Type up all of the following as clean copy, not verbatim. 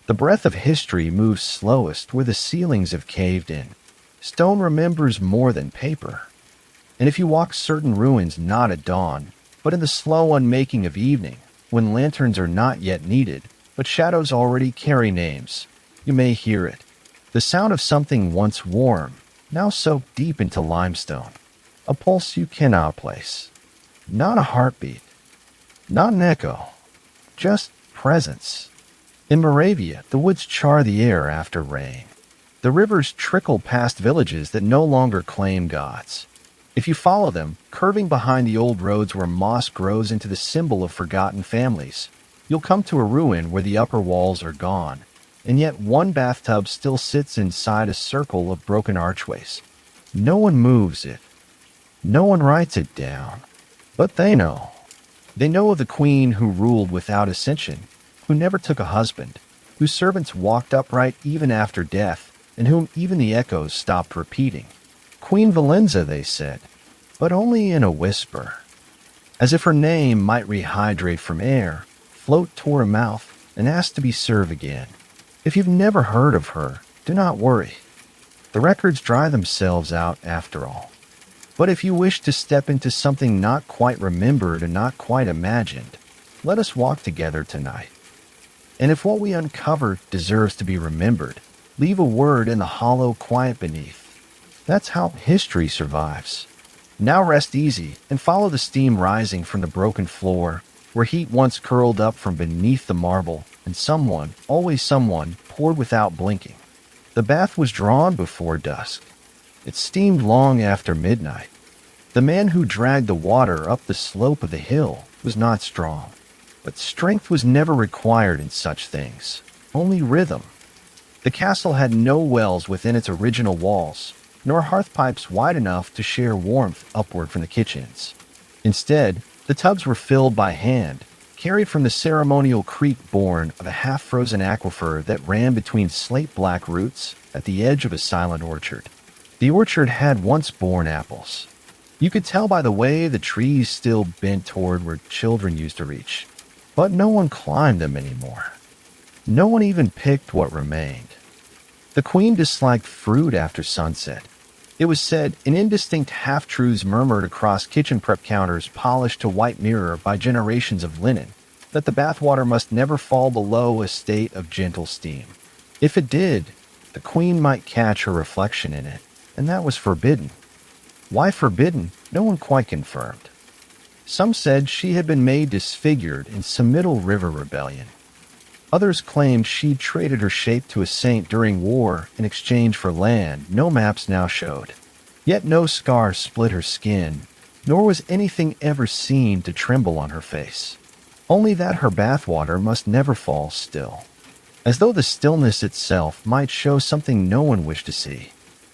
The breath of history moves slowest where the ceilings have caved in. Stone remembers more than paper. And if you walk certain ruins not at dawn, but in the slow unmaking of evening, when lanterns are not yet needed, but shadows already carry names, you may hear it. The sound of something once warm, now soaked deep into limestone. A pulse you cannot place. Not a heartbeat. Not an echo. Just presence. In Moravia, the woods char the air after rain. The rivers trickle past villages that no longer claim gods. If you follow them, curving behind the old roads where moss grows into the symbol of forgotten families, you'll come to a ruin where the upper walls are gone, and yet one bathtub still sits inside a circle of broken archways. No one moves it. No one writes it down. But they know. They know of the queen who ruled without ascension, who never took a husband, whose servants walked upright even after death, and whom even the echoes stopped repeating. Queen Válenza, they said, but only in a whisper. As if her name might rehydrate from air, float toward her mouth, and ask to be served again. If you've never heard of her, do not worry. The records dry themselves out after all. But if you wish to step into something not quite remembered and not quite imagined, let us walk together tonight. And if what we uncover deserves to be remembered, leave a word in the hollow quiet beneath. That's how history survives. Now rest easy and follow the steam rising from the broken floor, where heat once curled up from beneath the marble, and someone, always someone, poured without blinking. The bath was drawn before dusk. It steamed long after midnight. The man who dragged the water up the slope of the hill was not strong, but strength was never required in such things, only rhythm. The castle had no wells within its original walls, nor hearth pipes wide enough to share warmth upward from the kitchens. Instead, the tubs were filled by hand, carried from the ceremonial creek born of a half-frozen aquifer that ran between slate-black roots at the edge of a silent orchard. The orchard had once borne apples. You could tell by the way the trees still bent toward where children used to reach. But no one climbed them anymore. No one even picked what remained. The queen disliked fruit after sunset. It was said, in indistinct half-truths murmured across kitchen prep counters polished to white mirror by generations of linen, that the bathwater must never fall below a state of gentle steam. If it did, the queen might catch her reflection in it, and that was forbidden. Why forbidden, no one quite confirmed. Some said she had been made disfigured in some Middle River rebellion. Others claimed she'd traded her shape to a saint during war in exchange for land no maps now showed. Yet no scar split her skin, nor was anything ever seen to tremble on her face. Only that her bathwater must never fall still. As though the stillness itself might show something no one wished to see.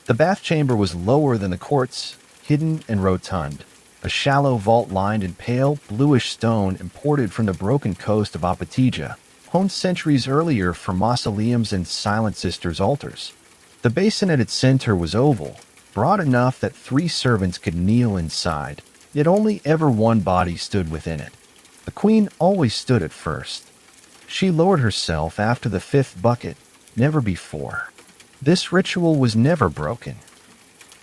The bath chamber was lower than the courts, hidden and rotund, a shallow vault lined in pale, bluish stone imported from the broken coast of Apatija, honed centuries earlier for mausoleums and Silent Sisters' altars. The basin at its center was oval, broad enough that 3 servants could kneel inside, yet only ever one body stood within it. The queen always stood at first. She lowered herself after the 5th bucket, never before. This ritual was never broken.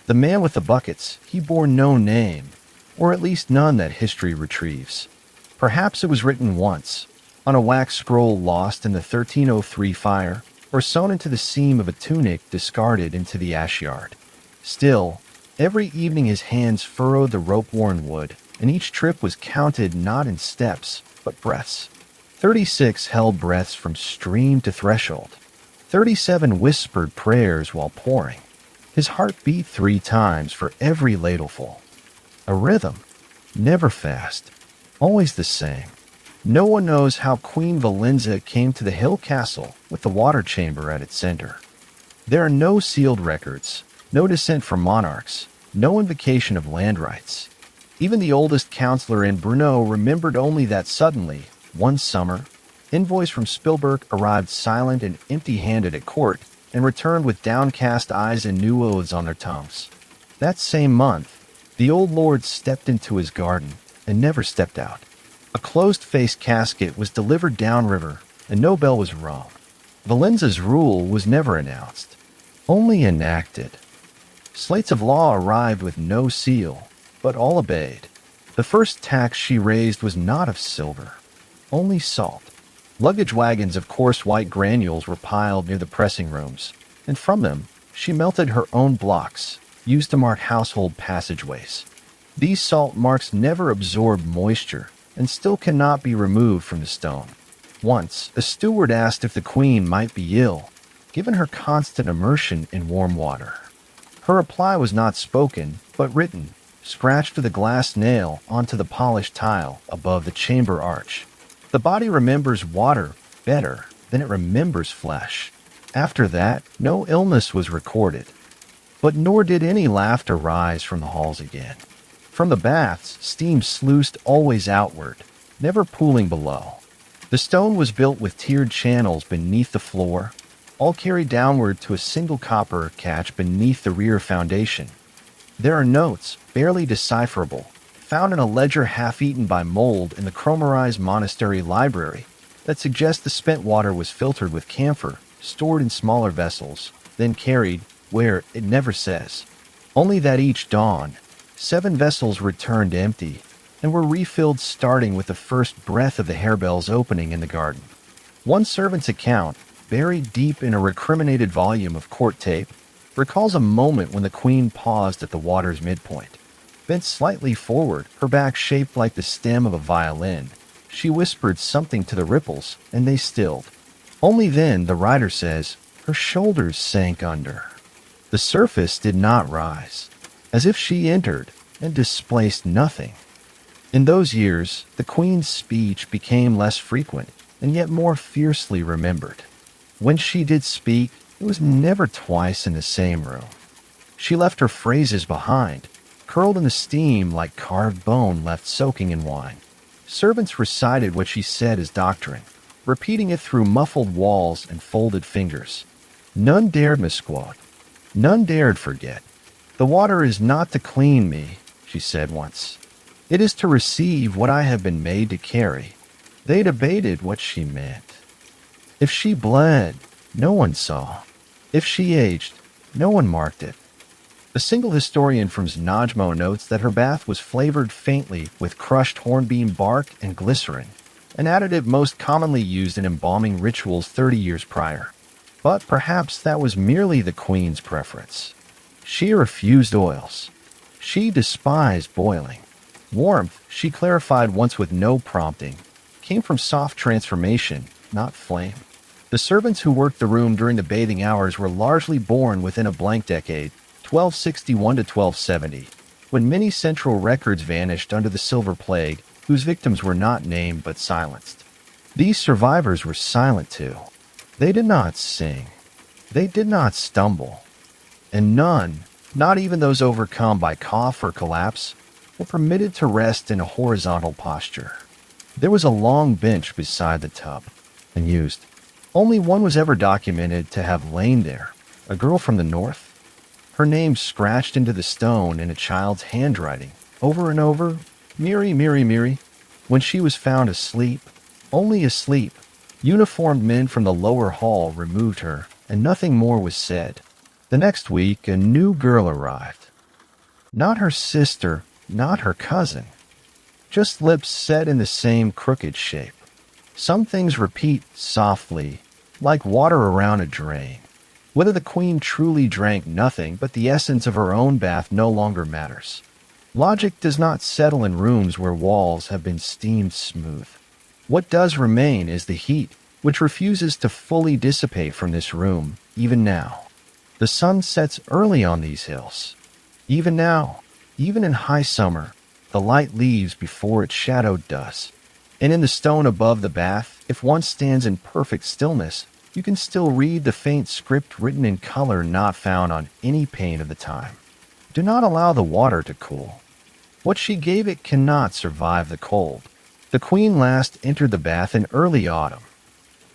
The man with the buckets, he bore no name, or at least none that history retrieves. Perhaps it was written once, on a wax scroll lost in the 1303 fire, or sewn into the seam of a tunic discarded into the ash yard. Still, every evening his hands furrowed the rope-worn wood, and each trip was counted not in steps, but breaths. 36 held breaths from stream to threshold. 37 whispered prayers while pouring. His heart beat 3 times for every ladleful. A rhythm, never fast, always the same. No one knows how Queen Válenza came to the hill castle with the water chamber at its center. There are no sealed records, no descent from monarchs, no invocation of land rights. Even the oldest counselor in Brno remembered only that suddenly, one summer, envoys from Spielberg arrived silent and empty-handed at court and returned with downcast eyes and new oaths on their tongues. That same month, the old lord stepped into his garden and never stepped out. A closed-faced casket was delivered downriver, and no bell was rung. Valenza's rule was never announced, only enacted. Slates of law arrived with no seal, but all obeyed. The first tax she raised was not of silver, only salt. Luggage wagons of coarse white granules were piled near the pressing rooms, and from them she melted her own blocks, used to mark household passageways. These salt marks never absorbed moisture and still cannot be removed from the stone. Once, a steward asked if the queen might be ill, given her constant immersion in warm water. Her reply was not spoken, but written, scratched with a glass nail onto the polished tile above the chamber arch. The body remembers water better than it remembers flesh. After that, no illness was recorded, but nor did any laughter rise from the halls again. From the baths, steam sluiced always outward, never pooling below. The stone was built with tiered channels beneath the floor, all carried downward to a single copper catch beneath the rear foundation. There are notes, barely decipherable, found in a ledger half-eaten by mold in the chromarized monastery library that suggest the spent water was filtered with camphor, stored in smaller vessels, then carried where it never says. Only that each dawn, 7 vessels returned empty and were refilled starting with the first breath of the harebells opening in the garden. One servant's account, buried deep in a recriminated volume of court tape, recalls a moment when the queen paused at the water's midpoint. Bent slightly forward, her back shaped like the stem of a violin, she whispered something to the ripples, and they stilled. Only then, the writer says, her shoulders sank under. The surface did not rise, as if she entered and displaced nothing. In those years, the queen's speech became less frequent and yet more fiercely remembered. When she did speak, it was never twice in the same room. She left her phrases behind, curled in the steam like carved bone left soaking in wine. Servants recited what she said as doctrine, repeating it through muffled walls and folded fingers. None dared misquote. None dared forget. The water is not to clean me, she said once. It is to receive what I have been made to carry. They debated what she meant. If she bled, no one saw. If she aged, no one marked it. A single historian from Znajmo notes that her bath was flavored faintly with crushed hornbeam bark and glycerin, an additive most commonly used in embalming rituals 30 years prior. But perhaps that was merely the queen's preference. She refused oils. She despised boiling. Warmth, she clarified once with no prompting, came from soft transformation, not flame. The servants who worked the room during the bathing hours were largely born within a blank decade, 1261 to 1270, when many central records vanished under the Silver Plague, whose victims were not named but silenced. These survivors were silent too. They did not sing. They did not stumble. And none, not even those overcome by cough or collapse, were permitted to rest in a horizontal posture. There was a long bench beside the tub, unused. Only one was ever documented to have lain there, a girl from the north. Her name scratched into the stone in a child's handwriting, over and over, Miri, Miri, Miri. When she was found asleep, only asleep, uniformed men from the lower hall removed her, and nothing more was said. The next week, a new girl arrived. Not her sister, not her cousin. Just lips set in the same crooked shape. Some things repeat softly, like water around a drain. Whether the queen truly drank nothing but the essence of her own bath no longer matters. Logic does not settle in rooms where walls have been steamed smooth. What does remain is the heat, which refuses to fully dissipate from this room, even now. The sun sets early on these hills. Even now, even in high summer, the light leaves before its shadow does. And in the stone above the bath, if one stands in perfect stillness, you can still read the faint script written in color not found on any pane of the time. Do not allow the water to cool. What she gave it cannot survive the cold. The queen last entered the bath in early autumn,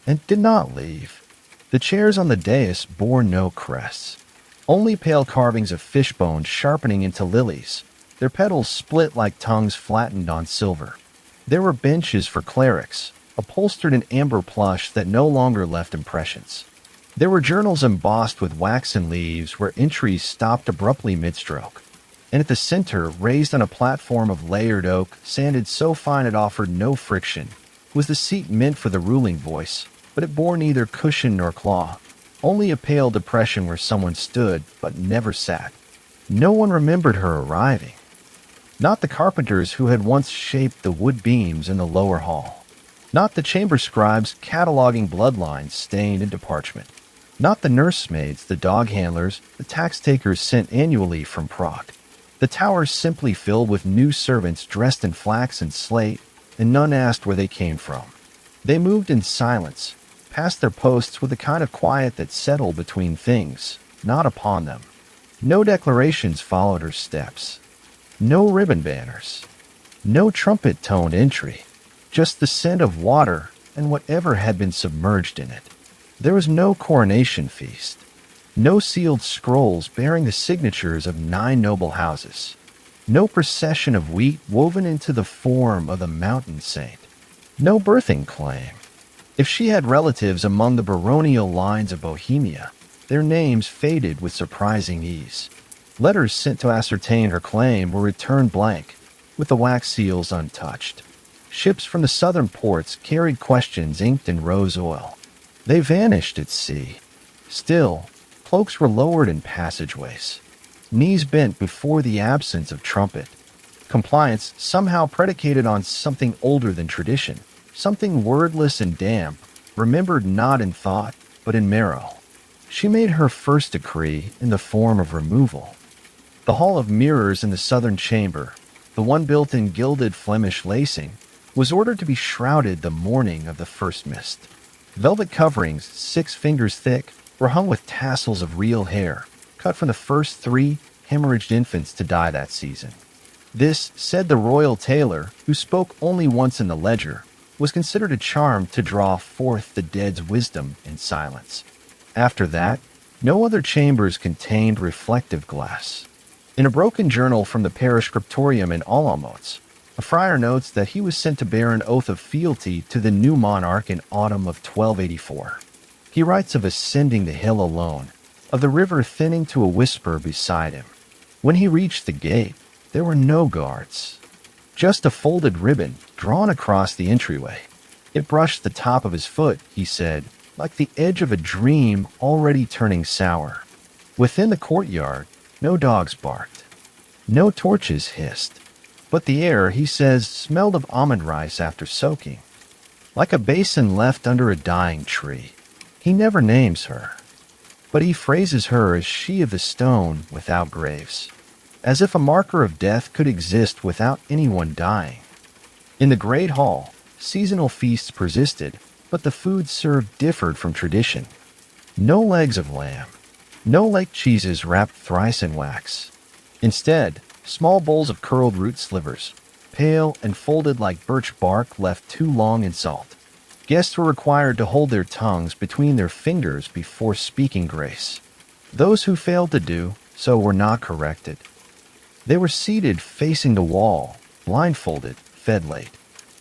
and did not leave. The chairs on the dais bore no crests, only pale carvings of fishbones sharpening into lilies, their petals split like tongues flattened on silver. There were benches for clerics, upholstered in amber plush that no longer left impressions. There were journals embossed with waxen leaves where entries stopped abruptly mid-stroke. And at the center, raised on a platform of layered oak, sanded so fine it offered no friction, was the seat meant for the ruling voice, but it bore neither cushion nor claw, only a pale depression where someone stood but never sat. No one remembered her arriving. Not the carpenters who had once shaped the wood beams in the lower hall. Not the chamber scribes cataloging bloodlines stained into parchment. Not the nursemaids, the dog handlers, the tax takers sent annually from Prague. The tower simply filled with new servants dressed in flax and slate, and none asked where they came from. They moved in silence, past their posts with a kind of quiet that settled between things, not upon them. No declarations followed her steps. No ribbon banners. No trumpet-toned entry. Just the scent of water and whatever had been submerged in it. There was no coronation feast. No sealed scrolls bearing the signatures of 9 noble houses. No procession of wheat woven into the form of the mountain saint. No birthing claim. If she had relatives among the baronial lines of Bohemia, their names faded with surprising ease. Letters sent to ascertain her claim were returned blank, with the wax seals untouched. Ships from the southern ports carried questions inked in rose oil. They vanished at sea. Still, cloaks were lowered in passageways, knees bent before the absence of trumpet. Compliance somehow predicated on something older than tradition, something wordless and damp, remembered not in thought, but in marrow. She made her first decree in the form of removal. The hall of mirrors in the southern chamber, the one built in gilded Flemish lacing, was ordered to be shrouded the morning of the first mist. Velvet coverings, 6 fingers thick, were hung with tassels of real hair, cut from the first 3 hemorrhaged infants to die that season. This, said the royal tailor, who spoke only once in the ledger, was considered a charm to draw forth the dead's wisdom in silence. After that, no other chambers contained reflective glass. In a broken journal from the parish scriptorium in Olomouc, a friar notes that he was sent to bear an oath of fealty to the new monarch in autumn of 1284. He writes of ascending the hill alone, of the river thinning to a whisper beside him. When he reached the gate, there were no guards. Just a folded ribbon drawn across the entryway. It brushed the top of his foot, he said, like the edge of a dream already turning sour. Within the courtyard, no dogs barked. No torches hissed. But the air, he says, smelled of almond rice after soaking, like a basin left under a dying tree. He never names her, but he phrases her as she of the stone without graves, as if a marker of death could exist without anyone dying. In the great hall, seasonal feasts persisted, but the food served differed from tradition. No legs of lamb, no lake cheeses wrapped thrice in wax. Instead, small bowls of curled root slivers, pale and folded like birch bark left too long in salt. Guests were required to hold their tongues between their fingers before speaking grace. Those who failed to do so were not corrected. They were seated facing the wall, blindfolded, fed late.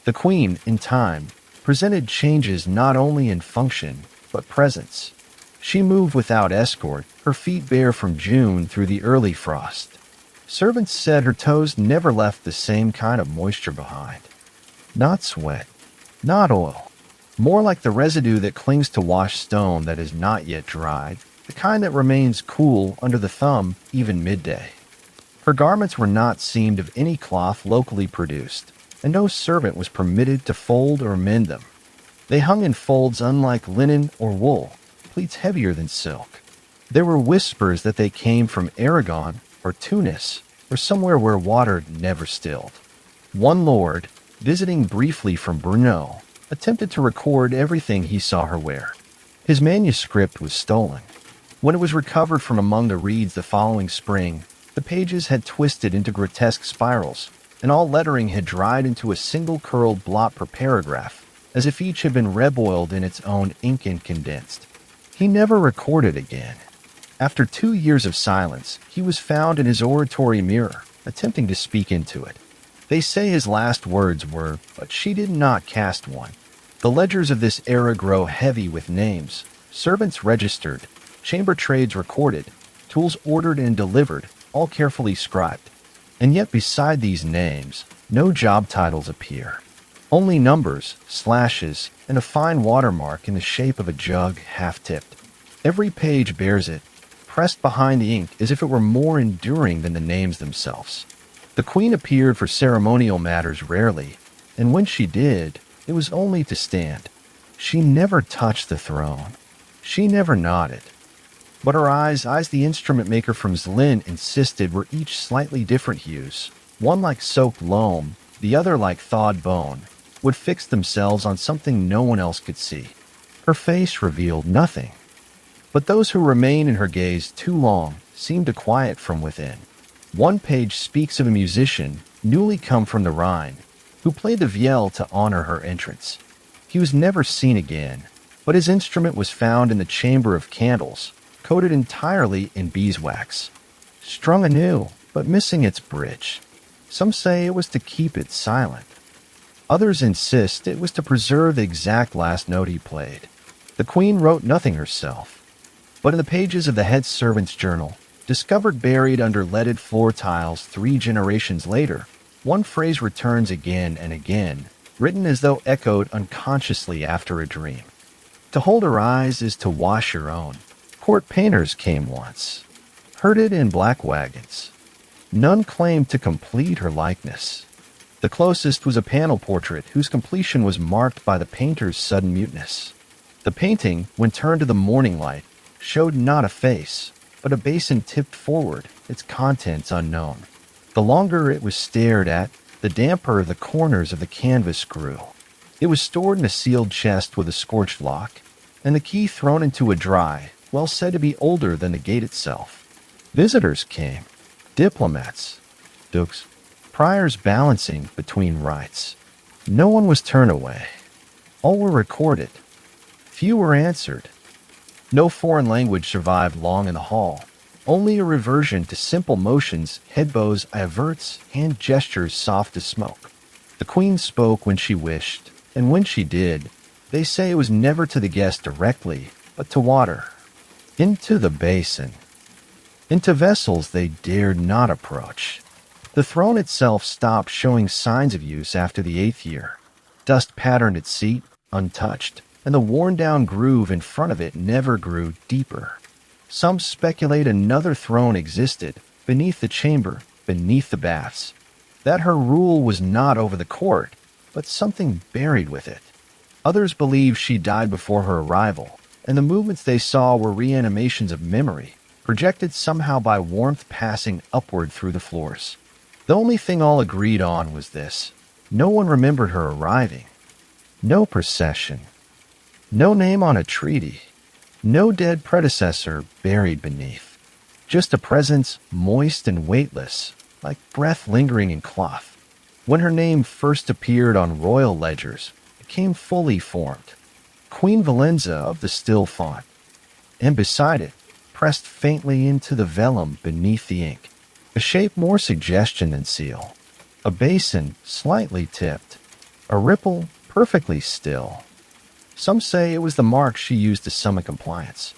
The queen, in time, presented changes not only in function, but presence. She moved without escort, her feet bare from June through the early frost. Servants said her toes never left the same kind of moisture behind. Not sweat, not oil. More like the residue that clings to washed stone that is not yet dried, the kind that remains cool under the thumb even midday. Her garments were not seamed of any cloth locally produced, and no servant was permitted to fold or mend them. They hung in folds unlike linen or wool, pleats heavier than silk. There were whispers that they came from Aragon or Tunis, or somewhere where water never stilled. One lord, visiting briefly from Brno, attempted to record everything he saw her wear. His manuscript was stolen. When it was recovered from among the reeds the following spring, the pages had twisted into grotesque spirals, and all lettering had dried into a single curled blot per paragraph, as if each had been red-boiled in its own ink and condensed. He never recorded again. After 2 years of silence, he was found in his oratory mirror, attempting to speak into it. They say his last words were, "But she did not cast one." The ledgers of this era grow heavy with names, servants registered, chamber trades recorded, tools ordered and delivered, all carefully scribed. And yet beside these names, no job titles appear. Only numbers, slashes, and a fine watermark in the shape of a jug half-tipped. Every page bears it, pressed behind the ink as if it were more enduring than the names themselves. The queen appeared for ceremonial matters rarely, and when she did, it was only to stand. She never touched the throne. She never nodded. But her eyes the instrument maker from Zlin insisted were each slightly different hues, one like soaked loam, the other like thawed bone, would fix themselves on something no one else could see. Her face revealed nothing. But those who remain in her gaze too long seem to quiet from within. One page speaks of a musician, newly come from the Rhine, who played the viol to honor her entrance. He was never seen again, but his instrument was found in the chamber of candles, coated entirely in beeswax, strung anew, but missing its bridge. Some say it was to keep it silent. Others insist it was to preserve the exact last note he played. The queen wrote nothing herself, but in the pages of the head servant's journal, discovered buried under leaded floor tiles 3 generations later, one phrase returns again and again, written as though echoed unconsciously after a dream. To hold her eyes is to wash your own. Court painters came once, herded in black wagons. None claimed to complete her likeness. The closest was a panel portrait whose completion was marked by the painter's sudden muteness. The painting, when turned to the morning light, showed not a face, but a basin tipped forward, its contents unknown. The longer it was stared at, the damper the corners of the canvas grew. It was stored in a sealed chest with a scorched lock, and the key thrown into a dry, well said to be older than the gate itself. Visitors came, diplomats, dukes, priors balancing between rites. No one was turned away. All were recorded. Few were answered. No foreign language survived long in the hall, only a reversion to simple motions, head bows, averts, hand gestures soft as smoke. The queen spoke when she wished, and when she did, they say it was never to the guest directly, but to water, into the basin, into vessels they dared not approach. The throne itself stopped showing signs of use after the 8th year. Dust patterned its seat, untouched, and the worn-down groove in front of it never grew deeper. Some speculate another throne existed, beneath the chamber, beneath the baths. That her rule was not over the court, but something buried with it. Others believe she died before her arrival, and the movements they saw were reanimations of memory, projected somehow by warmth passing upward through the floors. The only thing all agreed on was this: no one remembered her arriving. No procession. No name on a treaty. No dead predecessor buried beneath. Just a presence moist and weightless, like breath lingering in cloth. When her name first appeared on royal ledgers, it came fully formed. Queen Válenza of the still font. And beside it, pressed faintly into the vellum beneath the ink, a shape more suggestion than seal. A basin slightly tipped. A ripple perfectly still. Some say it was the mark she used to summon compliance.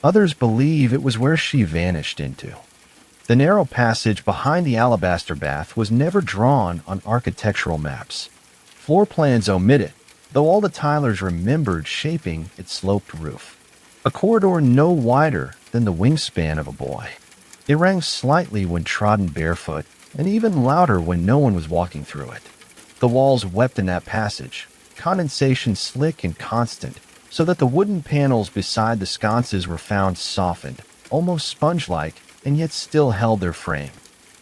Others believe it was where she vanished into. The narrow passage behind the alabaster bath was never drawn on architectural maps. Floor plans omit it, though all the tilers remembered shaping its sloped roof. A corridor no wider than the wingspan of a boy. It rang slightly when trodden barefoot, and even louder when no one was walking through it. The walls wept in that passage, condensation slick and constant, so that the wooden panels beside the sconces were found softened, almost sponge-like, and yet still held their frame.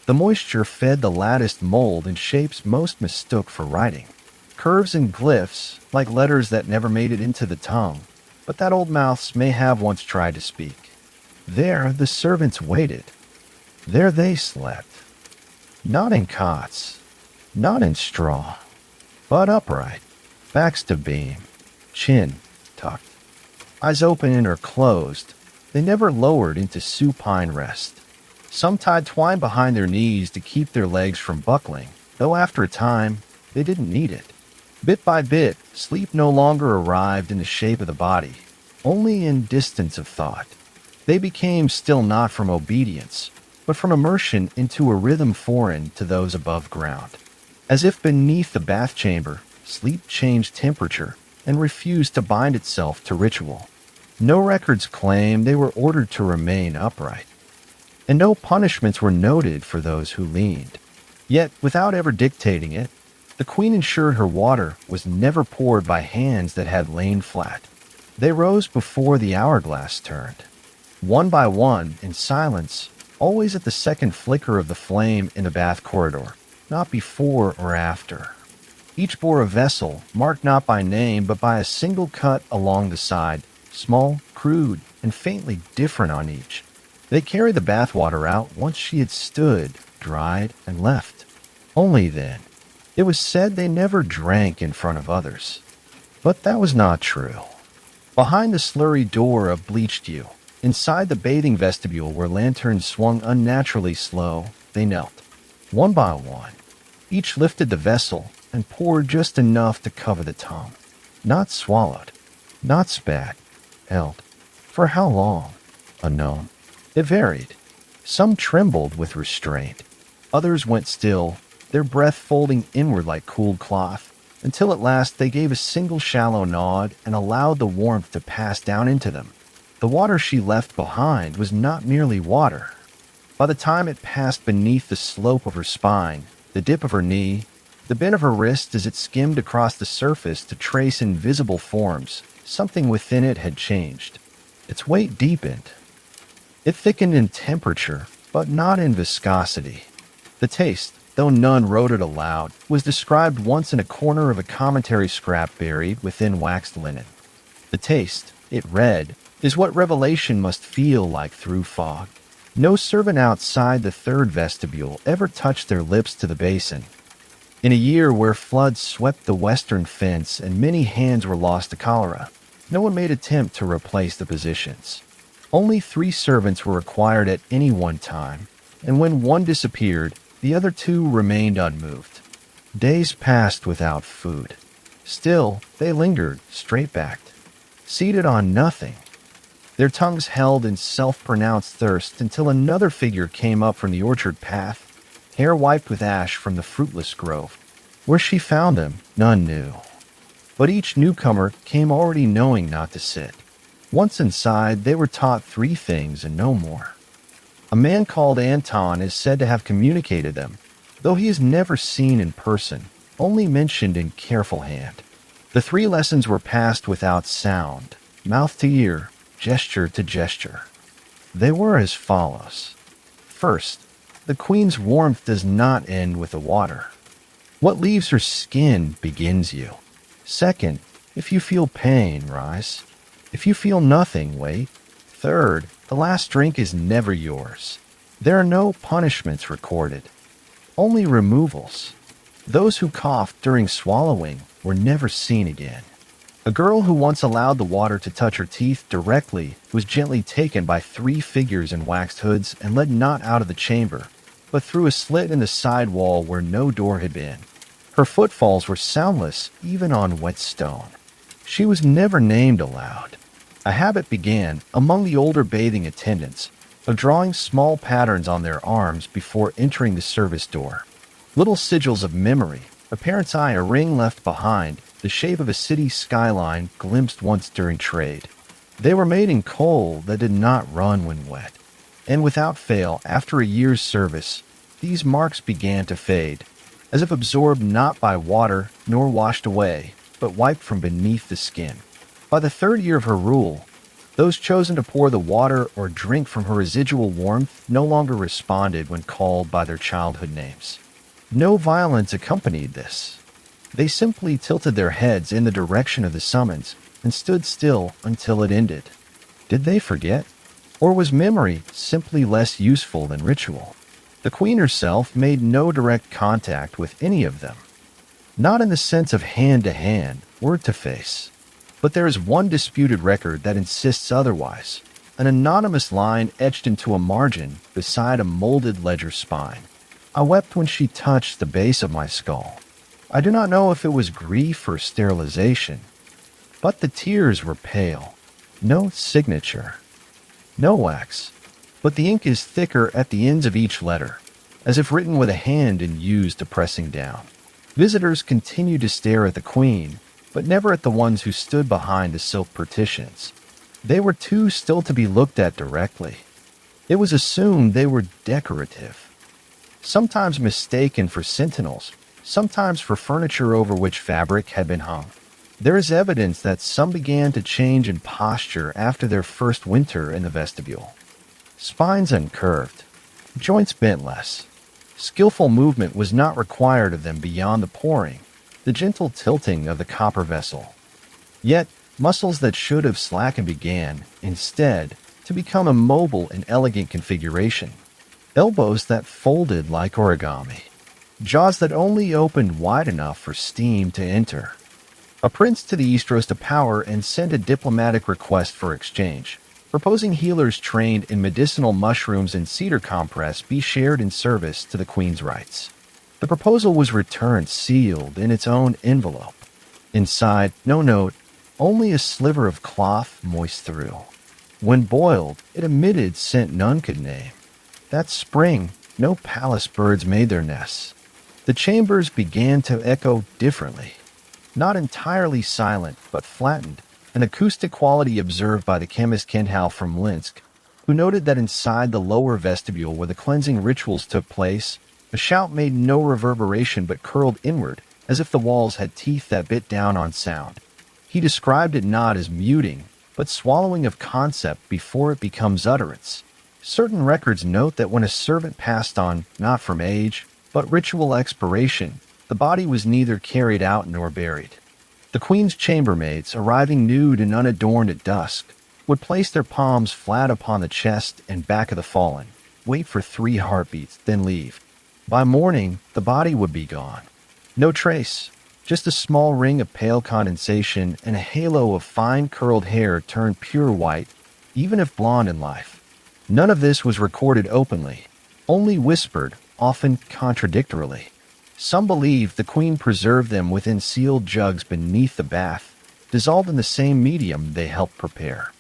The moisture fed the latticed mold in shapes most mistook for writing. Curves and glyphs, like letters that never made it into the tongue, but that old mouths may have once tried to speak. There the servants waited. There they slept. Not in cots, not in straw, but upright, backs to beam, chin tucked, eyes open or closed. They never lowered into supine rest. Some tied twine behind their knees to keep their legs from buckling, though after a time they didn't need it. Bit by bit, sleep no longer arrived in the shape of the body, only in distance of thought. They became still not from obedience, but from immersion into a rhythm foreign to those above ground. As if beneath the bath chamber, sleep changed temperature and refused to bind itself to ritual. No records claim they were ordered to remain upright, and no punishments were noted for those who leaned. Yet, without ever dictating it, the queen ensured her water was never poured by hands that had lain flat. They rose before the hourglass turned, one by one, in silence, always at the second flicker of the flame in the bath corridor, not before or after. Each bore a vessel, marked not by name but by a single cut along the side, small, crude, and faintly different on each. They carried the bathwater out once she had stood, dried, and left. Only then. It was said they never drank in front of others. But that was not true. Behind the slurry door of bleached yew, inside the bathing vestibule where lanterns swung unnaturally slow, they knelt. One by one, each lifted the vessel and poured just enough to cover the tongue. Not swallowed, not spat, held. For how long? Unknown. It varied. Some trembled with restraint. Others went still, their breath folding inward like cooled cloth, until at last they gave a single shallow nod and allowed the warmth to pass down into them. The water she left behind was not merely water. By the time it passed beneath the slope of her spine, the dip of her knee, the bend of her wrist as it skimmed across the surface to trace invisible forms, something within it had changed. Its weight deepened. It thickened in temperature, but not in viscosity. The taste, though none wrote it aloud, was described once in a corner of a commentary scrap buried within waxed linen. The taste, it read, is what revelation must feel like through fog. No servant outside the third vestibule ever touched their lips to the basin. In a year where floods swept the western fence and many hands were lost to cholera, no one made attempt to replace the positions. Only 3 servants were required at any one time, and when one disappeared, the other 2 remained unmoved. Days passed without food. Still, they lingered, straight-backed, seated on nothing, their tongues held in self-pronounced thirst until another figure came up from the orchard path, hair wiped with ash from the fruitless grove. Where she found them, none knew. But each newcomer came already knowing not to sit. Once inside, they were taught 3 things and no more. A man called Anton is said to have communicated them, though he is never seen in person, only mentioned in careful hand. The 3 lessons were passed without sound, mouth to ear, gesture to gesture. They were as follows. First, the queen's warmth does not end with the water. What leaves her skin begins you. Second, if you feel pain, rise. If you feel nothing, wait. Third, the last drink is never yours. There are no punishments recorded, only removals. Those who coughed during swallowing were never seen again. A girl who once allowed the water to touch her teeth directly was gently taken by 3 figures in waxed hoods and led not out of the chamber, but through a slit in the side wall where no door had been. Her footfalls were soundless even on wet stone. She was never named aloud. A habit began among the older bathing attendants of drawing small patterns on their arms before entering the service door. Little sigils of memory, a parent's eye, a ring left behind, the shape of a city skyline glimpsed once during trade. They were made in coal that did not run when wet. And without fail, after a year's service, these marks began to fade, as if absorbed not by water nor washed away, but wiped from beneath the skin. By the 3rd year of her rule, those chosen to pour the water or drink from her residual warmth no longer responded when called by their childhood names. No violence accompanied this. They simply tilted their heads in the direction of the summons and stood still until it ended. Did they forget? Or was memory simply less useful than ritual? The queen herself made no direct contact with any of them. Not in the sense of hand-to-hand, word-to-face. But there is one disputed record that insists otherwise, an anonymous line etched into a margin beside a molded ledger spine. I wept when she touched the base of my skull. I do not know if it was grief or sterilization, but the tears were pale. No signature, no wax, but the ink is thicker at the ends of each letter, as if written with a hand and used to pressing down. Visitors continued to stare at the queen, but never at the ones who stood behind the silk partitions. They were too still to be looked at directly. It was assumed they were decorative, sometimes mistaken for sentinels, sometimes for furniture over which fabric had been hung. There is evidence that some began to change in posture after their first winter in the vestibule. Spines uncurved, joints bent less. Skillful movement was not required of them beyond the pouring, the gentle tilting of the copper vessel. Yet, muscles that should have slackened began, instead, to become immobile in elegant configuration. Elbows that folded like origami. Jaws that only opened wide enough for steam to enter. A prince to the east rose to power and sent a diplomatic request for exchange, proposing healers trained in medicinal mushrooms and cedar compress be shared in service to the queen's rites. The proposal was returned sealed in its own envelope. Inside, no note, only a sliver of cloth moist through. When boiled, it emitted scent none could name. That spring, no palace birds made their nests. The chambers began to echo differently. Not entirely silent, but flattened, an acoustic quality observed by the chemist Kendhal from Linsk, who noted that inside the lower vestibule where the cleansing rituals took place, a shout made no reverberation but curled inward, as if the walls had teeth that bit down on sound. He described it not as muting, but swallowing of concept before it becomes utterance. Certain records note that when a servant passed on, not from age, but ritual expiration, the body was neither carried out nor buried. The queen's chambermaids, arriving nude and unadorned at dusk, would place their palms flat upon the chest and back of the fallen, wait for 3 heartbeats, then leave. By morning, the body would be gone. No trace, just a small ring of pale condensation and a halo of fine curled hair turned pure white, even if blonde in life. None of this was recorded openly, only whispered, often contradictorily. Some believed the queen preserved them within sealed jugs beneath the bath, dissolved in the same medium they helped prepare.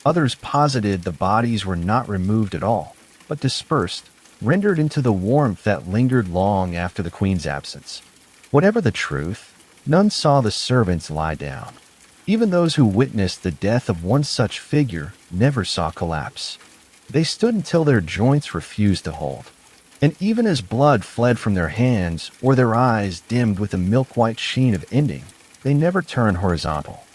Others posited the bodies were not removed at all, but dispersed, rendered into the warmth that lingered long after the queen's absence. Whatever the truth, none saw the servants lie down. Even those who witnessed the death of one such figure never saw collapse. They stood until their joints refused to hold. And even as blood fled from their hands or their eyes dimmed with a milk-white sheen of ending, they never turned horizontal.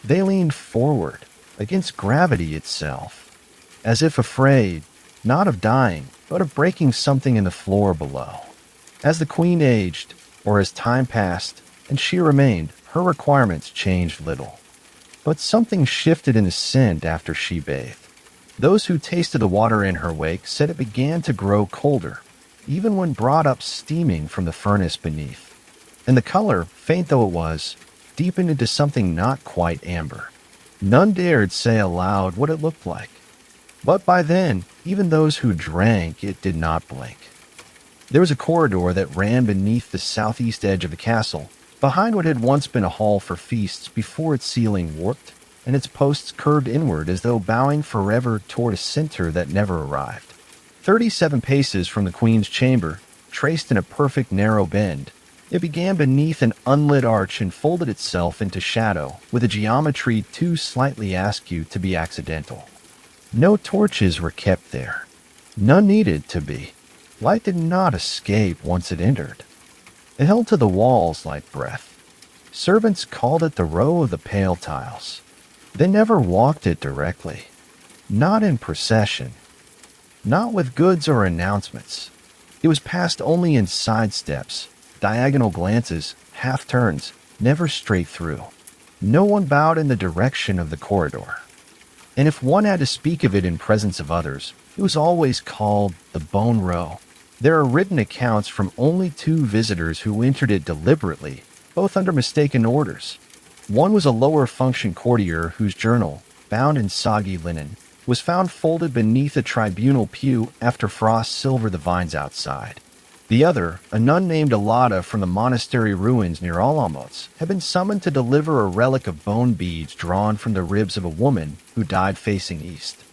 They leaned forward, against gravity itself, as if afraid, not of dying, but of breaking something in the floor below. As the queen aged, or as time passed, and she remained, her requirements changed little. But something shifted in the scent after she bathed. Those who tasted the water in her wake said it began to grow colder, even when brought up steaming from the furnace beneath. And the color, faint though it was, deepened into something not quite amber. None dared say aloud what it looked like. But by then, even those who drank it did not blink. There was a corridor that ran beneath the southeast edge of the castle, behind what had once been a hall for feasts before its ceiling warped, and its posts curved inward as though bowing forever toward a center that never arrived. 37 paces from the queen's chamber, traced in a perfect narrow bend, it began beneath an unlit arch and folded itself into shadow with a geometry too slightly askew to be accidental. No torches were kept there. None needed to be. Light did not escape once it entered. It held to the walls like breath. Servants called it the row of the pale tiles. They never walked it directly. Not in procession. Not with goods or announcements. It was passed only in side steps, diagonal glances, half turns, never straight through. No one bowed in the direction of the corridor. And if one had to speak of it in presence of others, it was always called the Bone Row. There are written accounts from only 2 visitors who entered it deliberately, both under mistaken orders. One was a lower-function courtier whose journal, bound in soggy linen, was found folded beneath a tribunal pew after frost silvered the vines outside. The other, a nun named Alada from the monastery ruins near Alamos, had been summoned to deliver a relic of bone beads drawn from the ribs of a woman who died facing east.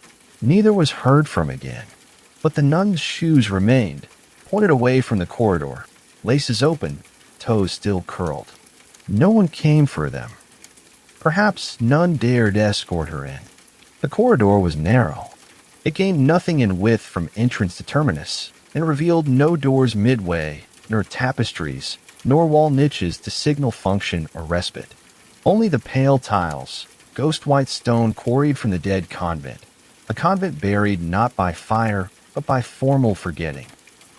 Neither was heard from again, but the nun's shoes remained, pointed away from the corridor, laces open, toes still curled. No one came for them. Perhaps none dared escort her in. The corridor was narrow. It gained nothing in width from entrance to terminus, and revealed no doors midway, nor tapestries, nor wall niches to signal function or respite. Only the pale tiles, ghost-white stone quarried from the dead convent, a convent buried not by fire, but by formal forgetting.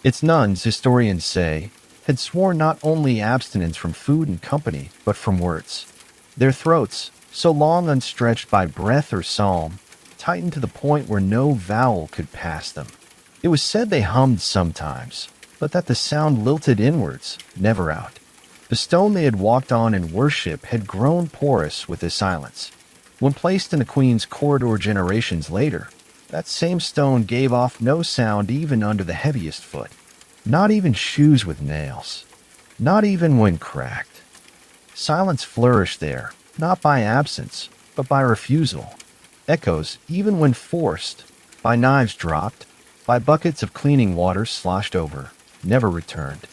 Its nuns, historians say, had sworn not only abstinence from food and company, but from words. Their throats, so long unstretched by breath or psalm, tightened to the point where no vowel could pass them. It was said they hummed sometimes, but that the sound lilted inwards, never out. The stone they had walked on in worship had grown porous with the silence. When placed in the Queen's corridor generations later, that same stone gave off no sound even under the heaviest foot. Not even shoes with nails. Not even when cracked. Silence flourished there, not by absence, but by refusal. Echoes, even when forced, by knives dropped, by buckets of cleaning water sloshed over, never returned.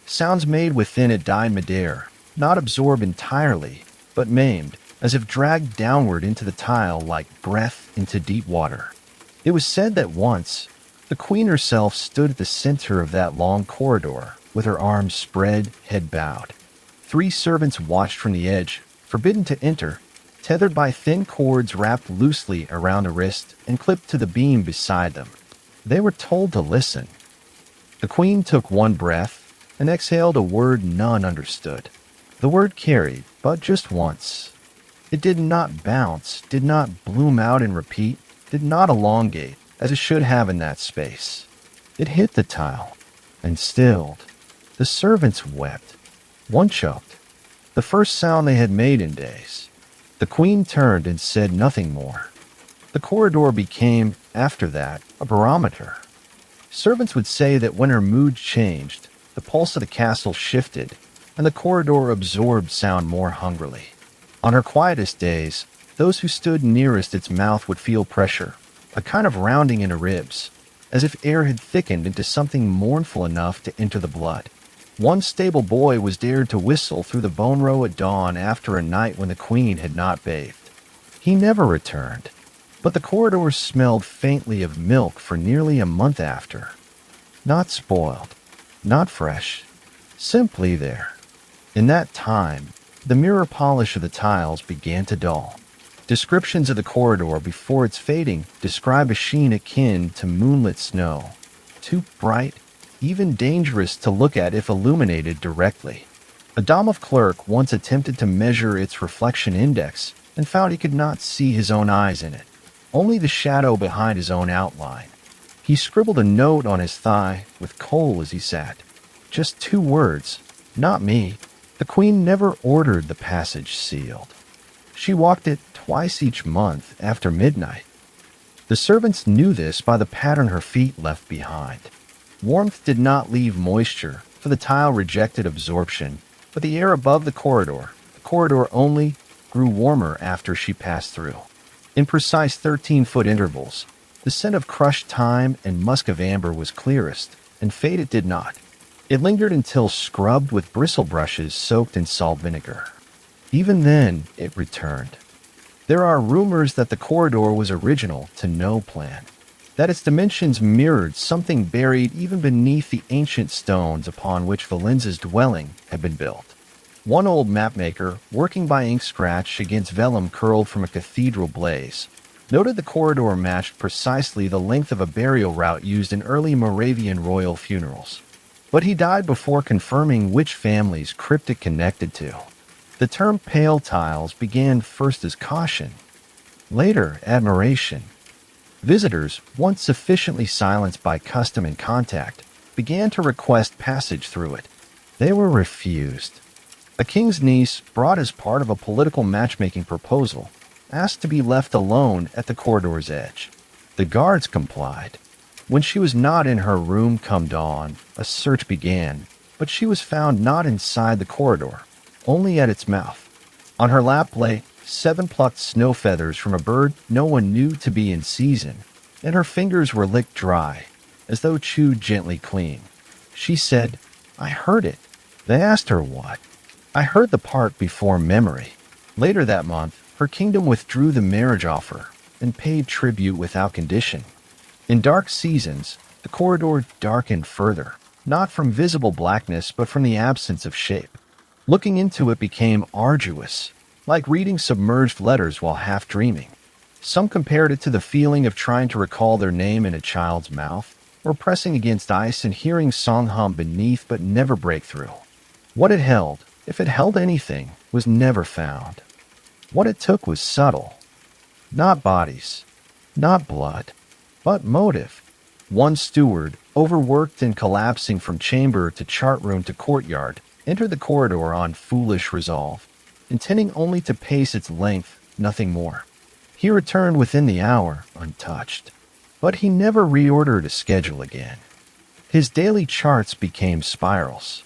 Sounds made within it died midair, not absorbed entirely, but maimed, as if dragged downward into the tile like breath into deep water. It was said that once, the Queen herself stood at the center of that long corridor, with her arms spread, head bowed. 3 servants watched from the edge, forbidden to enter, tethered by thin cords wrapped loosely around the wrist and clipped to the beam beside them. They were told to listen. The Queen took one breath and exhaled a word none understood. The word carried, but just once. It did not bounce, did not bloom out and repeat, did not elongate, as it should have in that space. It hit the tile, and stilled. The servants wept. One choked. The first sound they had made in days. The Queen turned and said nothing more. The corridor became, after that, a barometer. Servants would say that when her mood changed, the pulse of the castle shifted, and the corridor absorbed sound more hungrily. On her quietest days, those who stood nearest its mouth would feel pressure, a kind of rounding in the ribs, as if air had thickened into something mournful enough to enter the blood. One stable boy was dared to whistle through the bone row at dawn after a night when the Queen had not bathed. He never returned, but the corridor smelled faintly of milk for nearly a month after. Not spoiled, not fresh, simply there. In that time, the mirror polish of the tiles began to dull. Descriptions of the corridor before its fading describe a sheen akin to moonlit snow, too bright, even dangerous to look at if illuminated directly. A Domov clerk once attempted to measure its reflection index and found he could not see his own eyes in it, only the shadow behind his own outline. He scribbled a note on his thigh with coal as he sat. Just 2 words, "Not me." The Queen never ordered the passage sealed. She walked it twice each month after midnight. The servants knew this by the pattern her feet left behind. Warmth did not leave moisture, for the tile rejected absorption, but the air above the corridor only, grew warmer after she passed through. In precise 13-foot intervals, the scent of crushed thyme and musk of amber was clearest, and fade it did not. It lingered until scrubbed with bristle brushes soaked in salt vinegar. Even then, it returned. There are rumors that the corridor was original to no plan, that its dimensions mirrored something buried even beneath the ancient stones upon which Válenza's dwelling had been built. One old mapmaker, working by ink scratch against vellum curled from a cathedral blaze, noted the corridor matched precisely the length of a burial route used in early Moravian royal funerals. But he died before confirming which families crypt it connected to. The term pale tiles began first as caution, later admiration. Visitors, once sufficiently silenced by custom and contact, began to request passage through it. They were refused. A king's niece, brought as part of a political matchmaking proposal, asked to be left alone at the corridor's edge. The guards complied. When she was not in her room come dawn, a search began, but she was found not inside the corridor, only at its mouth. On her lap lay 7 plucked snow feathers from a bird no one knew to be in season, and her fingers were licked dry, as though chewed gently clean. She said, "I heard it." They asked her what. "I heard the part before memory." Later that month, her kingdom withdrew the marriage offer and paid tribute without condition. In dark seasons, the corridor darkened further, not from visible blackness but from the absence of shape. Looking into it became arduous, like reading submerged letters while half dreaming. Some compared it to the feeling of trying to recall their name in a child's mouth, or pressing against ice and hearing song hum beneath but never break through. What it held, if it held anything, was never found. What it took was subtle. Not bodies, not blood, but motive. One steward, overworked and collapsing from chamber to chart room to courtyard, entered the corridor on foolish resolve, intending only to pace its length, nothing more. He returned within the hour, untouched. But he never reordered a schedule again. His daily charts became spirals.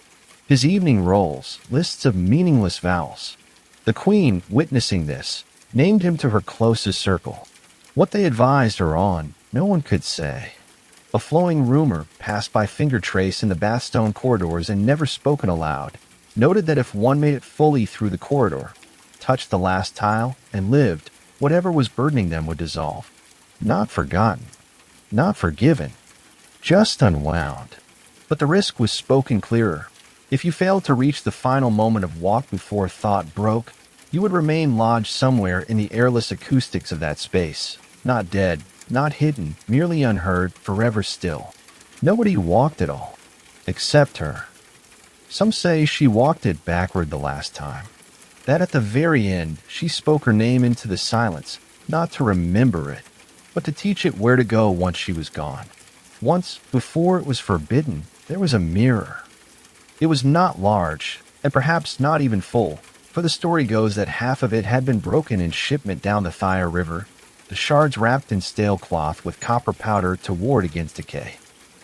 His evening rolls, lists of meaningless vowels. The queen, witnessing this, named him to her closest circle. What they advised her on, no one could say. A flowing rumor, passed by finger trace in the bathstone corridors and never spoken aloud, noted that if one made it fully through the corridor, touched the last tile, and lived, whatever was burdening them would dissolve. Not forgotten, not forgiven, just unwound. But the risk was spoken clearer. If you failed to reach the final moment of walk before thought broke, you would remain lodged somewhere in the airless acoustics of that space, not dead, not hidden, merely unheard, forever still. Nobody walked at all, except her. Some say she walked it backward the last time. That at the very end, she spoke her name into the silence, not to remember it, but to teach it where to go once she was gone. Once, before it was forbidden, there was a mirror. It was not large, and perhaps not even full, for the story goes that half of it had been broken in shipment down the Thyre River, the shards wrapped in stale cloth with copper powder to ward against decay.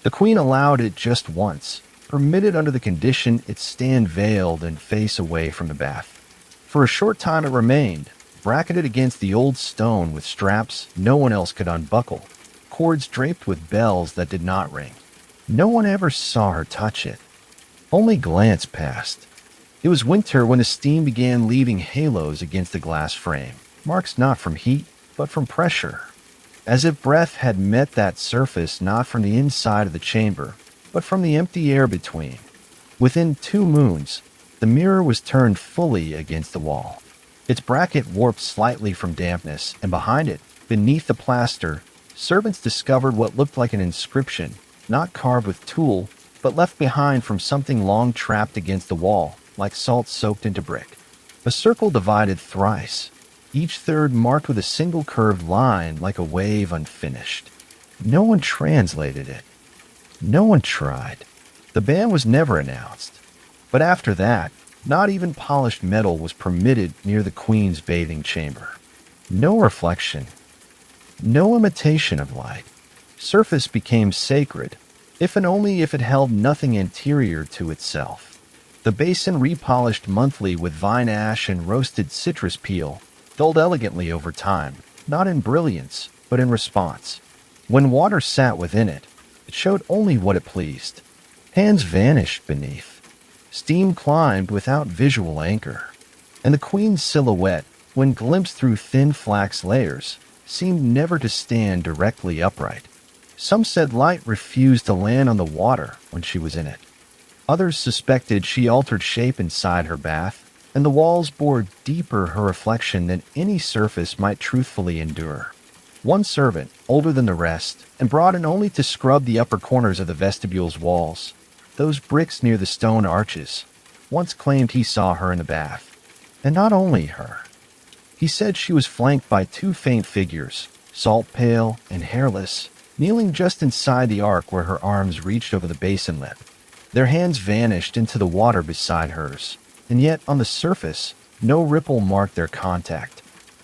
The queen allowed it just once, permitted under the condition it stand veiled and face away from the bath. For a short time it remained, bracketed against the old stone with straps no one else could unbuckle, cords draped with bells that did not ring. No one ever saw her touch it. Only glance passed. It was winter when the steam began leaving halos against the glass frame, marks not from heat, but from pressure, as if breath had met that surface not from the inside of the chamber, but from the empty air between. Within 2 moons, the mirror was turned fully against the wall. Its bracket warped slightly from dampness, and behind it, beneath the plaster, servants discovered what looked like an inscription, not carved with tool, but left behind from something long trapped against the wall, like salt soaked into brick. A circle divided thrice, each third marked with a single curved line like a wave unfinished. No one translated it. No one tried. The ban was never announced. But after that, not even polished metal was permitted near the queen's bathing chamber. No reflection. No imitation of light. Surface became sacred, if and only if it held nothing anterior to itself. The basin repolished monthly with vine ash and roasted citrus peel, dulled elegantly over time, not in brilliance, but in response. When water sat within it, it showed only what it pleased. Hands vanished beneath. Steam climbed without visual anchor. And the queen's silhouette, when glimpsed through thin flax layers, seemed never to stand directly upright. Some said light refused to land on the water when she was in it. Others suspected she altered shape inside her bath, and the walls bore deeper her reflection than any surface might truthfully endure. One servant, older than the rest, and brought in only to scrub the upper corners of the vestibule's walls, those bricks near the stone arches, once claimed he saw her in the bath. And not only her. He said she was flanked by 2 faint figures, salt pale and hairless, kneeling just inside the arc where her arms reached over the basin lip. Their hands vanished into the water beside hers, and yet on the surface, no ripple marked their contact.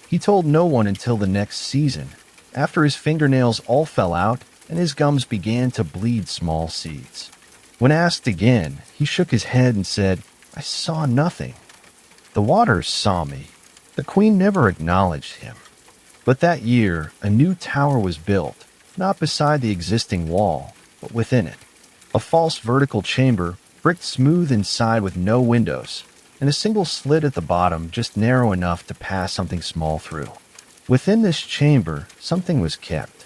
He told no one until the next season, after his fingernails all fell out and his gums began to bleed small seeds. When asked again, he shook his head and said, "I saw nothing." The waters saw me. The queen never acknowledged him. But that year, a new tower was built, not beside the existing wall, but within it. A false vertical chamber, bricked smooth inside with no windows, and a single slit at the bottom just narrow enough to pass something small through. Within this chamber, something was kept.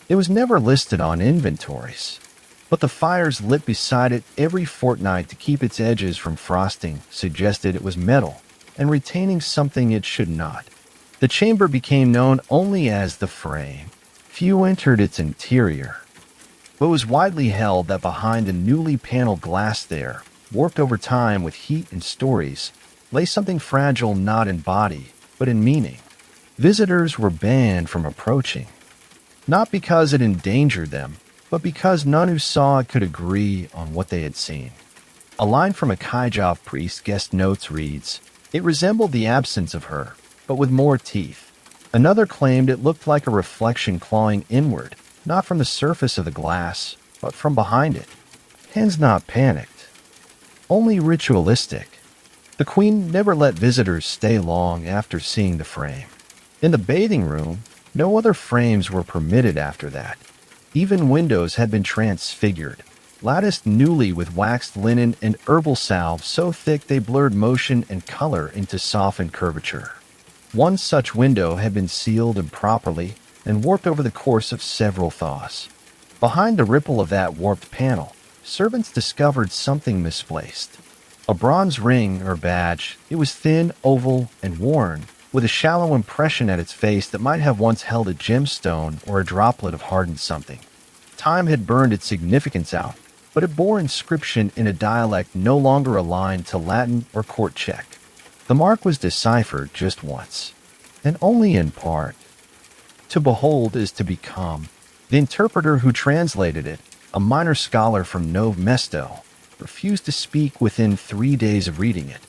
It was never listed on inventories, but the fires lit beside it every fortnight to keep its edges from frosting suggested it was metal and retaining something it should not. The chamber became known only as the frame. Few entered its interior, but it was widely held that behind the newly paneled glass there, warped over time with heat and stories, lay something fragile not in body, but in meaning. Visitors were banned from approaching, not because it endangered them, but because none who saw it could agree on what they had seen. A line from a Kaijov priest guest notes reads, "It resembled the absence of her, but with more teeth." Another claimed it looked like a reflection clawing inward, not from the surface of the glass, but from behind it. Hens not panicked, only ritualistic. The queen never let visitors stay long after seeing the frame. In the bathing room, no other frames were permitted after that. Even windows had been transfigured, latticed newly with waxed linen and herbal salve so thick they blurred motion and color into softened curvature. One such window had been sealed improperly and warped over the course of several thaws. Behind the ripple of that warped panel, servants discovered something misplaced. A bronze ring or badge. It was thin, oval, and worn, with a shallow impression at its face that might have once held a gemstone or a droplet of hardened something. Time had burned its significance out, but it bore inscription in a dialect no longer aligned to Latin or court Czech. The mark was deciphered just once, and only in part. To behold is to become. The interpreter who translated it, a minor scholar from Nove Mesto, refused to speak within 3 days of reading it.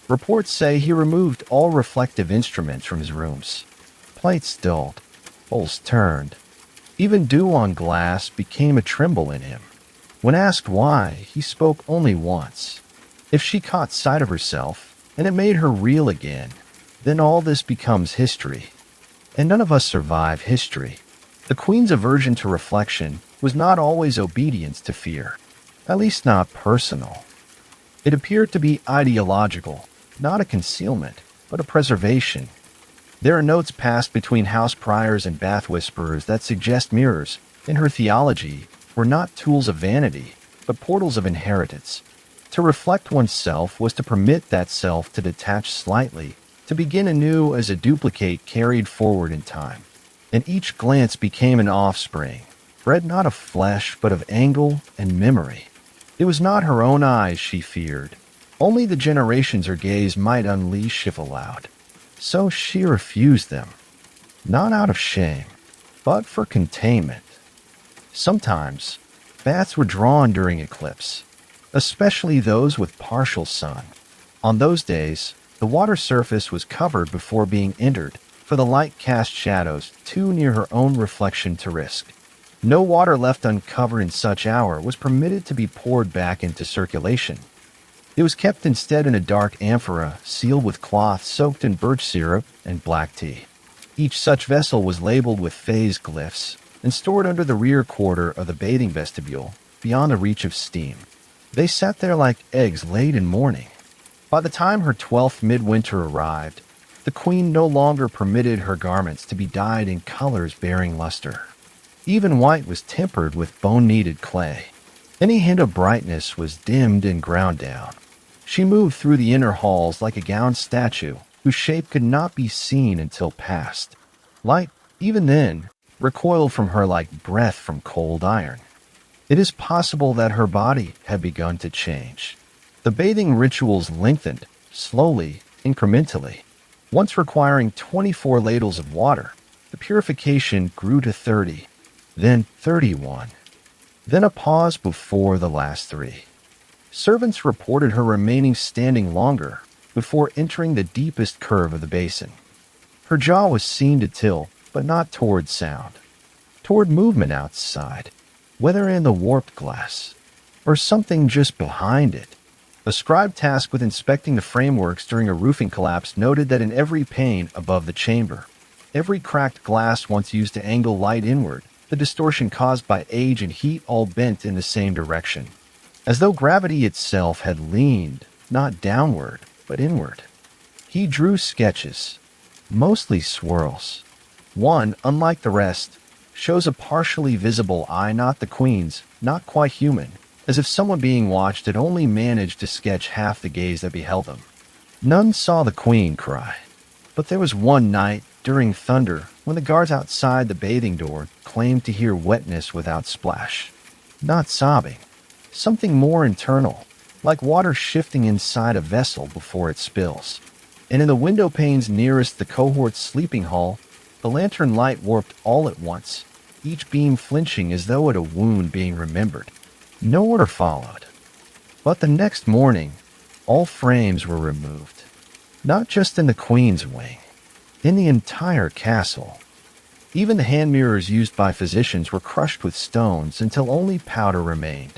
Reports say he removed all reflective instruments from his rooms. Plates dulled, bowls turned. Even dew on glass became a tremble in him. When asked why, he spoke only once. If she caught sight of herself, and it made her real again, then all this becomes history. And none of us survive history. The queen's aversion to reflection was not always obedience to fear, at least not personal. It appeared to be ideological, not a concealment, but a preservation. There are notes passed between house priors and bath whisperers that suggest mirrors, in her theology, were not tools of vanity, but portals of inheritance. To reflect oneself was to permit that self to detach slightly, to begin anew as a duplicate carried forward in time. And each glance became an offspring, bred not of flesh, but of angle and memory. It was not her own eyes she feared. Only the generations her gaze might unleash if allowed. So she refused them, not out of shame, but for containment. Sometimes, baths were drawn during eclipse, especially those with partial sun. On those days, the water surface was covered before being entered, for the light cast shadows too near her own reflection to risk. No water left uncovered in such hour was permitted to be poured back into circulation. It was kept instead in a dark amphora sealed with cloth soaked in birch syrup and black tea. Each such vessel was labeled with phase glyphs and stored under the rear quarter of the bathing vestibule, beyond the reach of steam. They sat there like eggs laid in mourning. By the time her 12th midwinter arrived, the queen no longer permitted her garments to be dyed in colors bearing luster. Even white was tempered with bone-kneaded clay. Any hint of brightness was dimmed and ground down. She moved through the inner halls like a gowned statue whose shape could not be seen until past. Light, even then, recoiled from her like breath from cold iron. It is possible that her body had begun to change. The bathing rituals lengthened, slowly, incrementally. Once requiring 24 ladles of water, the purification grew to 30, then 31. Then a pause before the last 3. Servants reported her remaining standing longer before entering the deepest curve of the basin. Her jaw was seen to tilt, but not toward sound. toward movement outside, whether in the warped glass or something just behind it. A scribe tasked with inspecting the frameworks during a roofing collapse noted that in every pane above the chamber, every cracked glass once used to angle light inward, the distortion caused by age and heat all bent in the same direction, as though gravity itself had leaned, not downward, but inward. He drew sketches, mostly swirls. One, unlike the rest, shows a partially visible eye, not the queen's, not quite human, as if someone being watched had only managed to sketch half the gaze that beheld them. None saw the queen cry, but there was one night during thunder when the guards outside the bathing door claimed to hear wetness without splash. Not sobbing, something more internal, like water shifting inside a vessel before it spills. And in the window panes nearest the cohort's sleeping hall, the lantern light warped all at once, each beam flinching as though at a wound being remembered. No order followed. But the next morning, all frames were removed. Not just in the queen's wing, in the entire castle. Even the hand mirrors used by physicians were crushed with stones until only powder remained.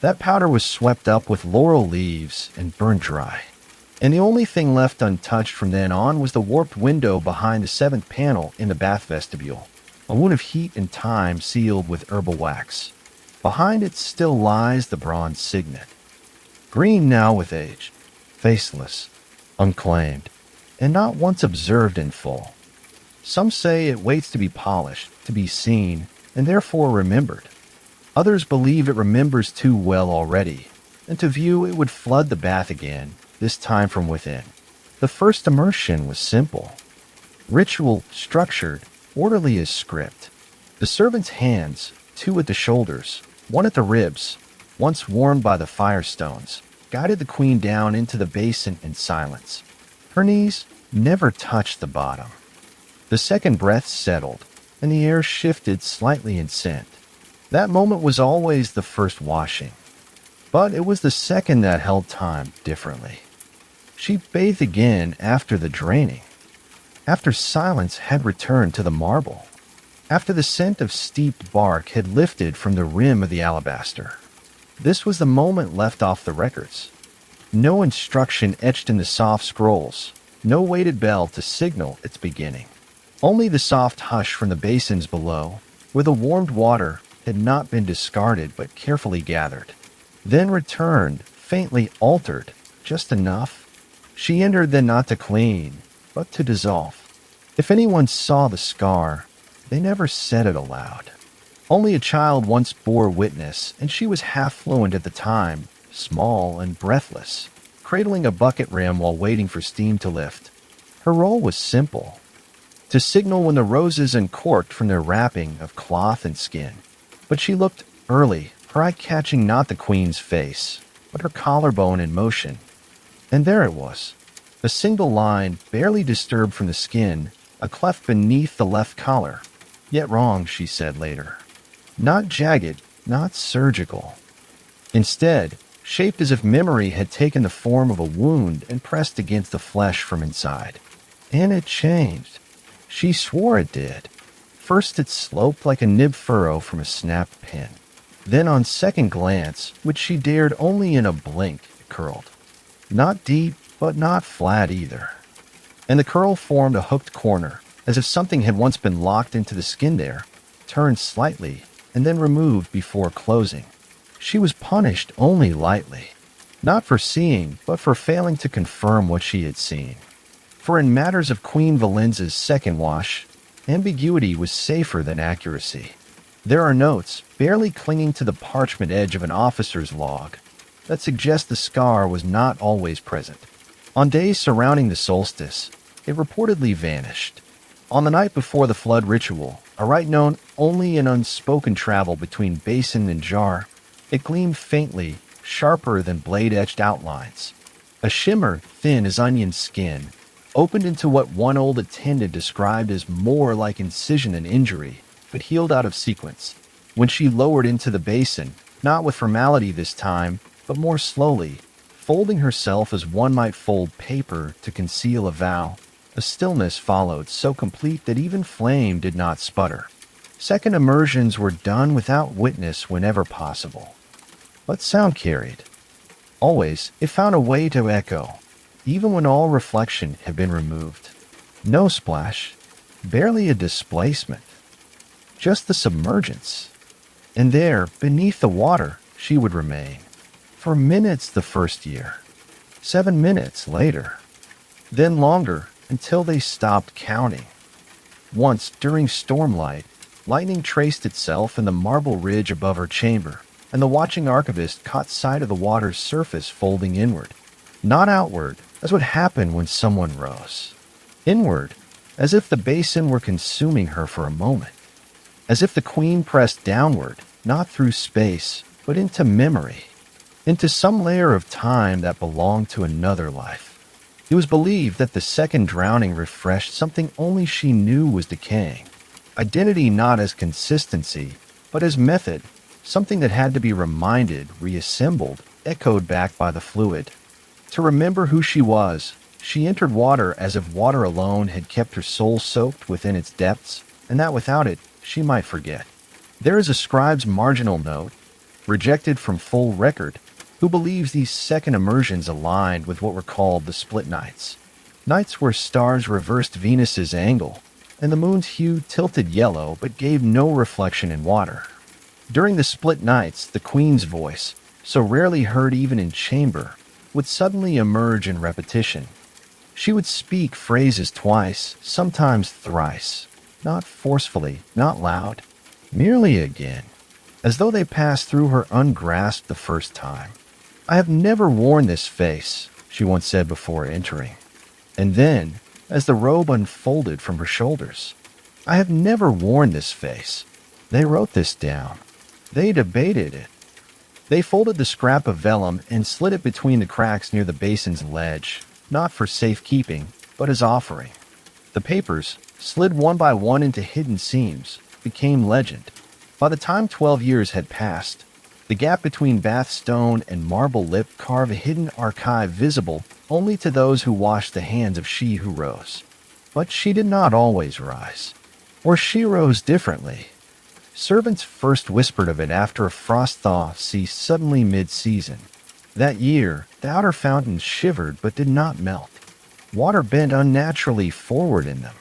That powder was swept up with laurel leaves and burned dry. And the only thing left untouched from then on was the warped window behind the seventh panel in the bath vestibule, a wound of heat and time sealed with herbal wax. Behind it still lies the bronze signet, green now with age, faceless, unclaimed, and not once observed in full. Some say it waits to be polished, to be seen, and therefore remembered. Others believe it remembers too well already, and to view it would flood the bath again, this time from within. The first immersion was simple. Ritual, structured, orderly as script. The servant's hands, two at the shoulders, one at the ribs, once warmed by the firestones, guided the queen down into the basin in silence. Her knees never touched the bottom. The second breath settled, and the air shifted slightly in scent. That moment was always the first washing, but it was the second that held time differently. She bathed again after the draining, after silence had returned to the marble, after the scent of steeped bark had lifted from the rim of the alabaster. This was the moment left off the records. No instruction etched in the soft scrolls, no weighted bell to signal its beginning. Only the soft hush from the basins below, where the warmed water had not been discarded but carefully gathered, then returned, faintly altered, just enough. She entered then not to clean, but to dissolve. If anyone saw the scar, they never said it aloud. Only a child once bore witness, and she was half fluent at the time, small and breathless, cradling a bucket rim while waiting for steam to lift. Her role was simple: to signal when the roses uncorked from their wrapping of cloth and skin. But she looked early, her eye catching not the queen's face, but her collarbone in motion. And there it was, a single line barely disturbed from the skin, a cleft beneath the left collar. Yet wrong, she said later. Not jagged, not surgical. Instead, shaped as if memory had taken the form of a wound and pressed against the flesh from inside. And it changed. She swore it did. First it sloped like a nib furrow from a snapped pin. Then on second glance, which she dared only in a blink, it curled. Not deep, but not flat either. And the curl formed a hooked corner, as if something had once been locked into the skin there, turned slightly, and then removed before closing. She was punished only lightly, not for seeing, but for failing to confirm what she had seen. For in matters of Queen Válenza's second wash, ambiguity was safer than accuracy. There are notes, barely clinging to the parchment edge of an officer's log, that suggest the scar was not always present. On days surrounding the solstice, it reportedly vanished. On the night before the flood ritual, a rite known only in unspoken travel between basin and jar, it gleamed faintly, sharper than blade-etched outlines. A shimmer thin as onion skin, opened into what one old attendant described as more like incision than injury, but healed out of sequence. When she lowered into the basin, not with formality this time, but more slowly, folding herself as one might fold paper to conceal a vow, a stillness followed so complete that even flame did not sputter. Second immersions were done without witness whenever possible. But sound carried. Always, it found a way to echo, even when all reflection had been removed. No splash, barely a displacement, just the submergence. And there, beneath the water, she would remain. For minutes the first year, 7 minutes later, then longer until they stopped counting. Once, during stormlight, lightning traced itself in the marble ridge above her chamber, and the watching archivist caught sight of the water's surface folding inward, not outward, as would happen when someone rose. Inward, as if the basin were consuming her for a moment, as if the queen pressed downward, not through space, but into memory, into some layer of time that belonged to another life. It was believed that the second drowning refreshed something only she knew was decaying. Identity not as consistency, but as method, something that had to be reminded, reassembled, echoed back by the fluid. To remember who she was, she entered water as if water alone had kept her soul soaked within its depths, and that without it, she might forget. There is a scribe's marginal note, rejected from full record, who believes these second immersions aligned with what were called the split nights. Nights where stars reversed Venus's angle, and the moon's hue tilted yellow but gave no reflection in water. During the split nights, the queen's voice, so rarely heard even in chamber, would suddenly emerge in repetition. She would speak phrases twice, sometimes thrice, not forcefully, not loud, merely again, as though they passed through her ungrasped the first time. "I have never worn this face," she once said before entering. And then, as the robe unfolded from her shoulders, "I have never worn this face." They wrote this down. They debated it. They folded the scrap of vellum and slid it between the cracks near the basin's ledge, not for safekeeping, but as offering. The papers, slid one by one into hidden seams, became legend. By the time 12 years had passed, the gap between bath stone and marble lip carved a hidden archive visible only to those who washed the hands of she who rose. But she did not always rise. Or she rose differently. Servants first whispered of it after a frost thaw ceased suddenly mid-season. That year, the outer fountains shivered but did not melt. Water bent unnaturally forward in them.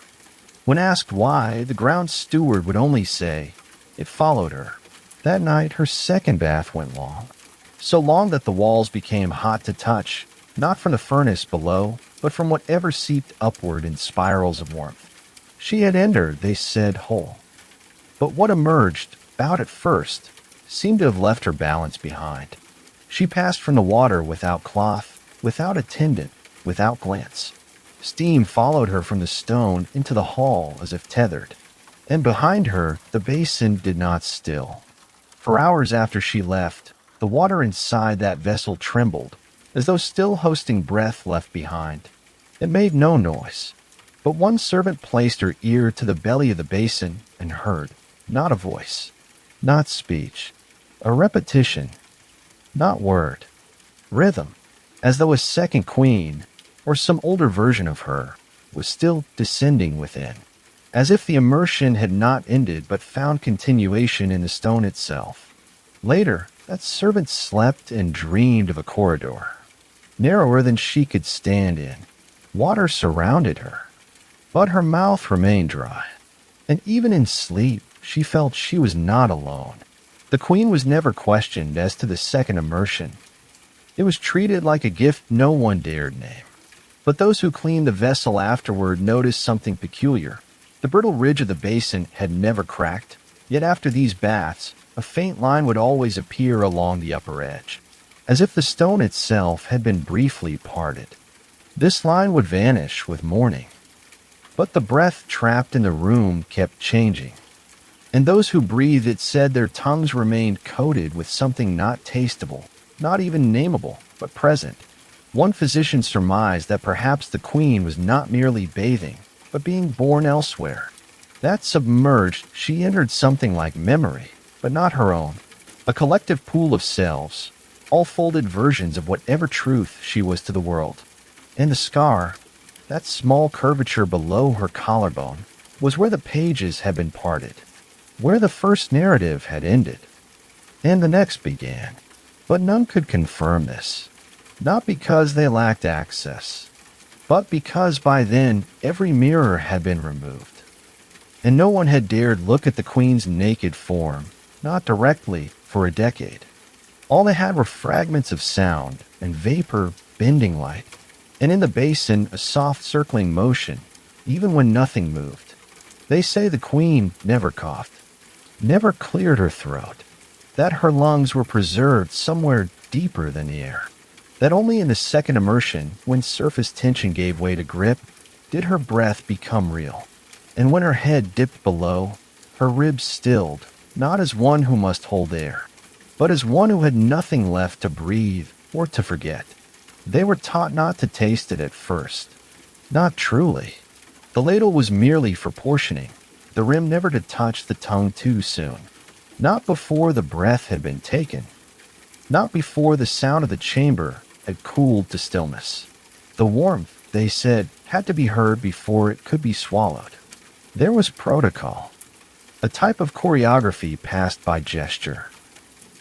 When asked why, the ground steward would only say, "It followed her." That night, her second bath went long. So long that the walls became hot to touch, not from the furnace below, but from whatever seeped upward in spirals of warmth. She had entered, they said, whole. But what emerged, bowed at first, seemed to have left her balance behind. She passed from the water without cloth, without attendant, without glance. Steam followed her from the stone into the hall as if tethered. And behind her, the basin did not still. For hours after she left, the water inside that vessel trembled, as though still hosting breath left behind. It made no noise, but one servant placed her ear to the belly of the basin and heard, not a voice, not speech, a repetition, not word, rhythm, as though a second queen, or some older version of her, was still descending within, as if the immersion had not ended but found continuation in the stone itself. Later, that servant slept and dreamed of a corridor, narrower than she could stand in. Water surrounded her, but her mouth remained dry, and even in sleep, she felt she was not alone. The queen was never questioned as to the second immersion. It was treated like a gift no one dared name. But those who cleaned the vessel afterward noticed something peculiar. The brittle ridge of the basin had never cracked, yet after these baths, a faint line would always appear along the upper edge, as if the stone itself had been briefly parted. This line would vanish with morning, but the breath trapped in the room kept changing, and those who breathed it said their tongues remained coated with something not tasteable, not even nameable, but present. One physician surmised that perhaps the queen was not merely bathing, but being born elsewhere. That submerged, she entered something like memory, but not her own. A collective pool of selves, all folded versions of whatever truth she was to the world. And the scar, that small curvature below her collarbone, was where the pages had been parted. where the first narrative had ended, and the next began. But none could confirm this, not because they lacked access, but because by then every mirror had been removed, and no one had dared look at the Queen's naked form, not directly, for a decade. All they had were fragments of sound and vapor bending light, and in the basin a soft circling motion, even when nothing moved. They say the Queen never coughed, never cleared her throat, that her lungs were preserved somewhere deeper than the air, that only in the second immersion, when surface tension gave way to grip, did her breath become real, and when her head dipped below, her ribs stilled, not as one who must hold air, but as one who had nothing left to breathe or to forget. They were taught not to taste it at first. Not truly. The ladle was merely for portioning, the rim never to touch the tongue too soon. Not before the breath had been taken. Not before the sound of the chamber had cooled to stillness. The warmth, they said, had to be heard before it could be swallowed. There was protocol, a type of choreography passed by gesture.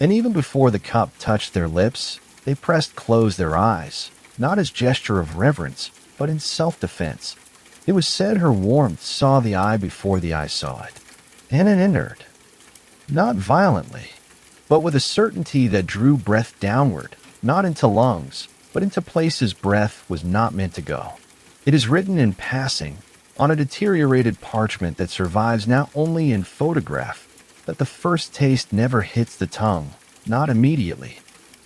And even before the cup touched their lips, they pressed close their eyes, not as gesture of reverence, but in self-defense. It was said her warmth saw the eye before the eye saw it, and it entered. Not violently, but with a certainty that drew breath downward, not into lungs, but into places breath was not meant to go. It is written in passing, on a deteriorated parchment that survives now only in photograph, that the first taste never hits the tongue, not immediately.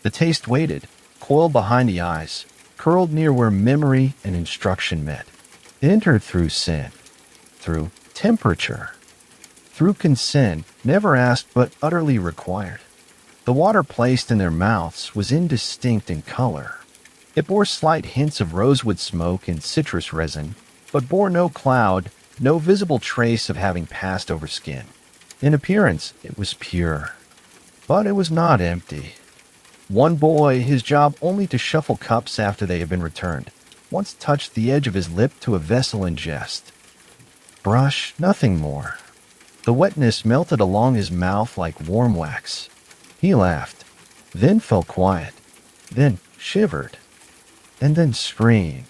The taste waited, coiled behind the eyes, curled near where memory and instruction met. It entered through sin, through temperature, through consent, never asked but utterly required. The water placed in their mouths was indistinct in color. It bore slight hints of rosewood smoke and citrus resin, but bore no cloud, no visible trace of having passed over skin. In appearance, it was pure. But it was not empty. One boy, his job only to shuffle cups after they had been returned, once touched the edge of his lip to a vessel in jest. Brush, nothing more. The wetness melted along his mouth like warm wax. He laughed, then fell quiet, then shivered, and then screamed.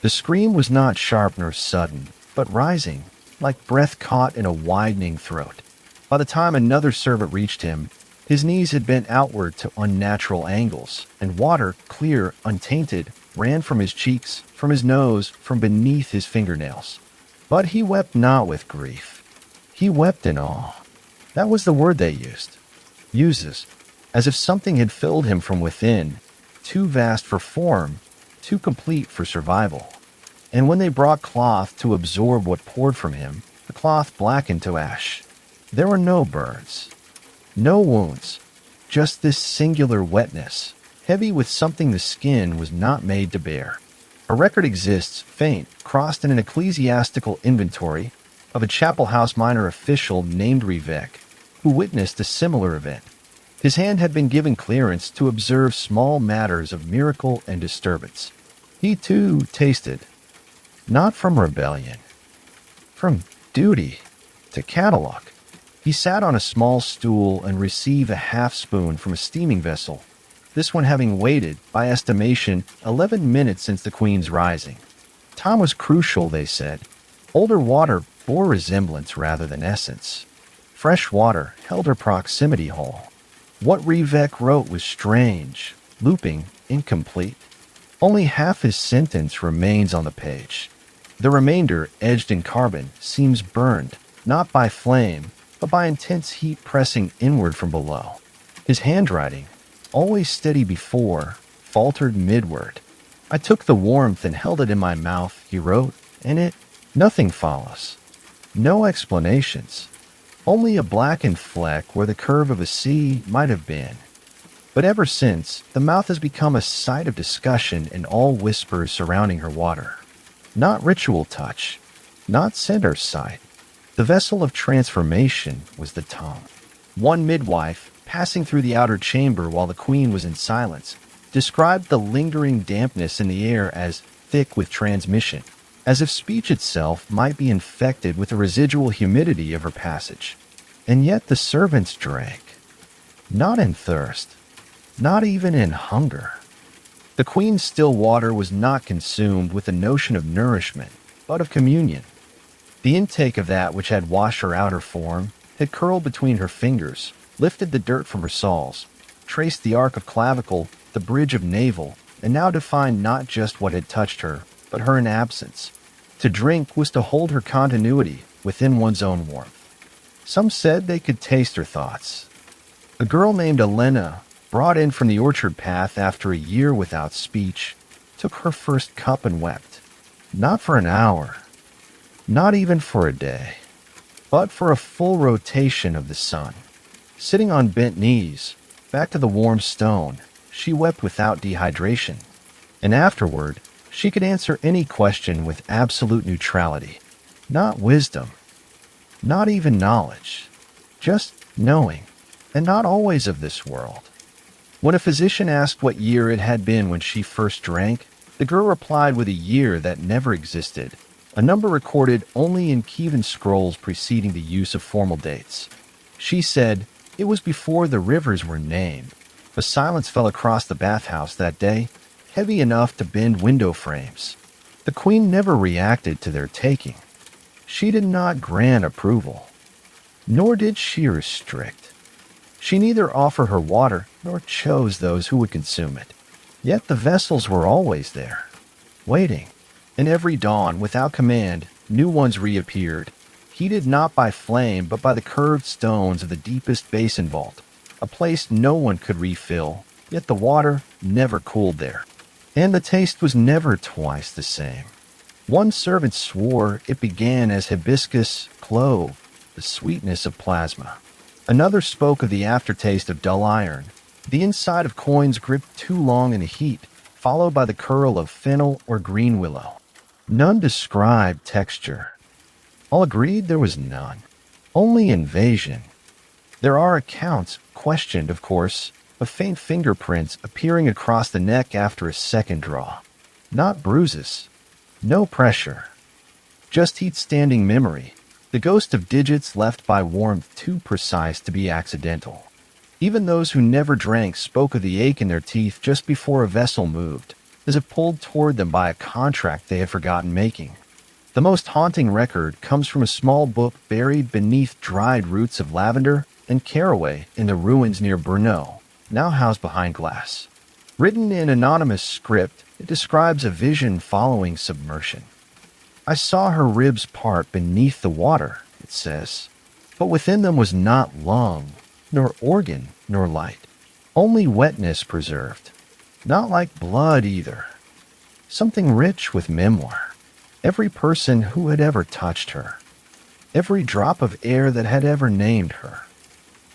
The scream was not sharp nor sudden, but rising, like breath caught in a widening throat. By the time another servant reached him, his knees had bent outward to unnatural angles, and water, clear, untainted, ran from his cheeks, from his nose, from beneath his fingernails. But he wept not with grief. He wept in awe. That was the word they used. Uses, as if something had filled him from within, too vast for form, too complete for survival. And when they brought cloth to absorb what poured from him, the cloth blackened to ash. There were no burns, no wounds, just this singular wetness, heavy with something the skin was not made to bear. A record exists, faint, crossed in an ecclesiastical inventory, of a chapel house minor official named Rivek, who witnessed a similar event. His hand had been given clearance to observe small matters of miracle and disturbance. He too tasted, not from rebellion, from duty, to catalog. He sat on a small stool and received a half-spoon from a steaming vessel, this one having waited, by estimation, 11 minutes since the Queen's rising. Time was crucial, they said. Older water bore resemblance rather than essence. Fresh water held her proximity whole. What Rivek wrote was strange, looping, incomplete. Only half his sentence remains on the page. The remainder, edged in carbon, seems burned, not by flame, but by intense heat pressing inward from below. His handwriting, always steady before, faltered midward. I took the warmth and held it in my mouth, he wrote, and it, nothing follows. No explanations. Only a blackened fleck where the curve of a C might have been. But ever since, the mouth has become a site of discussion in all whispers surrounding her water. Not ritual touch, not center sight. The vessel of transformation was the tongue. One midwife, passing through the outer chamber while the Queen was in silence, described the lingering dampness in the air as thick with transmission, as if speech itself might be infected with the residual humidity of her passage. And yet the servants drank, not in thirst, not even in hunger. The queen's still water was not consumed with the notion of nourishment, but of communion. The intake of that which had washed her outer form had curled between her fingers, lifted the dirt from her soles, traced the arc of clavicle, the bridge of navel, and now defined not just what had touched her, but her in absence. To drink was to hold her continuity within one's own warmth. Some said they could taste her thoughts. A girl named Elena, brought in from the orchard path after a year without speech, took her first cup and wept. Not for an hour, not even for a day, but for a full rotation of the sun. Sitting on bent knees, back to the warm stone, she wept without dehydration. And afterward, she could answer any question with absolute neutrality. Not wisdom, not even knowledge, just knowing, and not always of this world. When a physician asked what year it had been when she first drank, the girl replied with a year that never existed, a number recorded only in Kievan scrolls preceding the use of formal dates. She said, it was before the rivers were named. A silence fell across the bathhouse that day, heavy enough to bend window frames. The queen never reacted to their taking. She did not grant approval, nor did she restrict. She neither offered her water nor chose those who would consume it. Yet the vessels were always there, waiting. And every dawn, without command, new ones reappeared, heated not by flame but by the curved stones of the deepest basin vault, a place no one could refill, yet the water never cooled there. And the taste was never twice the same. One servant swore it began as hibiscus clove, the sweetness of plasma. Another spoke of the aftertaste of dull iron, the inside of coins gripped too long in the heat, followed by the curl of fennel or green willow. None described texture. All agreed there was none, only invasion. There are accounts, questioned of course, of faint fingerprints appearing across the neck after a second draw. Not bruises, no pressure, just heat-standing memory, the ghost of digits left by warmth too precise to be accidental. Even those who never drank spoke of the ache in their teeth just before a vessel moved, as if pulled toward them by a contract they had forgotten making. The most haunting record comes from a small book buried beneath dried roots of lavender and caraway in the ruins near Brno, now housed behind glass. Written in anonymous script, it describes a vision following submersion. I saw her ribs part beneath the water, it says, but within them was not lung, nor organ, nor light, only wetness preserved. Not like blood either. Something rich with memoir. Every person who had ever touched her. Every drop of air that had ever named her.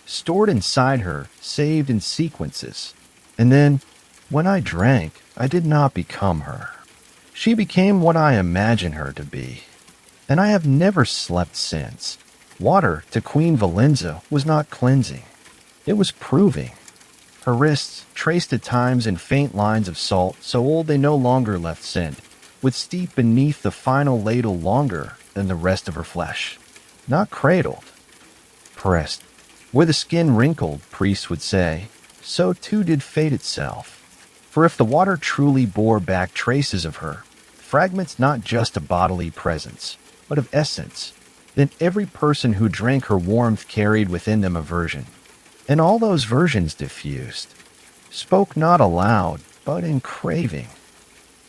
Stored inside her, saved in sequences. And then, when I drank, I did not become her. She became what I imagined her to be. And I have never slept since. Water to Queen Válenza was not cleansing. It was proving. Her wrists, traced at times in faint lines of salt, so old they no longer left scent, would steep beneath the final ladle longer than the rest of her flesh. Not cradled. Pressed. Where the skin wrinkled, priests would say, so too did fate itself. For if the water truly bore back traces of her, fragments not just of bodily presence, but of essence, then every person who drank her warmth carried within them a version. And all those versions diffused, spoke not aloud, but in craving.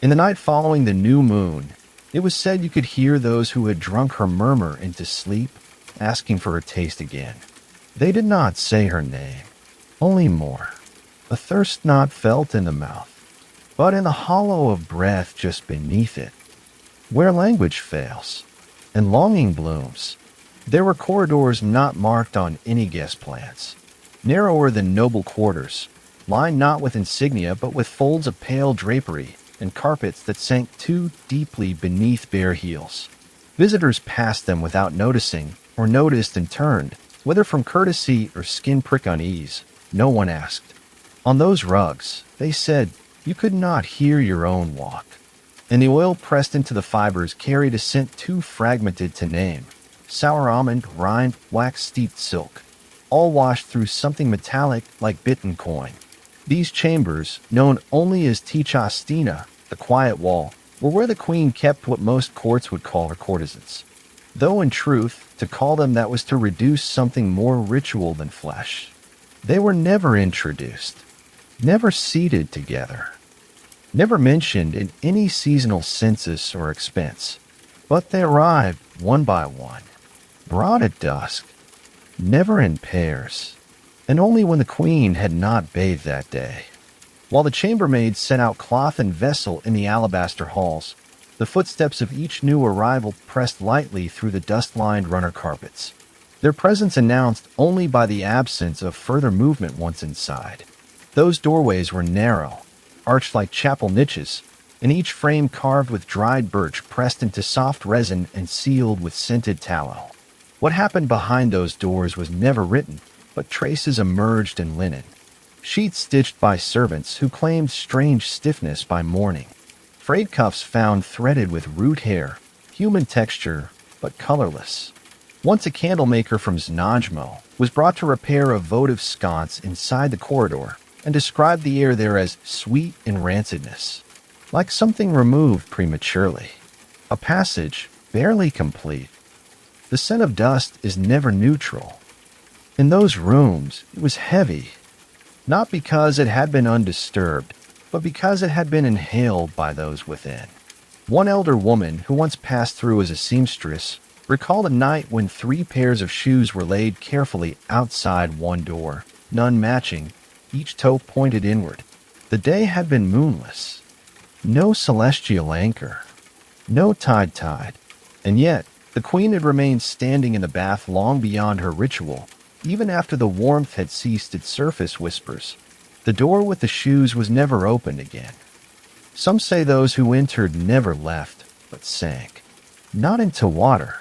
In the night following the new moon, it was said you could hear those who had drunk her murmur into sleep, asking for a taste again. They did not say her name, only more, a thirst not felt in the mouth, but in the hollow of breath just beneath it, where language fails, and longing blooms. There were corridors not marked on any guest plans, narrower than noble quarters, lined not with insignia but with folds of pale drapery and carpets that sank too deeply beneath bare heels. Visitors passed them without noticing, or noticed and turned, whether from courtesy or skin prick unease. No one asked. On those rugs, they said, you could not hear your own walk, and the oil pressed into the fibers carried a scent too fragmented to name. sour almond, rind, wax-steeped silk, all washed through something metallic like bitten coin. These chambers, known only as Tichastina, the quiet wall, were where the queen kept what most courts would call her courtesans. Though in truth, to call them that was to reduce something more ritual than flesh. They were never introduced, never seated together, never mentioned in any seasonal census or expense, but they arrived one by one, brought at dusk, never in pairs, and only when the queen had not bathed that day. While the chambermaids set out cloth and vessel in the alabaster halls, the footsteps of each new arrival pressed lightly through the dust-lined runner carpets, their presence announced only by the absence of further movement once inside. Those doorways were narrow, arched like chapel niches, and each frame carved with dried birch pressed into soft resin and sealed with scented tallow. What happened behind those doors was never written, but traces emerged in linen. Sheets stitched by servants who claimed strange stiffness by morning. Frayed cuffs found threaded with root hair, human texture, but colorless. Once a candlemaker from Znajmo was brought to repair a votive sconce inside the corridor and described the air there as sweet in rancidness, like something removed prematurely. A passage barely complete. The scent of dust is never neutral. In those rooms, it was heavy, not because it had been undisturbed, but because it had been inhaled by those within. One elder woman who once passed through as a seamstress recalled a night when 3 pairs of shoes were laid carefully outside one door, none matching, each toe pointed inward. The day had been moonless. No celestial anchor. No tide, and yet the queen had remained standing in the bath long beyond her ritual, even after the warmth had ceased its surface whispers. The door with the shoes was never opened again. Some say those who entered never left, but sank. Not into water,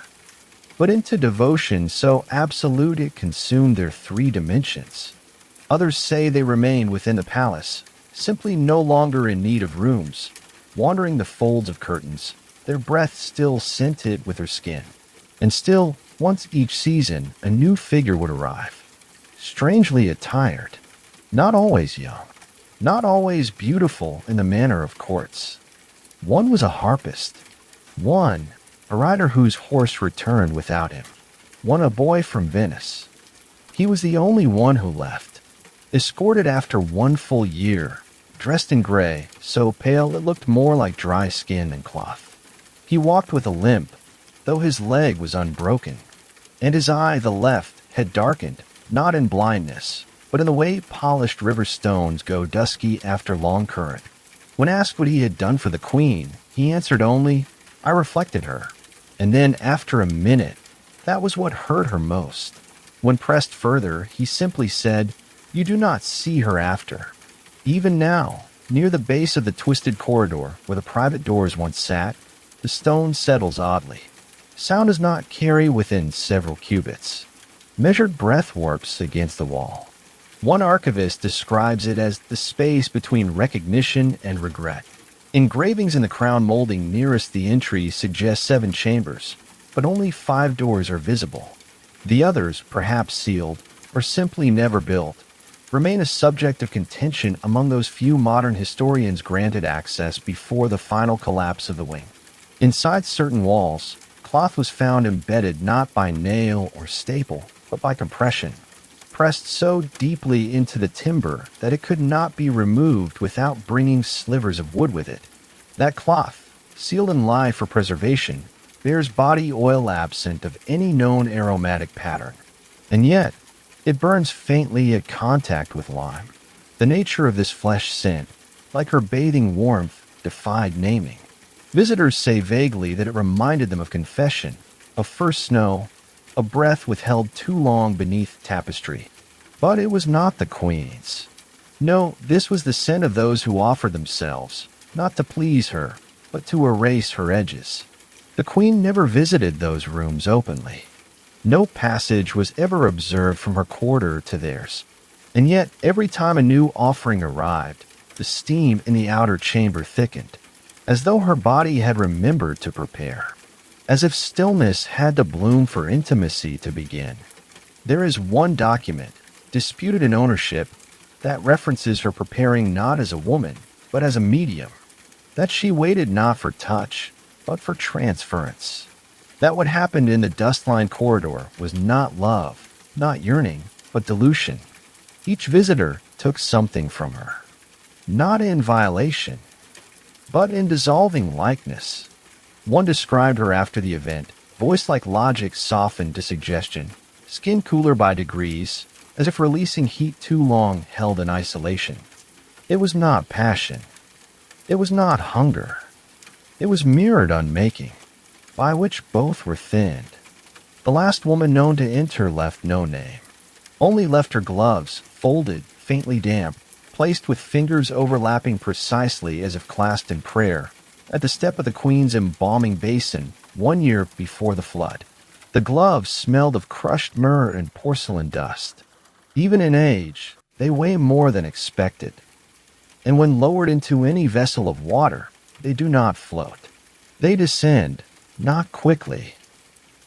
but into devotion so absolute it consumed their 3 dimensions. Others say they remained within the palace, simply no longer in need of rooms, wandering the folds of curtains, their breath still scented with her skin. And still, once each season, a new figure would arrive, strangely attired, not always young, not always beautiful in the manner of courts. One was a harpist, one a rider whose horse returned without him, one a boy from Venice. He was the only one who left, escorted after 1 full year, dressed in gray, so pale it looked more like dry skin than cloth. He walked with a limp, though his leg was unbroken, and his eye, the left, had darkened, not in blindness, but in the way polished river stones go dusky after long current. When asked what he had done for the queen, he answered only, "I reflected her." And then, after a minute, that was what hurt her most. When pressed further, he simply said, "You do not see her after." Even now, near the base of the twisted corridor where the private doors once sat, the stone settles oddly. Sound does not carry within several cubits. Measured breath warps against the wall. One archivist describes it as the space between recognition and regret. Engravings in the crown molding nearest the entry suggest 7 chambers, but only 5 doors are visible. The others, perhaps sealed, or simply never built, remain a subject of contention among those few modern historians granted access before the final collapse of the wing. Inside certain walls, cloth was found embedded not by nail or staple, but by compression, pressed so deeply into the timber that it could not be removed without bringing slivers of wood with it. That cloth, sealed in lye for preservation, bears body oil absent of any known aromatic pattern, and yet it burns faintly at contact with lime. The nature of this flesh scent, like her bathing warmth, defied naming. Visitors say vaguely that it reminded them of confession, of first snow, a breath withheld too long beneath tapestry. But it was not the queen's. No, this was the scent of those who offered themselves, not to please her, but to erase her edges. The queen never visited those rooms openly. No passage was ever observed from her quarter to theirs. And yet, every time a new offering arrived, the steam in the outer chamber thickened, as though her body had remembered to prepare. as if stillness had to bloom for intimacy to begin. There is one document, disputed in ownership, that references her preparing not as a woman, but as a medium, that she waited not for touch, but for transference. That what happened in the dust-lined corridor was not love, not yearning, but dilution. Each visitor took something from her, not in violation, but in dissolving likeness. One described her after the event, voice like logic softened to suggestion, skin cooler by degrees, as if releasing heat too long held in isolation. It was not passion. It was not hunger. It was mirrored unmaking, by which both were thinned. The last woman known to enter left no name, only left her gloves, folded, faintly damp, placed with fingers overlapping precisely as if clasped in prayer, at the step of the Queen's embalming basin 1 year before the flood. The gloves smelled of crushed myrrh and porcelain dust. Even in age, they weigh more than expected, and when lowered into any vessel of water, they do not float. They descend, not quickly,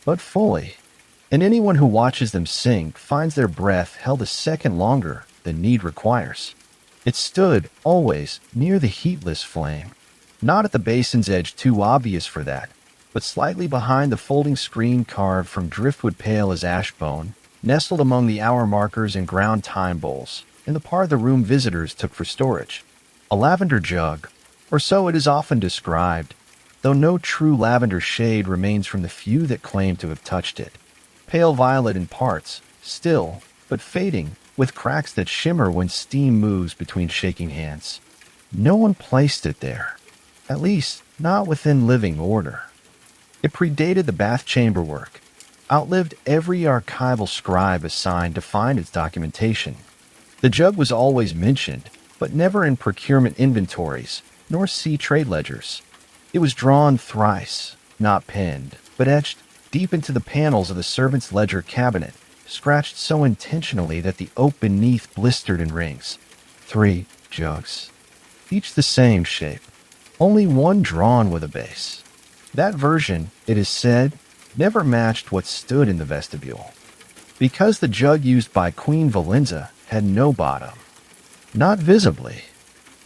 but fully, and anyone who watches them sink finds their breath held a second longer than need requires. It stood, always, near the heatless flame, not at the basin's edge too obvious for that, but slightly behind the folding screen carved from driftwood pale as ashbone, nestled among the hour markers and ground time bowls, in the part of the room visitors took for storage. A lavender jug, or so it is often described, though no true lavender shade remains from the few that claim to have touched it. Pale violet in parts, still, but fading, with cracks that shimmer when steam moves between shaking hands. No one placed it there, at least not within living order. It predated the bath chamber work, outlived every archival scribe assigned to find its documentation. The jug was always mentioned, but never in procurement inventories, nor sea trade ledgers. It was drawn thrice, not penned, but etched deep into the panels of the servant's ledger cabinet, scratched so intentionally that the oak beneath blistered in rings. 3 jugs, each the same shape, only one drawn with a base. That version, it is said, never matched what stood in the vestibule, because the jug used by Queen Válenza had no bottom, not visibly,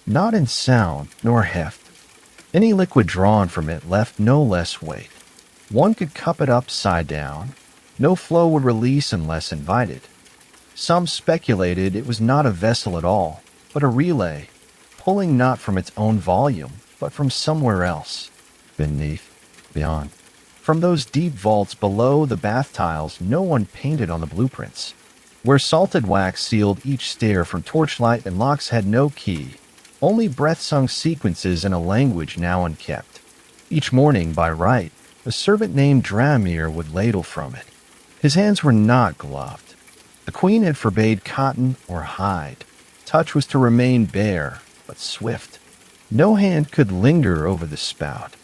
not in sound nor heft. Any liquid drawn from it left no less weight. One could cup it upside down. No flow would release unless invited. Some speculated it was not a vessel at all, but a relay, pulling not from its own volume, but from somewhere else, beneath, beyond. From those deep vaults below the bath tiles no one painted on the blueprints, where salted wax sealed each stair from torchlight and locks had no key, only breath-sung sequences in a language now unkept. Each morning, by right, a servant named Dramir would ladle from it. His hands were not gloved. The Queen had forbade cotton or hide. Touch was to remain bare, but swift. No hand could linger over the spout.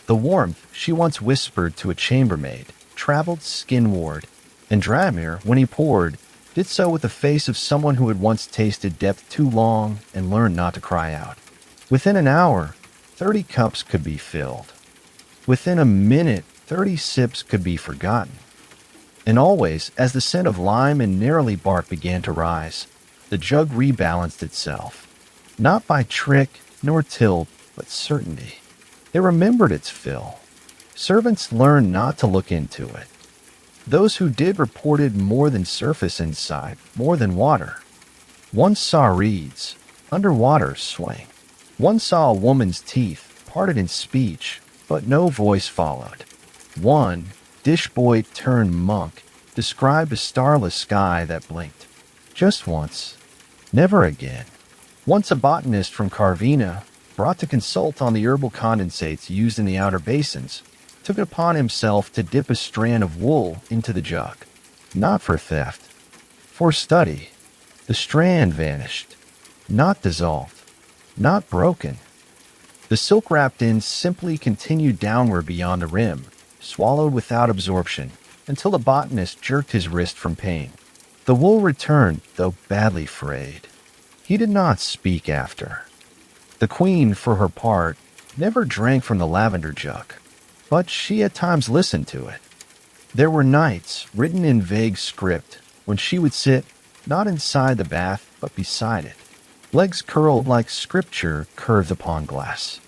The warmth, she once whispered to a chambermaid, traveled skinward, and Dramir, when he poured, did so with the face of someone who had once tasted depth too long and learned not to cry out. Within an hour, 30 cups could be filled. Within a minute, 30 sips could be forgotten. And always, as the scent of lime and narrowly bark began to rise, the jug rebalanced itself. Not by trick nor tilt, but certainty. It remembered its fill. Servants learned not to look into it. Those who did reported more than surface inside, more than water. One saw reeds, underwater swing. One saw a woman's teeth, parted in speech, but no voice followed. One, dish-boy turned monk, described a starless sky that blinked. Just once. Never again. Once a botanist from Carvina, brought to consult on the herbal condensates used in the outer basins, took it upon himself to dip a strand of wool into the jug. Not for theft. For study. The strand vanished. Not dissolved. Not broken. The silk-wrapped end simply continued downward beyond the rim, swallowed without absorption, until the botanist jerked his wrist from pain. The wool returned, though badly frayed. He did not speak after. The Queen, for her part, never drank from the lavender jug. but she at times listened to it. There were nights, written in vague script, when she would sit, not inside the bath, but beside it, legs curled like scripture curved upon glass,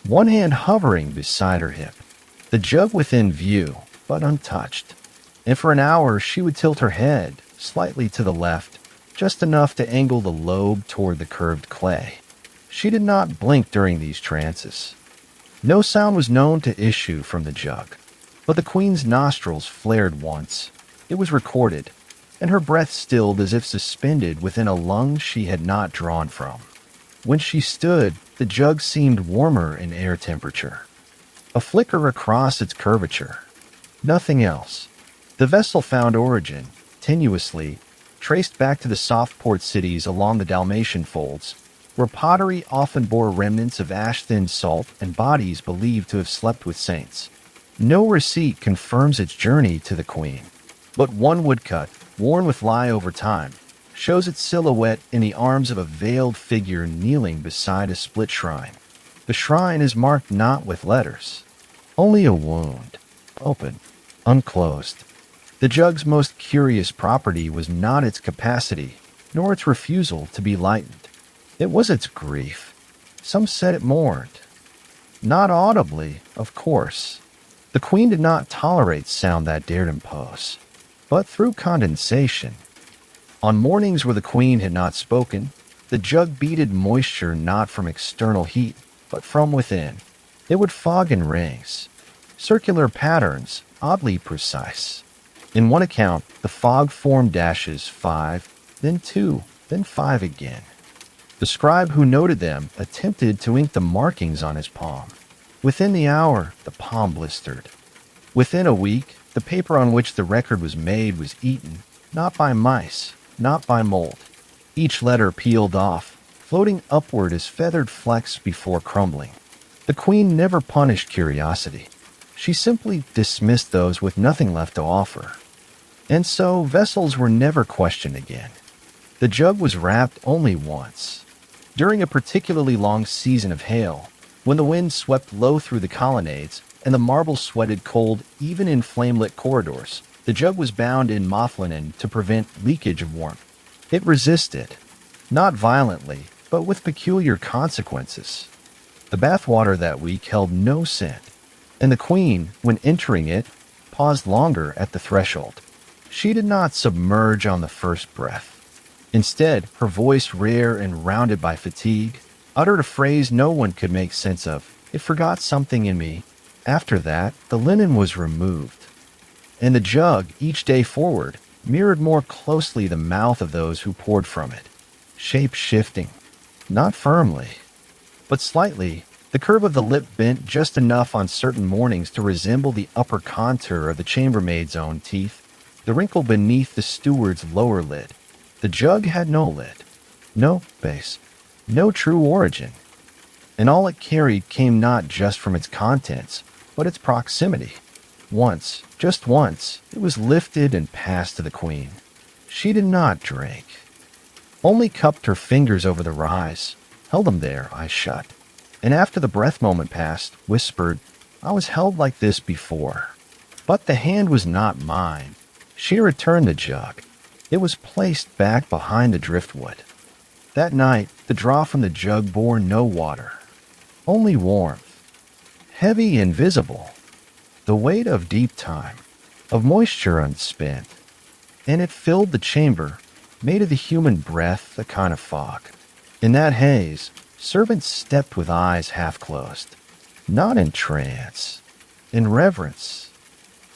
one hand hovering beside her hip, the jug within view, but untouched. And for an hour she would tilt her head slightly to the left, just enough to angle the lobe toward the curved clay. She did not blink during these trances. No sound was known to issue from the jug, but the queen's nostrils flared once. It was recorded, and her breath stilled as if suspended within a lung she had not drawn from. When she stood, the jug seemed warmer in air temperature, a flicker across its curvature. Nothing else. The vessel found origin, tenuously, traced back to the soft port cities along the Dalmatian folds, where pottery often bore remnants of ash-thinned salt and bodies believed to have slept with saints. No receipt confirms its journey to the queen, but one woodcut, worn with lye over time, shows its silhouette in the arms of a veiled figure kneeling beside a split shrine. The shrine is marked not with letters, only a wound, open, unclosed. The jug's most curious property was not its capacity, nor its refusal to be lightened. It was its grief. Some said it mourned. Not audibly, of course. The queen did not tolerate sound that dared impose, but through condensation. On mornings where the queen had not spoken, the jug beaded moisture not from external heat, but from within. It would fog in rings, circular patterns, oddly precise. In one account, the fog formed dashes 5, then 2, then 5 again. The scribe who noted them attempted to ink the markings on his palm. Within the hour, the palm blistered. Within a week, the paper on which the record was made was eaten, not by mice, not by mold. Each letter peeled off, floating upward as feathered flecks before crumbling. The queen never punished curiosity. She simply dismissed those with nothing left to offer. And so vessels were never questioned again. The jug was wrapped only once. During a particularly long season of hail, when the wind swept low through the colonnades and the marble sweated cold even in flame-lit corridors, the jug was bound in moth linen to prevent leakage of warmth. It resisted, not violently, but with peculiar consequences. The bathwater that week held no scent, and the queen, when entering it, paused longer at the threshold. She did not submerge on the first breath. Instead, her voice, rare and rounded by fatigue, uttered a phrase no one could make sense of. It forgot something in me. After that, the linen was removed, and the jug, each day forward, mirrored more closely the mouth of those who poured from it, shape-shifting, not firmly, but slightly. The curve of the lip bent just enough on certain mornings to resemble the upper contour of the chambermaid's own teeth, the wrinkle beneath the steward's lower lid. The jug had no lid, no base, no true origin, and all it carried came not just from its contents, but its proximity. Once, just once, it was lifted and passed to the queen. She did not drink, only cupped her fingers over the rise, held them there, eyes shut, and after the breath moment passed, whispered, "I was held like this before." But the hand was not mine. She returned the jug. It was placed back behind the driftwood. That night, the draw from the jug bore no water, only warmth, heavy and visible, the weight of deep time, of moisture unspent, and it filled the chamber, made of the human breath a kind of fog. In that haze, servants stepped with eyes half closed, not in trance, in reverence,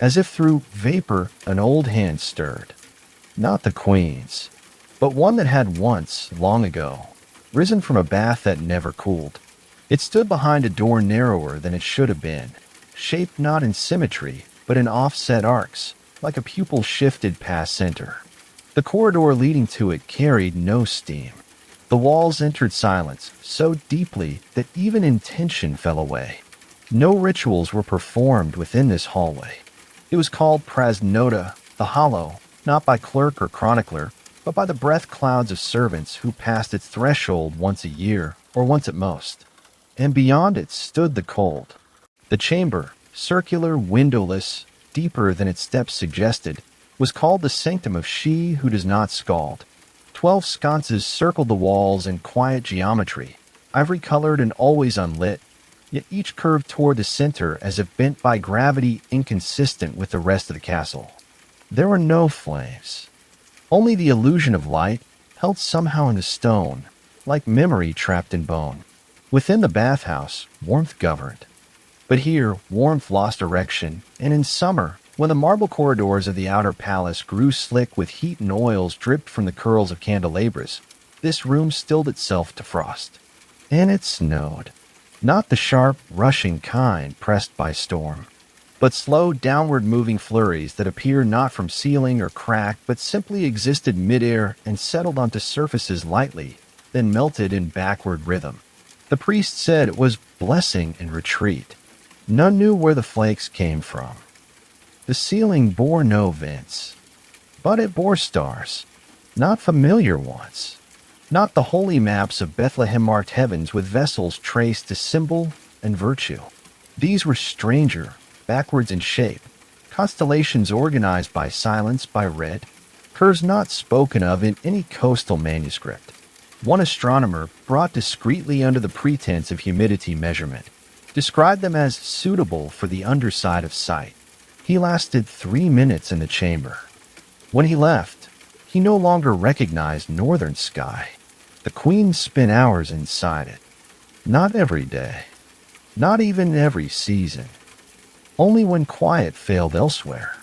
as if through vapor an old hand stirred. Not the queen's, but one that had once, long ago, risen from a bath that never cooled. It stood behind a door narrower than it should have been, shaped not in symmetry, but in offset arcs, like a pupil shifted past center. The corridor leading to it carried no steam. The walls entered silence so deeply that even intention fell away. No rituals were performed within this hallway. It was called Prasnota, the Hollow, not by clerk or chronicler, but by the breath clouds of servants who passed its threshold once a year, or once at most. And beyond it stood the cold. The chamber, circular, windowless, deeper than its steps suggested, was called the sanctum of she who does not scald. 12 sconces circled the walls in quiet geometry, ivory-colored and always unlit, yet each curved toward the center as if bent by gravity inconsistent with the rest of the castle. There were no flames, only the illusion of light held somehow in the stone, like memory trapped in bone. Within the bathhouse, warmth governed. But here, warmth lost direction, and in summer, when the marble corridors of the outer palace grew slick with heat and oils dripped from the curls of candelabras, this room stilled itself to frost. And it snowed. Not the sharp, rushing kind pressed by storm, but slow, downward-moving flurries that appear not from ceiling or crack, but simply existed midair and settled onto surfaces lightly, then melted in backward rhythm. The priest said it was blessing and retreat. None knew where the flakes came from. The ceiling bore no vents, but it bore stars, not familiar ones, not the holy maps of Bethlehem-marked heavens with vessels traced to symbol and virtue. These were stranger, backwards in shape, constellations organized by silence, by red, curves not spoken of in any coastal manuscript. One astronomer, brought discreetly under the pretense of humidity measurement, described them as suitable for the underside of sight. He lasted 3 minutes in the chamber. When he left, he no longer recognized northern sky. The queen spent hours inside it. Not every day. Not even every season. Only when quiet failed elsewhere.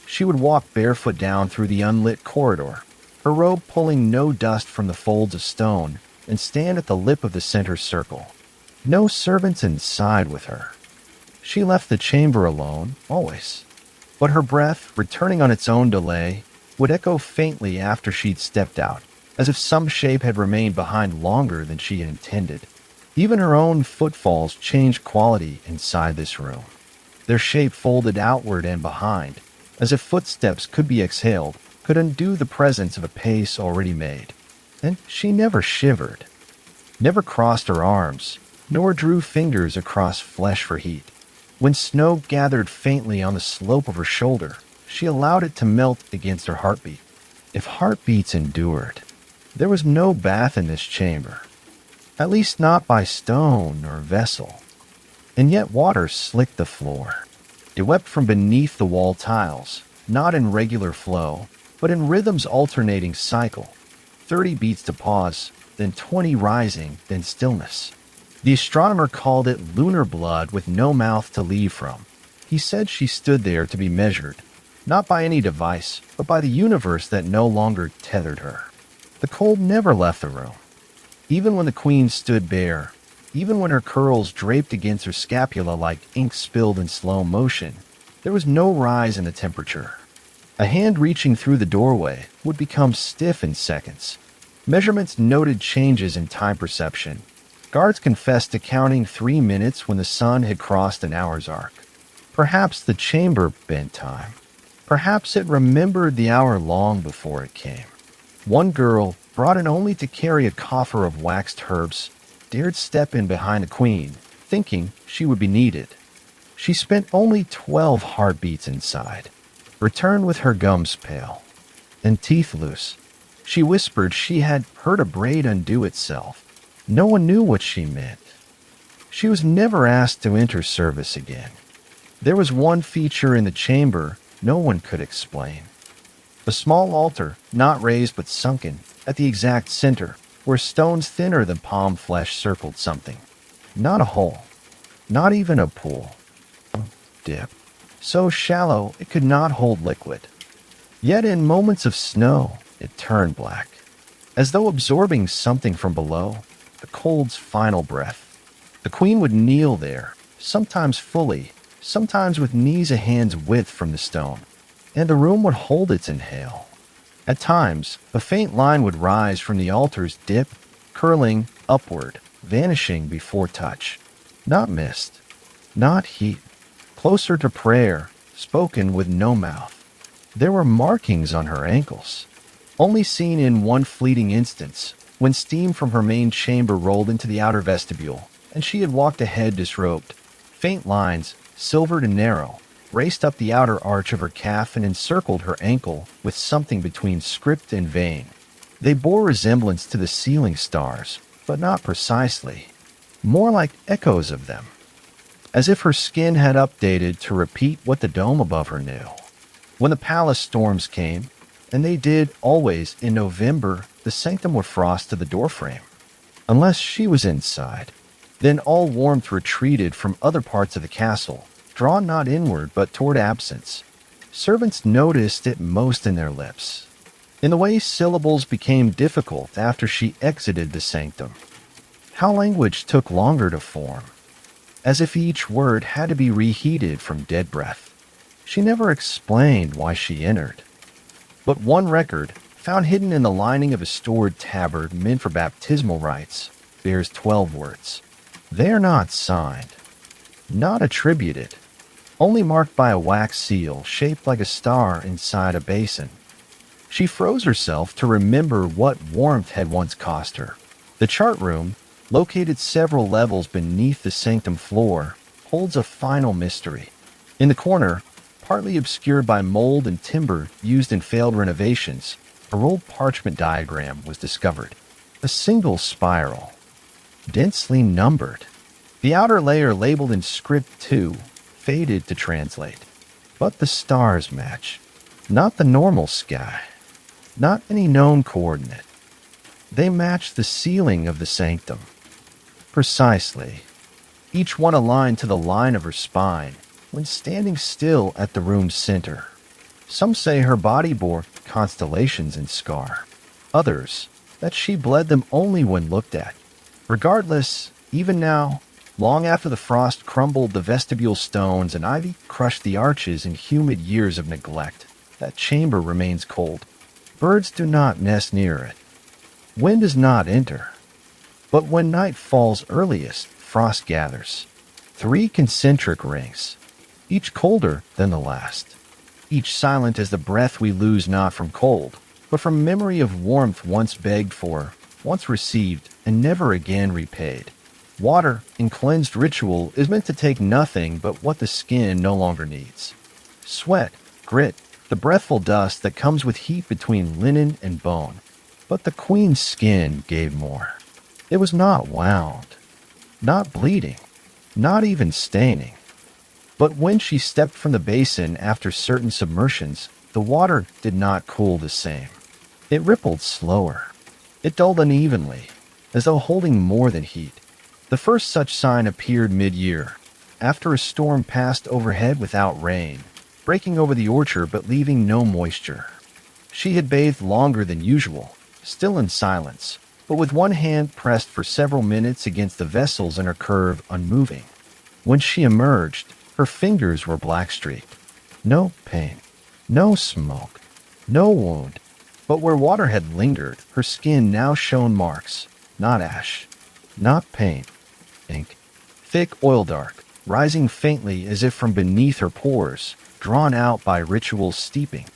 She would walk barefoot down through the unlit corridor, her robe pulling no dust from the folds of stone, and stand at the lip of the center circle. No servants inside with her. She left the chamber alone, always. But her breath, returning on its own delay, would echo faintly after she'd stepped out, as if some shape had remained behind longer than she had intended. Even her own footfalls changed quality inside this room. Their shape folded outward and behind, as if footsteps could be exhaled, could undo the presence of a pace already made. And she never shivered, never crossed her arms, nor drew fingers across flesh for heat. When snow gathered faintly on the slope of her shoulder, she allowed it to melt against her heartbeat. If heartbeats endured, there was no bath in this chamber, at least not by stone or vessel. And yet water slicked the floor. It wept from beneath the wall tiles, not in regular flow, but in rhythm's alternating cycle. 30 beats to pause, then 20 rising, then stillness. The astronomer called it lunar blood with no mouth to leave from. He said she stood there to be measured, not by any device, but by the universe that no longer tethered her. The cold never left the room. Even when the queen stood bare, even when her curls draped against her scapula like ink spilled in slow motion, there was no rise in the temperature. A hand reaching through the doorway would become stiff in seconds. Measurements noted changes in time perception. Guards confessed to counting 3 minutes when the sun had crossed an hour's arc. Perhaps the chamber bent time. Perhaps it remembered the hour long before it came. One girl, brought in only to carry a coffer of waxed herbs, dared step in behind the queen, thinking she would be needed. She spent only 12 heartbeats inside, returned with her gums pale and teeth loose. She whispered she had heard a braid undo itself. No one knew what she meant. She was never asked to enter service again. There was one feature in the chamber no one could explain. A small altar, not raised but sunken, at the exact center, where stones thinner than palm flesh circled something. Not a hole. Not even a pool. Dip. So shallow it could not hold liquid. Yet in moments of snow, it turned black, as though absorbing something from below, the cold's final breath. The queen would kneel there, sometimes fully, sometimes with knees a hand's width from the stone, and the room would hold its inhale. At times, a faint line would rise from the altar's dip, curling upward, vanishing before touch. Not mist, not heat, closer to prayer, spoken with no mouth. There were markings on her ankles, only seen in one fleeting instance, when steam from her main chamber rolled into the outer vestibule, and she had walked ahead disrobed. Faint lines, silvered and narrow, raced up the outer arch of her calf and encircled her ankle with something between script and vein. They bore resemblance to the ceiling stars, but not precisely, more like echoes of them, as if her skin had updated to repeat what the dome above her knew. When the palace storms came, and they did always in November, the sanctum would frost to the doorframe. Unless she was inside, then all warmth retreated from other parts of the castle, drawn not inward but toward absence. Servants noticed it most in their lips, in the way syllables became difficult after she exited the sanctum, how language took longer to form, as if each word had to be reheated from dead breath. She never explained why she entered. But one record, found hidden in the lining of a stored tabard meant for baptismal rites, bears 12 words. They are not signed, not attributed, only marked by a wax seal shaped like a star inside a basin. She froze herself to remember what warmth had once cost her. The chart room, located several levels beneath the sanctum floor, holds a final mystery. In the corner, partly obscured by mold and timber used in failed renovations, a rolled parchment diagram was discovered. A single spiral, densely numbered. The outer layer labeled in script 2 faded to translate. But the stars match. Not the normal sky. Not any known coordinate. They match the ceiling of the sanctum. Precisely. Each one aligned to the line of her spine when standing still at the room's center. Some say her body bore constellations in scar. Others, that she bled them only when looked at. Regardless, even now, long after the frost crumbled the vestibule stones and ivy crushed the arches in humid years of neglect, that chamber remains cold. Birds do not nest near it. Wind does not enter. But when night falls earliest, frost gathers. 3 concentric rings, each colder than the last. Each silent as the breath we lose not from cold, but from memory of warmth once begged for, once received, and never again repaid. Water, in cleansed ritual, is meant to take nothing but what the skin no longer needs. Sweat, grit, the breathful dust that comes with heat between linen and bone. But the queen's skin gave more. It was not wound, not bleeding, not even staining. But when she stepped from the basin after certain submersions, the water did not cool the same. It rippled slower. It dulled unevenly, as though holding more than heat. The first such sign appeared mid-year, after a storm passed overhead without rain, breaking over the orchard but leaving no moisture. She had bathed longer than usual, still in silence, but with one hand pressed for several minutes against the vessels in her curve, unmoving. When she emerged, her fingers were black-streaked. No pain, no smoke, no wound, but where water had lingered, her skin now shone marks, not ash, not paint, ink. Thick oil dark, rising faintly as if from beneath her pores, drawn out by ritual steeping.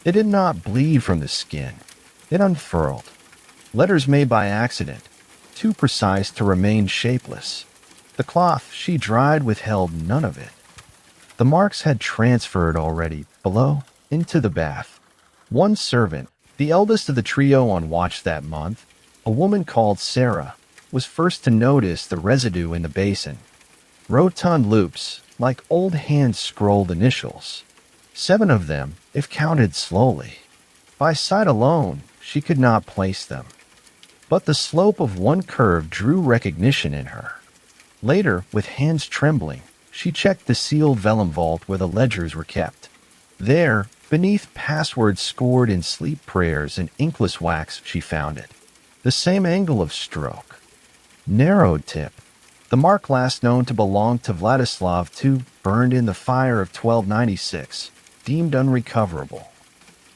It did not bleed from the skin. It unfurled. Letters made by accident, too precise to remain shapeless. The cloth she dried withheld none of it. The marks had transferred already, below, into the bath. One servant, the eldest of the trio on watch that month, a woman called Sarah, was first to notice the residue in the basin. Rotund loops, like old hand-scrolled initials. 7 of them, if counted slowly. By sight alone, she could not place them. But the slope of one curve drew recognition in her. Later, with hands trembling, she checked the sealed vellum vault where the ledgers were kept. There, beneath passwords scored in sleep prayers and inkless wax, she found it. The same angle of stroke. Narrowed tip. The mark last known to belong to Vladislav II, burned in the fire of 1296, deemed unrecoverable.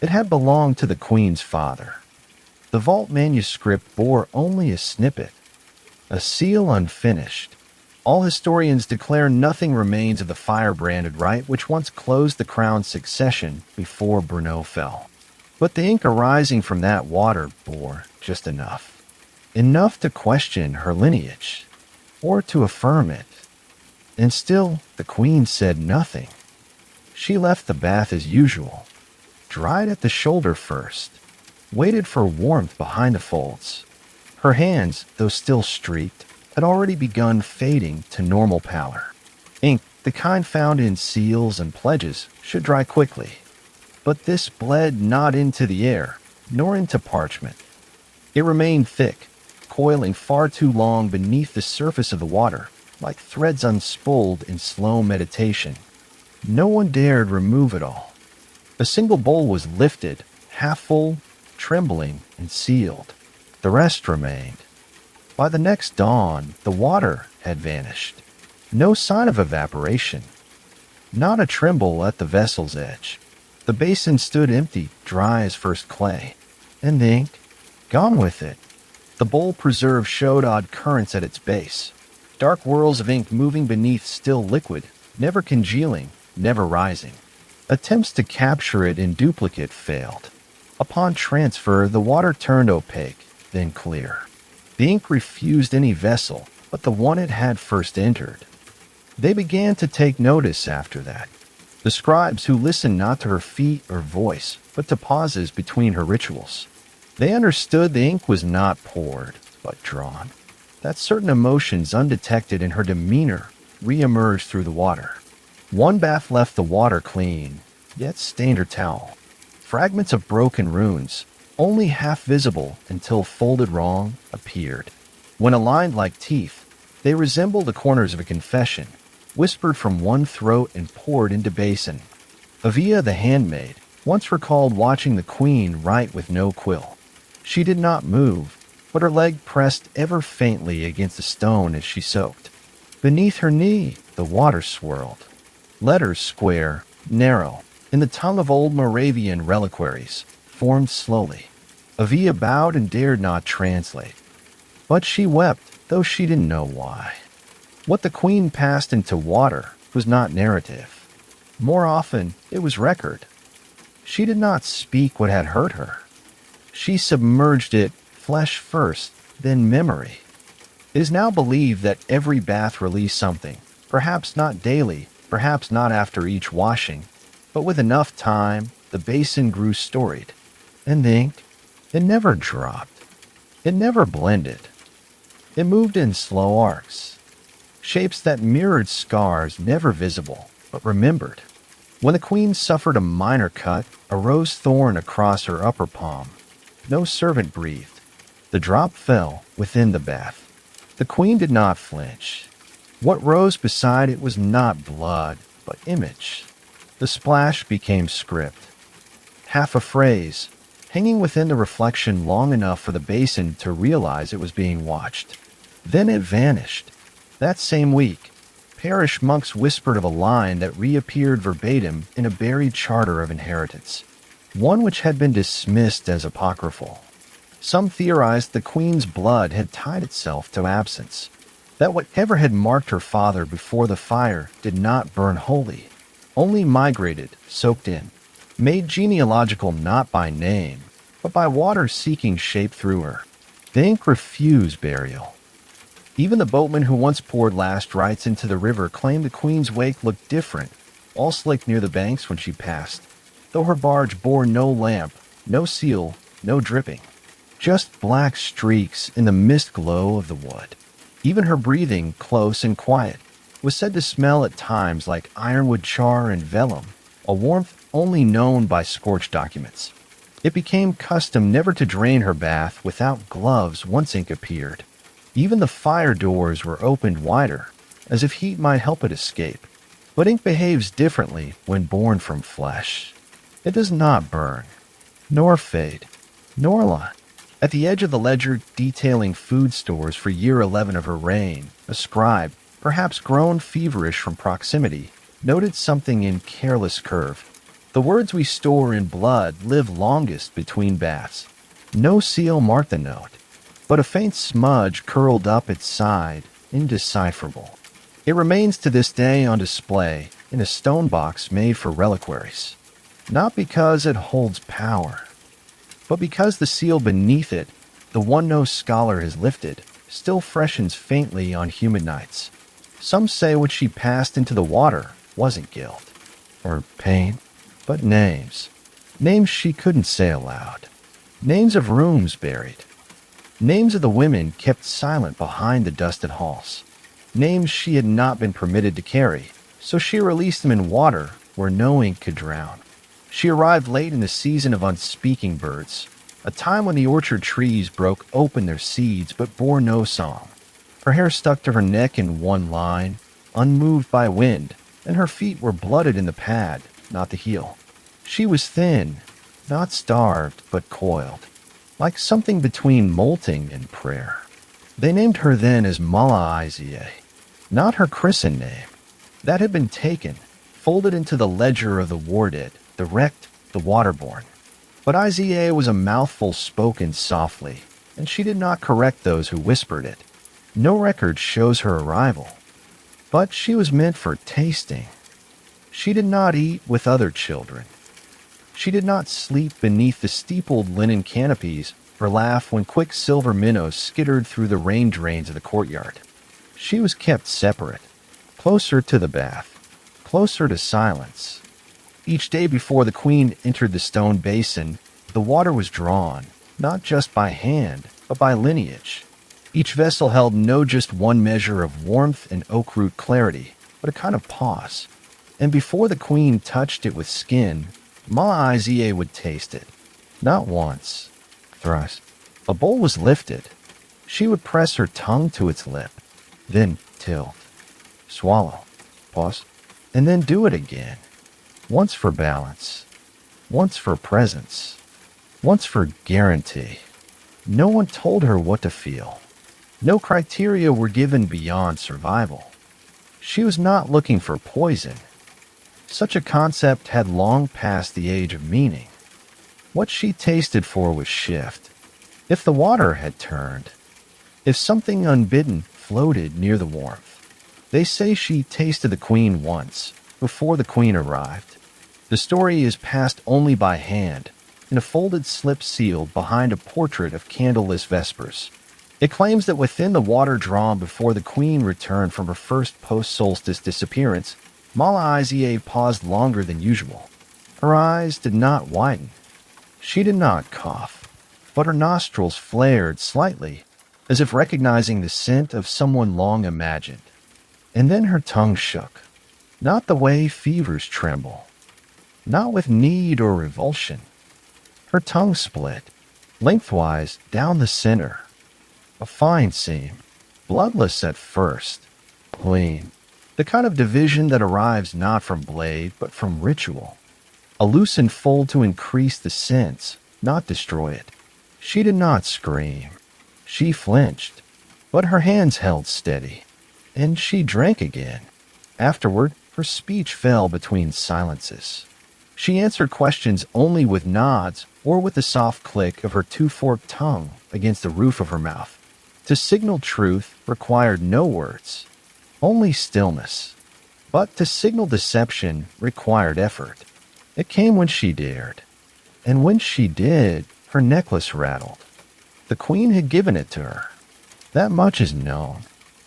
It had belonged to the queen's father. The vault manuscript bore only a snippet, a seal unfinished. All historians declare nothing remains of the fire-branded rite which once closed the crown's succession before Brno fell. But the ink arising from that water bore just enough. Enough to question her lineage, or to affirm it. And still, the queen said nothing. She left the bath as usual, dried at the shoulder first, waited for warmth behind the folds. Her hands, though still streaked, had already begun fading to normal pallor. Ink, the kind found in seals and pledges, should dry quickly. But this bled not into the air, nor into parchment. It remained thick, coiling far too long beneath the surface of the water, like threads unspooled in slow meditation. No one dared remove it all. A single bowl was lifted, half full, trembling, and sealed. The rest remained. By the next dawn, the water had vanished. No sign of evaporation. Not a tremble at the vessel's edge. The basin stood empty, dry as first clay. And the ink, gone with it. The bowl preserved showed odd currents at its base. Dark whirls of ink moving beneath still liquid, never congealing, never rising. Attempts to capture it in duplicate failed. Upon transfer, the water turned opaque, then clear. The ink refused any vessel but the one it had first entered. They began to take notice after that. The scribes who listened not to her feet or voice, but to pauses between her rituals. They understood the ink was not poured, but drawn. That certain emotions undetected in her demeanor re-emerged through the water. One bath left the water clean, yet stained her towel. Fragments of broken runes, only half visible until folded wrong, appeared. When aligned like teeth, they resembled the corners of a confession, whispered from one throat and poured into basin. Avia the handmaid once recalled watching the queen write with no quill. She did not move, but her leg pressed ever faintly against the stone as she soaked. Beneath her knee, the water swirled. Letters square, narrow, in the tongue of old Moravian reliquaries, formed slowly. Avia bowed and dared not translate. But she wept, though she didn't know why. What the queen passed into water was not narrative. More often, it was record. She did not speak what had hurt her. She submerged it, flesh first, then memory. It is now believed that every bath released something, perhaps not daily, perhaps not after each washing, but with enough time, the basin grew storied. And the ink, it never dropped. It never blended. It moved in slow arcs. Shapes that mirrored scars never visible, but remembered. When the queen suffered a minor cut, a rose thorn across her upper palm, no servant breathed. The drop fell within the bath. The queen did not flinch. What rose beside it was not blood, but image. The splash became script. Half a phrase, hanging within the reflection long enough for the basin to realize it was being watched. Then it vanished. That same week, parish monks whispered of a line that reappeared verbatim in a buried charter of inheritance, one which had been dismissed as apocryphal. Some theorized the queen's blood had tied itself to absence, that whatever had marked her father before the fire did not burn wholly, only migrated, soaked in, made genealogical not by name, but by water seeking shape through her. The ink refused burial. Even the boatman who once poured last rites into the river claimed the queen's wake looked different, all slick near the banks when she passed, though her barge bore no lamp, no seal, no dripping. Just black streaks in the mist glow of the wood. Even her breathing, close and quiet, was said to smell at times like ironwood char and vellum, a warmth only known by scorched documents. It became custom never to drain her bath without gloves once ink appeared. Even the fire doors were opened wider, as if heat might help it escape. But ink behaves differently when born from flesh. It does not burn, nor fade, nor lie. At the edge of the ledger detailing food stores for year 11 of her reign, a scribe, perhaps grown feverish from proximity, noted something in careless curve. The words we store in blood live longest between baths. No seal marked the note, but a faint smudge curled up its side, indecipherable. It remains to this day on display in a stone box made for reliquaries, not because it holds power, but because the seal beneath it, the one no scholar has lifted, still freshens faintly on humid nights. Some say what she passed into the water wasn't guilt or pain, but names. Names she couldn't say aloud. Names of rooms buried. Names of the women kept silent behind the dusted halls. Names she had not been permitted to carry, so she released them in water where no ink could drown. She arrived late in the season of unspeaking birds, a time when the orchard trees broke open their seeds but bore no song. Her hair stuck to her neck in one line, unmoved by wind, and her feet were blooded in the pad, not the heel. She was thin, not starved, but coiled, like something between molting and prayer. They named her then as Moravia, not her christened name. That had been taken, folded into the ledger of the warded, the wrecked, the waterborne. But Izea was a mouthful spoken softly, and she did not correct those who whispered it. No record shows her arrival, but she was meant for tasting. She did not eat with other children. She did not sleep beneath the steepled linen canopies or laugh when quick silver minnows skittered through the rain drains of the courtyard. She was kept separate, closer to the bath, closer to silence. Each day before the queen entered the stone basin, the water was drawn, not just by hand, but by lineage. Each vessel held no just one measure of warmth and oak root clarity, but a kind of pause. And before the queen touched it with skin, Moravia would taste it. Not once, thrice. A bowl was lifted. She would press her tongue to its lip, then tilt, swallow, pause, and then do it again. Once for balance, once for presence, once for guarantee. No one told her what to feel. No criteria were given beyond survival. She was not looking for poison. Such a concept had long passed the age of meaning. What she tasted for was shift. If the water had turned, if something unbidden floated near the warmth. They say she tasted the queen once, before the queen arrived. The story is passed only by hand, in a folded slip sealed behind a portrait of candleless vespers. It claims that within the water drawn before the queen returned from her first post-solstice disappearance, Moravia paused longer than usual. Her eyes did not widen. She did not cough, but her nostrils flared slightly, as if recognizing the scent of someone long imagined. And then her tongue shook, not the way fevers tremble, not with need or revulsion. Her tongue split, lengthwise down the center. A fine seam, bloodless at first, clean. The kind of division that arrives not from blade, but from ritual. A loosened fold to increase the sense, not destroy it. She did not scream. She flinched, but her hands held steady, and she drank again. Afterward, her speech fell between silences. She answered questions only with nods or with the soft click of her two-forked tongue against the roof of her mouth. To signal truth required no words, only stillness. But to signal deception required effort. It came when she dared. And when she did, her necklace rattled. The queen had given it to her. That much is known.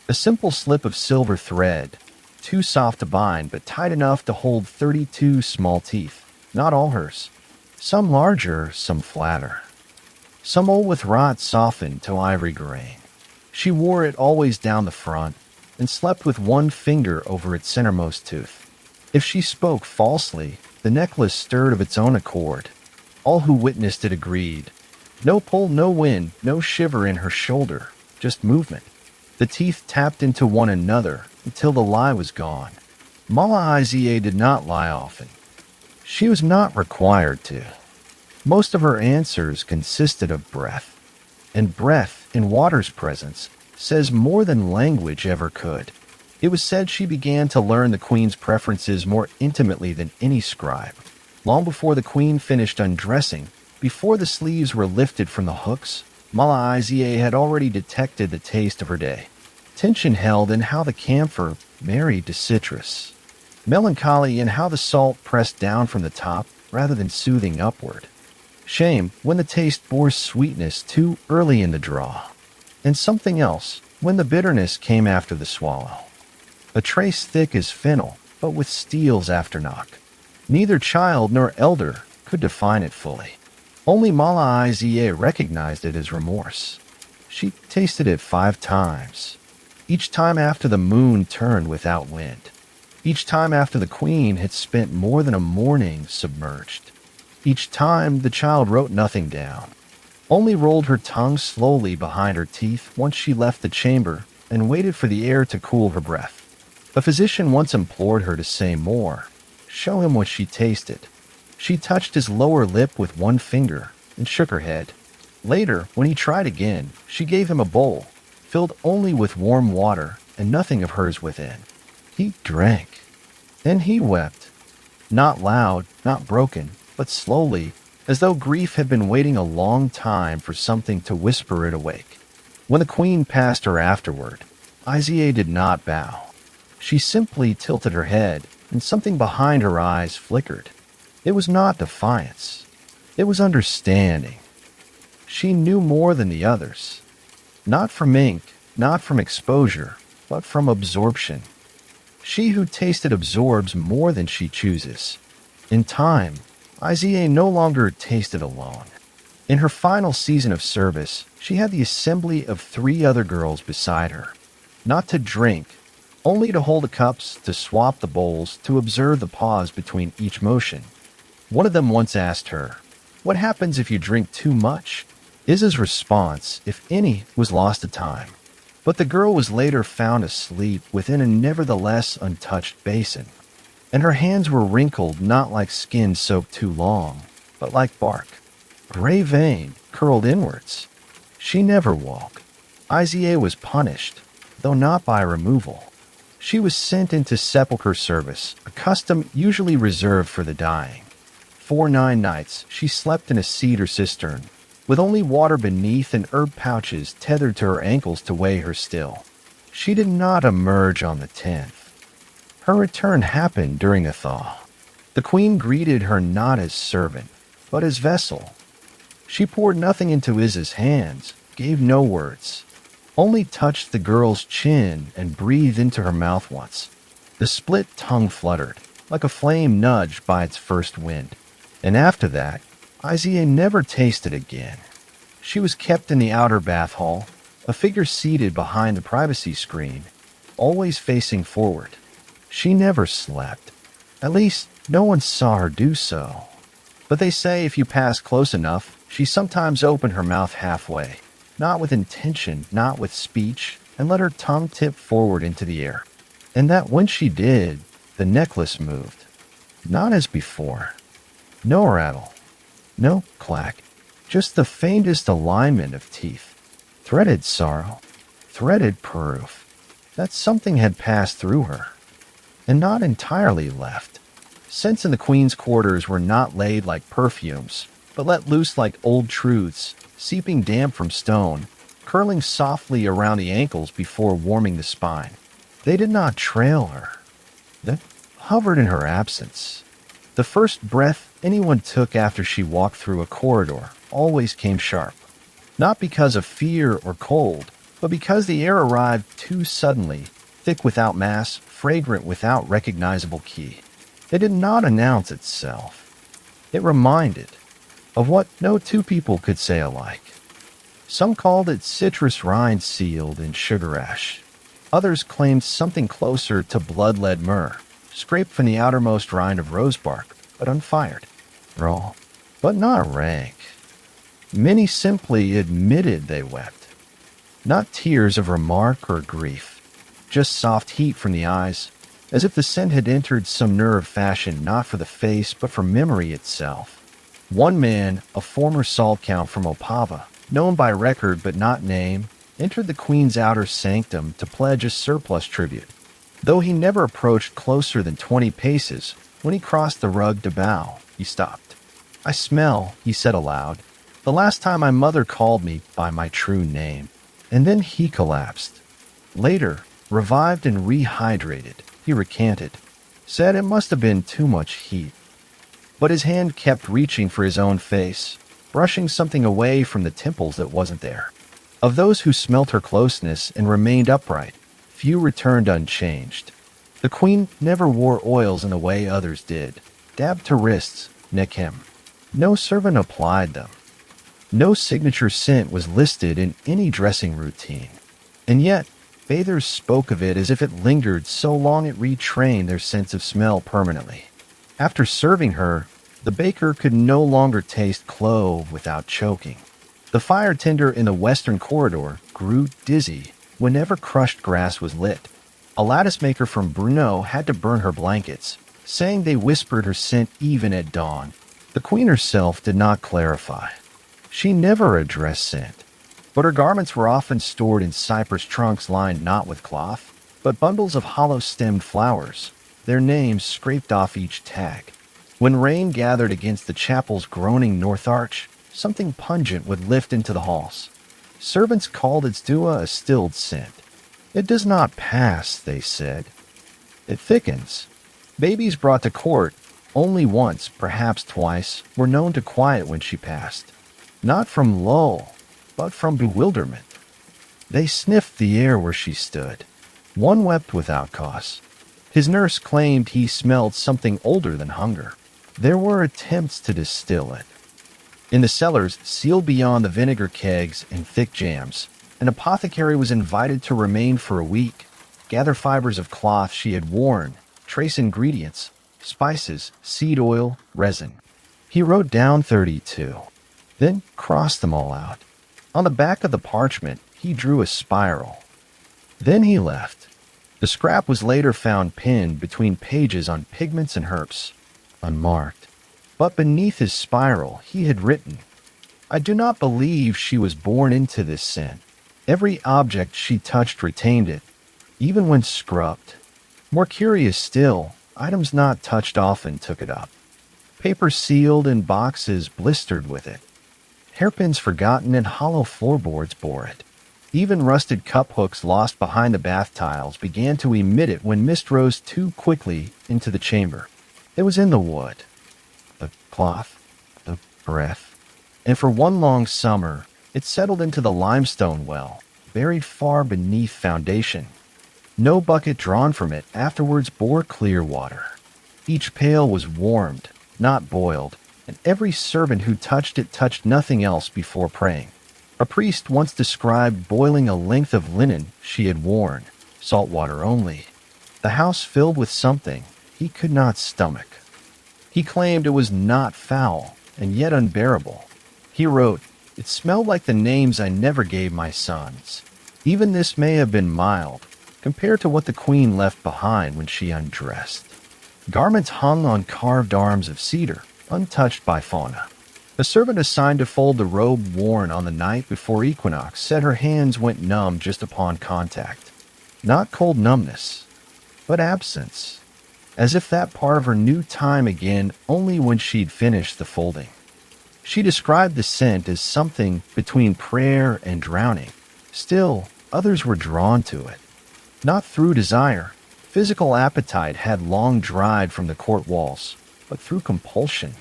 A simple slip of silver thread, too soft to bind but tight enough to hold 32 small teeth. Not all hers. Some larger, some flatter. Some old with rot softened to ivory grain. She wore it always down the front and slept with one finger over its centermost tooth. If she spoke falsely, the necklace stirred of its own accord. All who witnessed it agreed. No pull, no wind, no shiver in her shoulder, just movement. The teeth tapped into one another until the lie was gone. Moravia did not lie often. She was not required to. Most of her answers consisted of breath. And breath, in water's presence, says more than language ever could. It was said she began to learn the queen's preferences more intimately than any scribe. Long before the queen finished undressing, before the sleeves were lifted from the hooks, Moravia had already detected the taste of her day. Tension held in how the camphor married to citrus. Melancholy in how the salt pressed down from the top rather than soothing upward. Shame when the taste bore sweetness too early in the draw. And something else when the bitterness came after the swallow. a trace thick as fennel, but with steel's afterknock. Neither child nor elder could define it fully. Only Mala Iza recognized it as remorse. She tasted it 5 times. Each time after the moon turned without wind. Each time after the queen had spent more than a morning submerged. Each time the child wrote nothing down, only rolled her tongue slowly behind her teeth once she left the chamber and waited for the air to cool her breath. A physician once implored her to say more, show him what she tasted. She touched his lower lip with one finger and shook her head. Later, when he tried again, she gave him a bowl, filled only with warm water and nothing of hers within. He drank. Then he wept. Not loud, not broken, but slowly, as though grief had been waiting a long time for something to whisper it awake. When the queen passed her afterward, Iza did not bow. She simply tilted her head, and something behind her eyes flickered. It was not defiance. It was understanding. She knew more than the others. Not from ink, not from exposure, but from absorption. She who tasted absorbs more than she chooses. In time, Iza no longer tasted alone. In her final season of service, she had the assembly of 3 other girls beside her. Not to drink, only to hold the cups, to swap the bowls, to observe the pause between each motion. One of them once asked her, "What happens if you drink too much?" Iza's response, if any, was lost to time. But the girl was later found asleep within a nevertheless untouched basin, and her hands were wrinkled not like skin soaked too long, but like bark, gray vein curled inwards. She never woke. Iza was punished, though not by removal. She was sent into sepulchre service, a custom usually reserved for the dying. 4 nights she slept in a cedar cistern, with only water beneath and herb pouches tethered to her ankles to weigh her still. She did not emerge on the 10th. Her return happened during a thaw. The queen greeted her not as servant, but as vessel. She poured nothing into Iza's hands, gave no words, only touched the girl's chin and breathed into her mouth once. The split tongue fluttered, like a flame nudged by its first wind. And after that, Iza never tasted again. She was kept in the outer bath hall, a figure seated behind the privacy screen, always facing forward. She never slept. At least, no one saw her do so. But they say if you pass close enough, she sometimes opened her mouth halfway, not with intention, not with speech, and let her tongue tip forward into the air. And that when she did, the necklace moved. Not as before. No rattle. No clack, just the faintest alignment of teeth. Threaded sorrow, threaded proof that something had passed through her, and not entirely left. Scents in the queen's quarters were not laid like perfumes, but let loose like old truths, seeping damp from stone, curling softly around the ankles before warming the spine. They did not trail her. They hovered in her absence. The first breath anyone took after she walked through a corridor always came sharp, not because of fear or cold, but because the air arrived too suddenly, thick without mass, fragrant without recognizable key. It did not announce itself. It reminded of what no 2 people could say alike. Some called it citrus rind sealed in sugar ash. Others claimed something closer to blood-led myrrh, scraped from the outermost rind of rose bark, but unfired. Raw, but not rank. Many simply admitted they wept. Not tears of remark or grief, just soft heat from the eyes, as if the scent had entered some nerve fashioned not for the face but for memory itself. One man, a former salt count from Opava, known by record but not name, entered the queen's outer sanctum to pledge a surplus tribute. Though he never approached closer than 20 paces, when he crossed the rug to bow, he stopped. "I smell," he said aloud, "the last time my mother called me by my true name." And then he collapsed. Later, revived and rehydrated, he recanted, said it must have been too much heat. But his hand kept reaching for his own face, brushing something away from the temples that wasn't there. Of those who smelt her closeness and remained upright, few returned unchanged. The queen never wore oils in the way others did. Dabbed to wrists, neck hem. No servant applied them. No signature scent was listed in any dressing routine. And yet, bathers spoke of it as if it lingered so long it retrained their sense of smell permanently. After serving her, the baker could no longer taste clove without choking. The fire tender in the western corridor grew dizzy whenever crushed grass was lit. A lattice maker from Brno had to burn her blankets, saying they whispered her scent even at dawn. The queen herself did not clarify. She never addressed scent, but her garments were often stored in cypress trunks lined not with cloth, but bundles of hollow-stemmed flowers, their names scraped off each tag. When rain gathered against the chapel's groaning north arch, something pungent would lift into the halls. Servants called its dua a stilled scent. It does not pass, they said. It thickens. Babies brought to court only once, perhaps twice, were known to quiet when she passed. Not from lull, but from bewilderment. They sniffed the air where she stood. One wept without cause. His nurse claimed he smelled something older than hunger. There were attempts to distill it. In the cellars, sealed beyond the vinegar kegs and thick jams, an apothecary was invited to remain for a week, gather fibers of cloth she had worn, trace ingredients, spices, seed oil, resin. He wrote down 32, then crossed them all out. On the back of the parchment, he drew a spiral. Then he left. The scrap was later found pinned between pages on pigments and herbs, unmarked. But beneath his spiral, he had written, "I do not believe she was born into this sin. Every object she touched retained it, even when scrubbed. More curious still, items not touched often took it up. Paper sealed in boxes blistered with it. Hairpins forgotten and hollow floorboards bore it. Even rusted cup hooks lost behind the bath tiles began to emit it when mist rose too quickly into the chamber. It was in the wood, the cloth, the breath. And for one long summer, it settled into the limestone well, buried far beneath foundation. No bucket drawn from it afterwards bore clear water. Each pail was warmed, not boiled, and every servant who touched it touched nothing else before praying. A priest once described boiling a length of linen she had worn, salt water only. The house filled with something he could not stomach. He claimed it was not foul, and yet unbearable. He wrote, "It smelled like the names I never gave my sons. Even this may have been mild, compared to what the queen left behind when she undressed." Garments hung on carved arms of cedar, untouched by fauna. A servant assigned to fold the robe worn on the night before equinox said her hands went numb just upon contact. Not cold numbness, but absence, as if that part of her knew time again only when she'd finished the folding. She described the scent as something between prayer and drowning. Still, others were drawn to it. Not through desire. Physical appetite had long dried from the court walls, but through compulsion.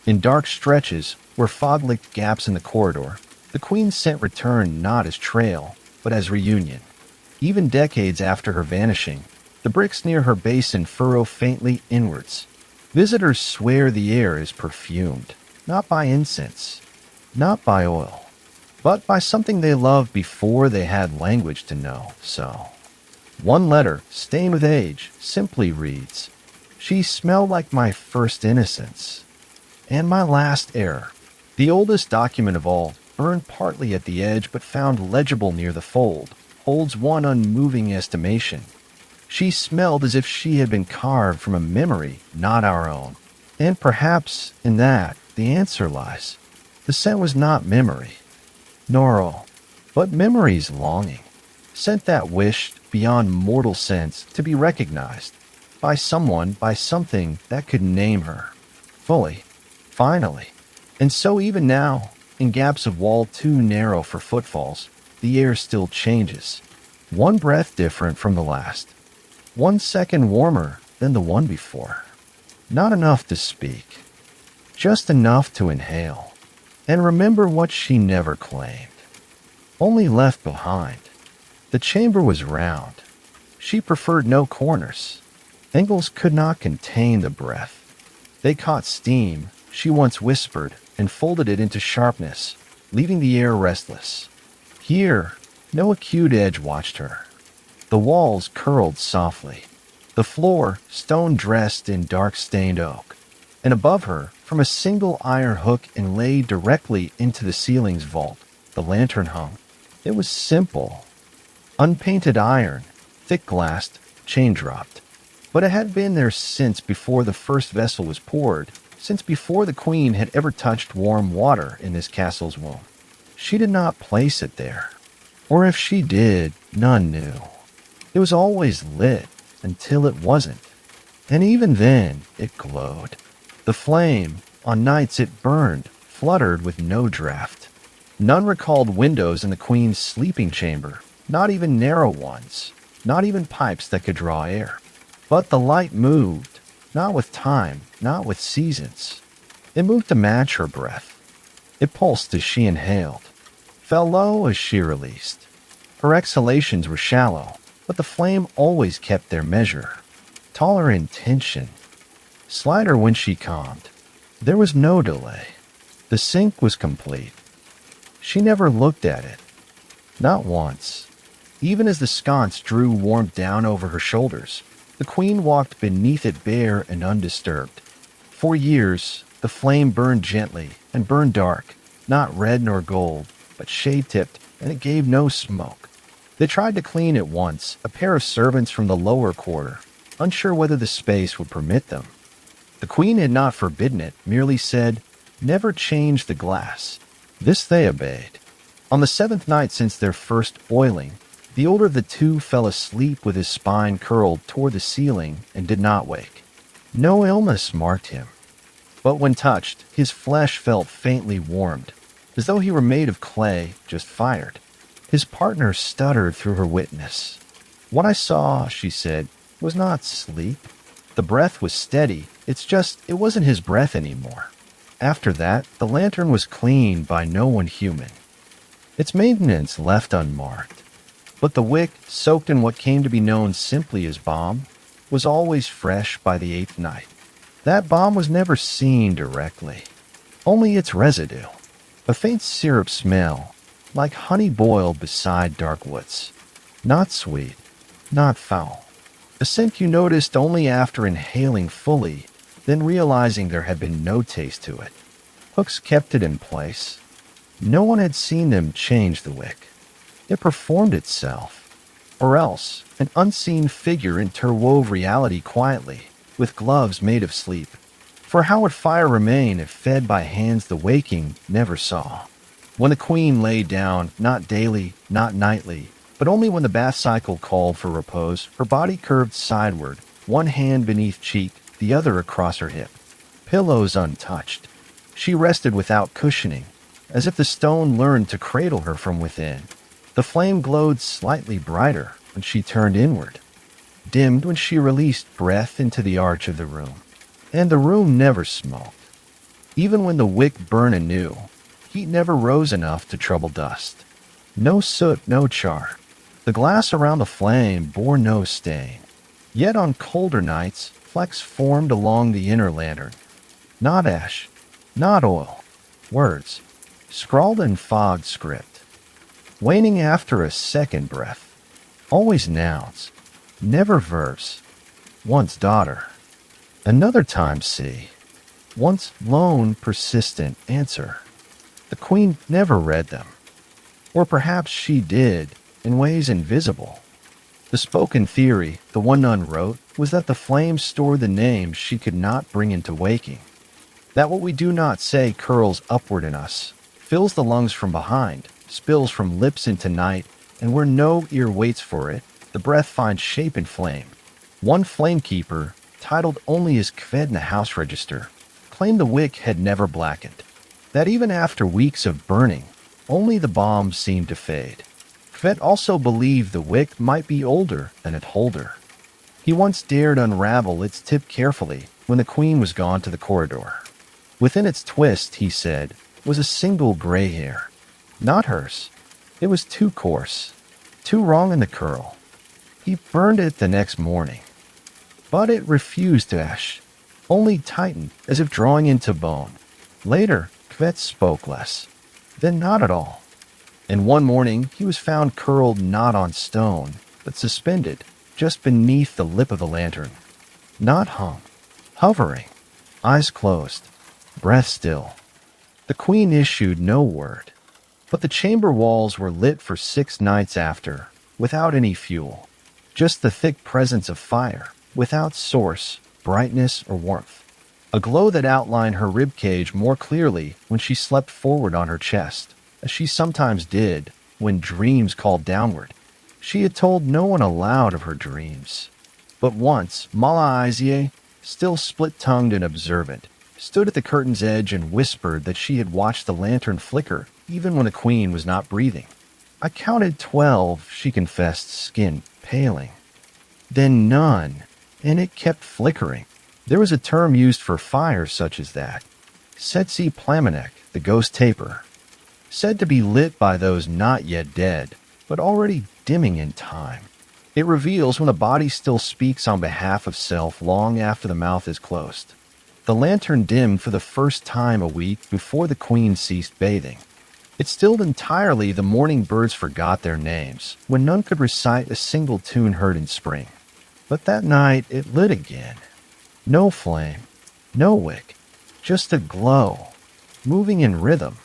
In dark stretches, where fog licked gaps in the corridor, the queen's scent returned not as trail, but as reunion. Even decades after her vanishing, the bricks near her basin furrow faintly inwards. Visitors swear the air is perfumed, not by incense, not by oil, but by something they loved before they had language to know so. One letter, stained with age, simply reads, "She smelled like my first innocence and my last error." The oldest document of all, burned partly at the edge but found legible near the fold, holds one unmoving estimation. She smelled as if she had been carved from a memory not our own. And perhaps in that the answer lies. The scent was not memory, nor all, but memory's longing. Scent that wished, beyond mortal sense, to be recognized by someone, by something that could name her. Fully. Finally. And so even now, in gaps of wall too narrow for footfalls, the air still changes. One breath different from the last. 1 second warmer than the one before. Not enough to speak. Just enough to inhale. And remember what she never claimed. Only left behind. The chamber was round. She preferred no corners. Engels could not contain the breath. They caught steam, she once whispered, and folded it into sharpness, leaving the air restless. Here, no acute edge watched her. The walls curled softly. The floor, stone-dressed in dark-stained oak. And above her, from a single iron hook inlaid directly into the ceiling's vault, the lantern hung. It was simple. Unpainted iron, thick-glassed, chain-dropped. But it had been there since before the first vessel was poured, since before the Queen had ever touched warm water in this castle's womb. She did not place it there. Or if she did, none knew. It was always lit until it wasn't. And even then, it glowed. The flame, on nights it burned, fluttered with no draft. None recalled windows in the Queen's sleeping chamber, not even narrow ones, not even pipes that could draw air. But the light moved, not with time, not with seasons. It moved to match her breath. It pulsed as she inhaled, fell low as she released. Her exhalations were shallow, but the flame always kept their measure. Taller in tension, slighter when she calmed. There was no delay. The sink was complete. She never looked at it. Not once. Even as the sconce drew warmth down over her shoulders, the Queen walked beneath it bare and undisturbed. For years, the flame burned gently and burned dark, not red nor gold, but shade-tipped, and it gave no smoke. They tried to clean it once, a pair of servants from the lower quarter, unsure whether the space would permit them. The Queen had not forbidden it, merely said, "Never change the glass." This they obeyed. On the 7th night since their first oiling, the older of the two fell asleep with his spine curled toward the ceiling and did not wake. No illness marked him. But when touched, his flesh felt faintly warmed, as though he were made of clay, just fired. His partner stuttered through her witness. "What I saw," she said, "was not sleep. The breath was steady. It wasn't his breath anymore." After that, the lantern was cleaned by no one human. Its maintenance left unmarked. But the wick, soaked in what came to be known simply as balm, was always fresh by the 8th night. That balm was never seen directly. Only its residue. A faint syrup smell, like honey boiled beside dark woods. Not sweet, not foul. A scent you noticed only after inhaling fully, then realizing there had been no taste to it. Hooks kept it in place. No one had seen them change the wick. It performed itself. Or else, an unseen figure interwove reality quietly, with gloves made of sleep. For how would fire remain if fed by hands the waking never saw? When the Queen lay down, not daily, not nightly, but only when the bath cycle called for repose, her body curved sideward, one hand beneath cheek, the other across her hip. Pillows untouched. She rested without cushioning, as if the stone learned to cradle her from within. The flame glowed slightly brighter when she turned inward, dimmed when she released breath into the arch of the room. And the room never smoked. Even when the wick burned anew, heat never rose enough to trouble dust. No soot, no char. The glass around the flame bore no stain. Yet on colder nights, flecks formed along the inner lantern. Not ash, not oil. Words, scrawled in fogged script. Waning after a second breath. Always nouns, never verse. Once daughter. Another time see. Once lone, persistent answer. The Queen never read them. Or perhaps she did, in ways invisible. The spoken theory, the one none wrote, was that the flame stored the names she could not bring into waking. That what we do not say curls upward in us, fills the lungs from behind, spills from lips into night, and where no ear waits for it, the breath finds shape in flame. One flamekeeper, titled only as Kved in the house register, claimed the wick had never blackened. That even after weeks of burning, only the bombs seemed to fade. Kved also believed the wick might be older than its holder. He once dared unravel its tip carefully when the Queen was gone to the corridor. Within its twist, he said, was a single gray hair. Not hers. It was too coarse, too wrong in the curl. He burned it the next morning. But it refused to ash, only tightened as if drawing into bone. Later, Kvet spoke less, then not at all. And one morning he was found curled not on stone, but suspended just beneath the lip of the lantern. Not hung, hovering, eyes closed, breath still. The queen issued no word, but the chamber walls were lit for 6 nights after, without any fuel, just the thick presence of fire, without source, brightness, or warmth. A glow that outlined her ribcage more clearly when she slept forward on her chest, as she sometimes did when dreams called downward. She had told no one aloud of her dreams. But once, Mala Aizie, still split-tongued and observant, stood at the curtain's edge and whispered that she had watched the lantern flicker even when the queen was not breathing. I counted 12, she confessed, skin paling. Then none, and it kept flickering. There was a term used for fire such as that. Setsi Plamenek, the ghost taper. Said to be lit by those not yet dead, but already dimming in time. It reveals when the body still speaks on behalf of self long after the mouth is closed. The lantern dimmed for the first time a week before the queen ceased bathing. It stilled entirely the morning birds forgot their names, when none could recite a single tune heard in spring. But that night it lit again. No flame, no wick, just a glow, moving in rhythm.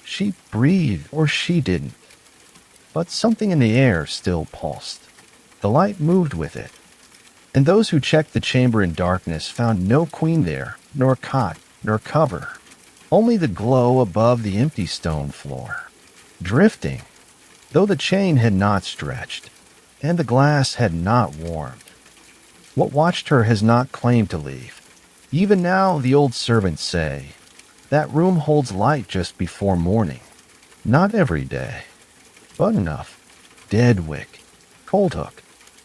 She breathed, or she didn't. But something in the air still pulsed. The light moved with it. And those who checked the chamber in darkness found no queen there, nor cot, nor cover. Only the glow above the empty stone floor. Drifting, though the chain had not stretched, and the glass had not warmed. What watched her has not claimed to leave. Even now, the old servants say, that room holds light just before morning. Not every day, but enough. Dead wick, cold hook.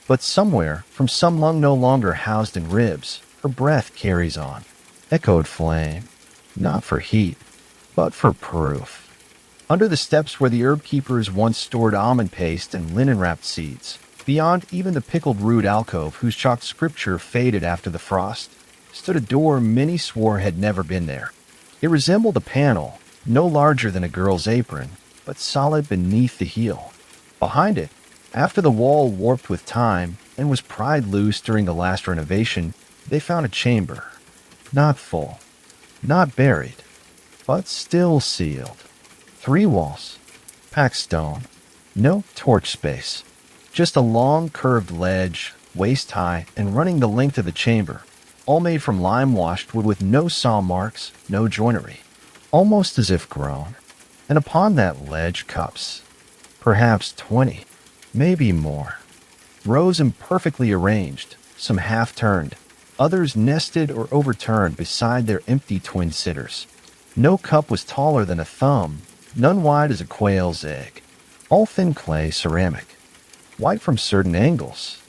But somewhere, from some lung no longer housed in ribs, her breath carries on. Echoed flame, not for heat, but for proof. Under the steps where the herb keepers once stored almond paste and linen-wrapped seeds, beyond even the pickled root alcove whose chalked scripture faded after the frost, stood a door many swore had never been there. It resembled a panel, no larger than a girl's apron, but solid beneath the heel. Behind it, after the wall warped with time and was pried loose during the last renovation, they found a chamber. Not full, not buried, but still sealed. 3 walls, packed stone, no torch space. Just a long curved ledge, waist-high and running the length of the chamber, all made from lime-washed wood with no saw marks, no joinery, almost as if grown. And upon that ledge cups, perhaps 20, maybe more. Rows imperfectly arranged, some half-turned, others nested or overturned beside their empty twin sitters. No cup was taller than a thumb, none wide as a quail's egg. All thin clay ceramic, white from certain angles,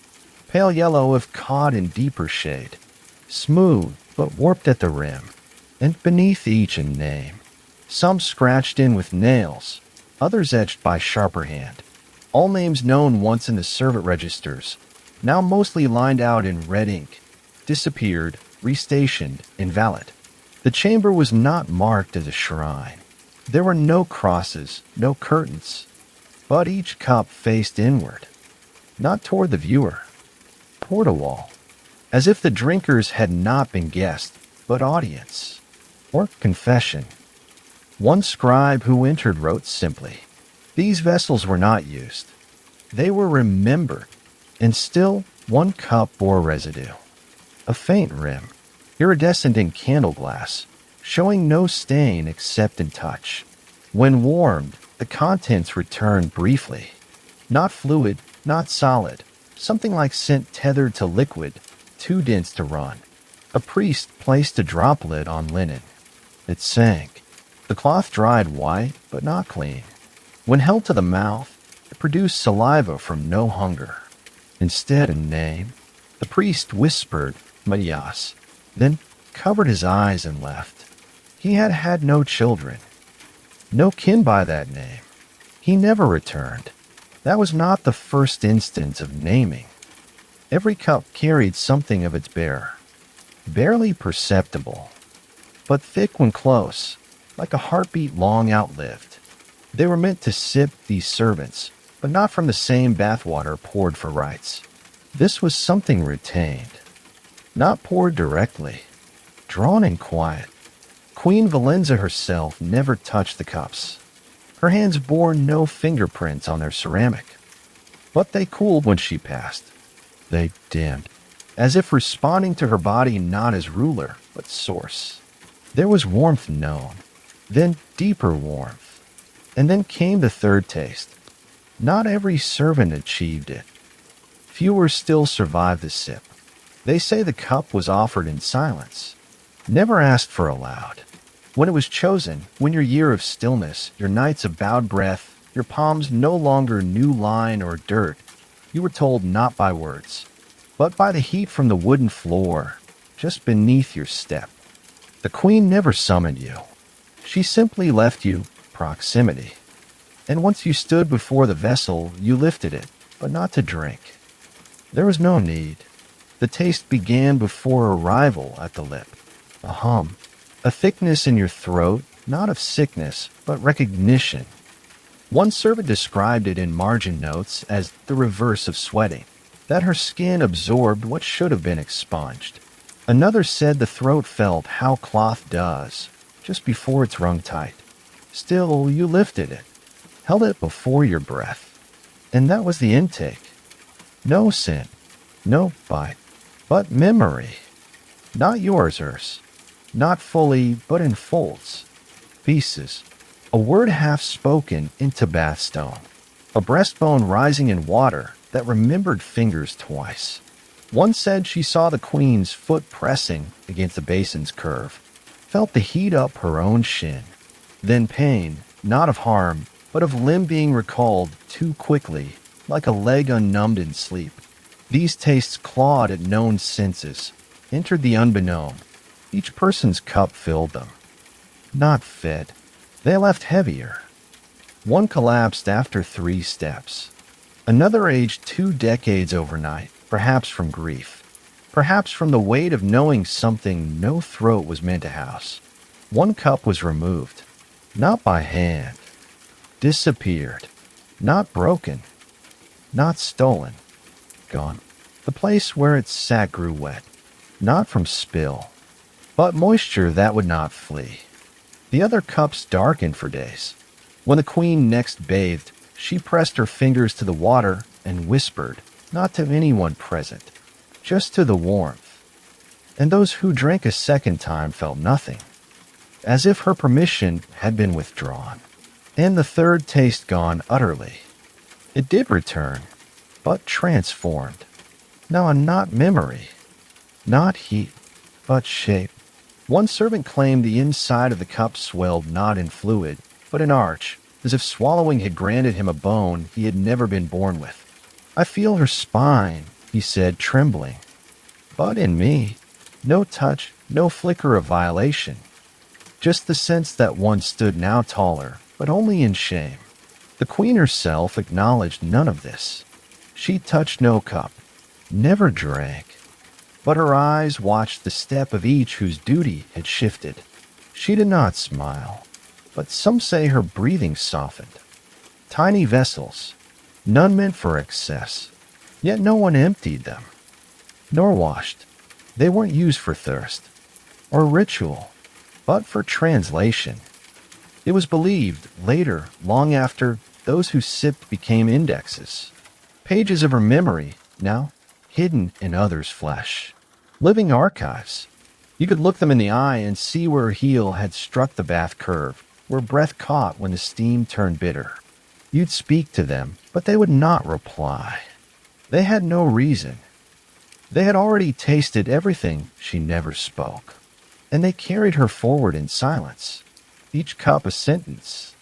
pale yellow if caught in deeper shade, smooth but warped at the rim, and beneath each a name. Some scratched in with nails, others etched by sharper hand. All names known once in the servant registers, now mostly lined out in red ink, disappeared, restationed, invalid. The chamber was not marked as a shrine. There were no crosses, no curtains, but each cup faced inward, not toward the viewer, toward a wall, as if the drinkers had not been guest, but audience, or confession. One scribe who entered wrote simply, these vessels were not used. They were remembered, and still one cup bore residue. A faint rim, iridescent in candle glass, showing no stain except in touch. When warmed, the contents returned briefly. Not fluid, not solid, something like scent tethered to liquid, too dense to run. A priest placed a droplet on linen. It sank. The cloth dried white, but not clean. When held to the mouth, it produced saliva from no hunger. Instead, a name. The priest whispered, Marias, then covered his eyes and left. He had had no children, no kin by that name. He never returned. That was not the first instance of naming. Every cup carried something of its bearer, barely perceptible, but thick when close, like a heartbeat long outlived. They were meant to sip, these servants, but not from the same bathwater poured for rites. This was something retained, not poured directly, drawn in quiet. Queen Válenza herself never touched the cups. Her hands bore no fingerprints on their ceramic, but they cooled when she passed. They dimmed, as if responding to her body not as ruler, but source. There was warmth known, then deeper warmth, and then came the third taste. Not every servant achieved it. Fewer still survived the sip. They say the cup was offered in silence, never asked for aloud. When it was chosen, when your year of stillness, your nights of bowed breath, your palms no longer knew line or dirt, you were told not by words, but by the heat from the wooden floor, just beneath your step. The queen never summoned you. She simply left you proximity. And once you stood before the vessel, you lifted it, but not to drink. There was no need. The taste began before arrival at the lip. A hum, a thickness in your throat, not of sickness, but recognition. One servant described it in margin notes as the reverse of sweating, that her skin absorbed what should have been expunged. Another said the throat felt how cloth does, just before it's wrung tight. Still, you lifted it, held it before your breath, and that was the intake. No sin, no bite, but memory. Not yours, Urs. Not fully, but in folds. Pieces. A word half spoken into bathstone. A breastbone rising in water that remembered fingers twice. One said she saw the queen's foot pressing against the basin's curve, felt the heat up her own shin. Then pain, not of harm, but of limb being recalled too quickly, like a leg unnumbed in sleep. These tastes clawed at known senses, entered the unbeknown. Each person's cup filled them. Not fed. They left heavier. One collapsed after 3 steps. Another aged 2 decades overnight, perhaps from grief. Perhaps from the weight of knowing something no throat was meant to house. One cup was removed, not by hand. Disappeared. Not broken. Not stolen. Gone. The place where it sat grew wet. Not from spill, but moisture that would not flee. The other cups darkened for days. When the queen next bathed, she pressed her fingers to the water and whispered, not to anyone present, just to the warmth. And those who drank a second time felt nothing, as if her permission had been withdrawn. And the third taste gone utterly. It did return, but transformed. Now not memory, not heat, but shape. One servant claimed the inside of the cup swelled not in fluid, but in arch, as if swallowing had granted him a bone he had never been born with. I feel her spine, he said, trembling. But in me, no touch, no flicker of violation. Just the sense that one stood now taller, but only in shame. The queen herself acknowledged none of this. She touched no cup, never drank. But her eyes watched the step of each whose duty had shifted. She did not smile, but some say her breathing softened. Tiny vessels, none meant for excess, yet no one emptied them, nor washed. They weren't used for thirst, or ritual, but for translation. It was believed, later, long after, those who sipped became indexes. Pages of her memory, now hidden in others' flesh. Living archives. You could look them in the eye and see where her heel had struck the bath curve, where breath caught when the steam turned bitter. You'd speak to them, but they would not reply. They had no reason. They had already tasted everything she never spoke, and they carried her forward in silence. Each cup a sentence,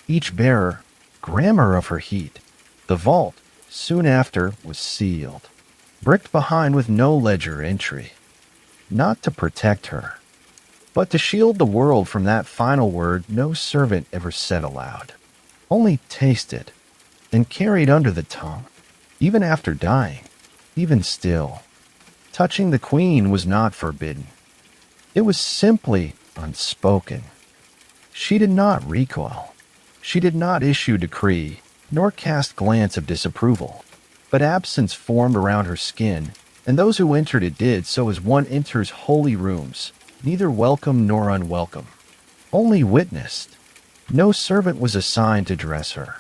each bearer grammar of her heat. The vault, soon after, was sealed, bricked behind with no ledger entry, not to protect her, but to shield the world from that final word no servant ever said aloud, only tasted and carried under the tongue, even after dying, Even still, touching the queen was not forbidden. It was simply unspoken. She did not recoil. She did not issue decree, nor cast glance of disapproval. But absence formed around her skin, and those who entered it did so as one enters holy rooms, neither welcome nor unwelcome, only witnessed. No servant was assigned to dress her.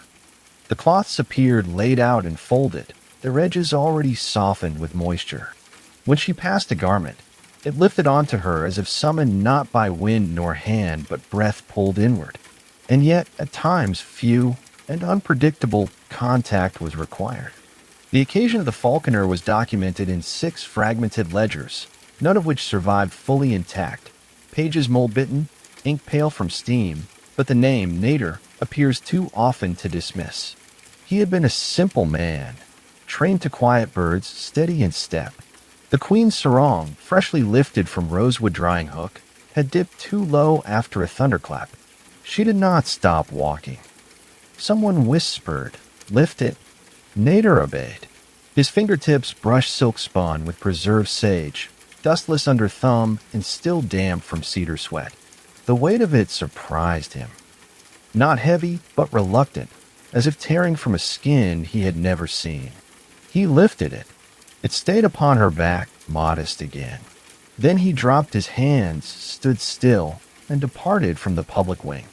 The cloths appeared laid out and folded, their edges already softened with moisture. When she passed a garment, it lifted onto her as if summoned not by wind nor hand, but breath pulled inward. And yet, at times, few and unpredictable contact was required. The occasion of the falconer was documented in 6 fragmented ledgers, none of which survived fully intact, pages mold-bitten, ink pale from steam, but the name, Nader, appears too often to dismiss. He had been a simple man, trained to quiet birds, steady in step. The queen's sarong, freshly lifted from rosewood drying hook, had dipped too low after a thunderclap. She did not stop walking. Someone whispered, "Lift it." Nader obeyed. His fingertips brushed silk spawn with preserved sage, dustless under thumb and still damp from cedar sweat. The weight of it surprised him. Not heavy, but reluctant, as if tearing from a skin he had never seen. He lifted it. It stayed upon her back, modest again. Then he dropped his hands, stood still, and departed from the public wing.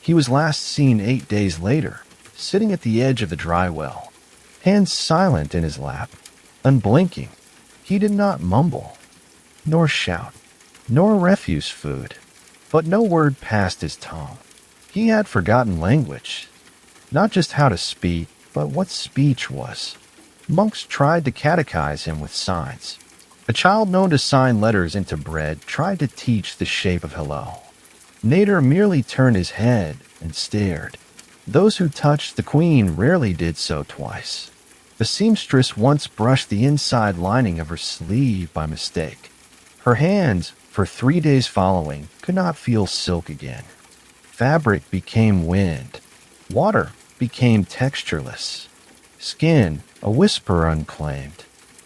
He was last seen 8 days later, sitting at the edge of the dry well, hands silent in his lap, unblinking. He did not mumble, nor shout, nor refuse food, but no word passed his tongue. He had forgotten language, not just how to speak, but what speech was. Monks tried to catechize him with signs. A child known to sign letters into bread tried to teach the shape of hello. Nader merely turned his head and stared. Those who touched the queen rarely did so twice. The seamstress once brushed the inside lining of her sleeve by mistake. Her hands, for 3 days following, could not feel silk again. Fabric became wind. Water became textureless. Skin, a whisper unclaimed.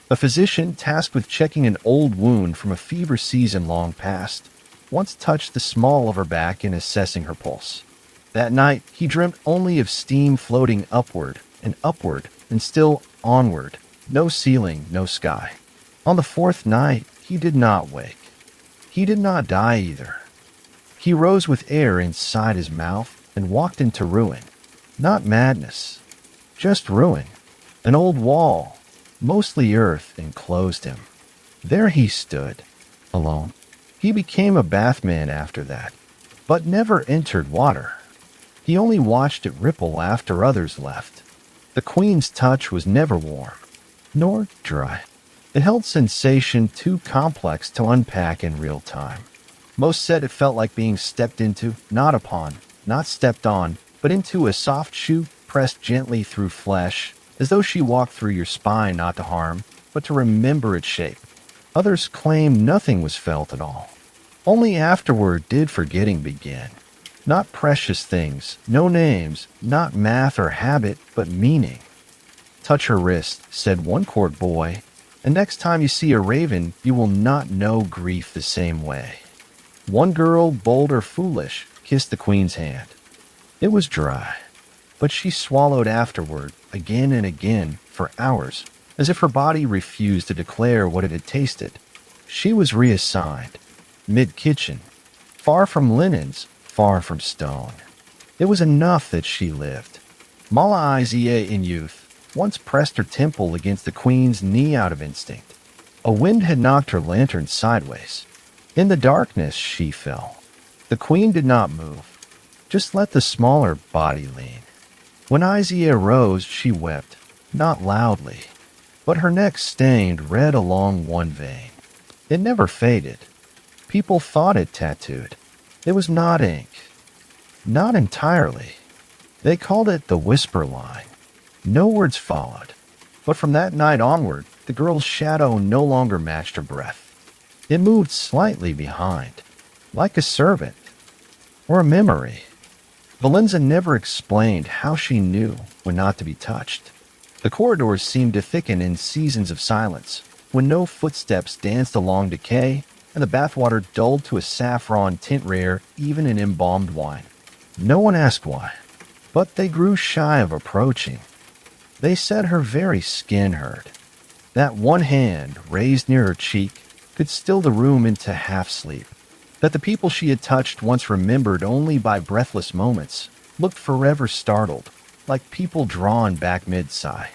A physician tasked with checking an old wound from a fever season long past once touched the small of her back in assessing her pulse. That night, he dreamt only of steam floating upward and still onward. No ceiling, no sky. On the 4th night, he did not wake. He did not die either. He rose with air inside his mouth and walked into ruin. Not madness, just ruin. An old wall, mostly earth, enclosed him. There he stood, alone. He became a bathman after that, but never entered water. He only watched it ripple after others left. The queen's touch was never warm, nor dry. It held sensation too complex to unpack in real time. Most said it felt like being stepped into, not upon, not stepped on, but into a soft shoe pressed gently through flesh, as though she walked through your spine not to harm, but to remember its shape. Others claimed nothing was felt at all. Only afterward did forgetting begin. Not precious things, no names, not math or habit, but meaning. "Touch her wrist," said one court boy, "and next time you see a raven, you will not know grief the same way." One girl, bold or foolish, kissed the queen's hand. It was dry, but she swallowed afterward, again and again, for hours, as if her body refused to declare what it had tasted. She was reassigned, mid-kitchen, far from linens, far from stone. It was enough that she lived. Mala Izia in youth once pressed her temple against the queen's knee out of instinct. A wind had knocked her lantern sideways. In the darkness, she fell. The queen did not move, just let the smaller body lean. When Izia rose, she wept, not loudly, but her neck stained red along one vein. It never faded. People thought it tattooed. It was not ink. Not entirely. They called it the whisper line. No words followed, but from that night onward, the girl's shadow no longer matched her breath. It moved slightly behind, like a servant, or a memory. Válenza never explained how she knew when not to be touched. The corridors seemed to thicken in seasons of silence, when no footsteps danced along decay, and the bathwater dulled to a saffron tint rare even in embalmed wine. No one asked why, but they grew shy of approaching. They said her very skin hurt. That one hand, raised near her cheek, could still the room into half-sleep. That the people she had touched, once remembered only by breathless moments, looked forever startled, like people drawn back mid-sigh.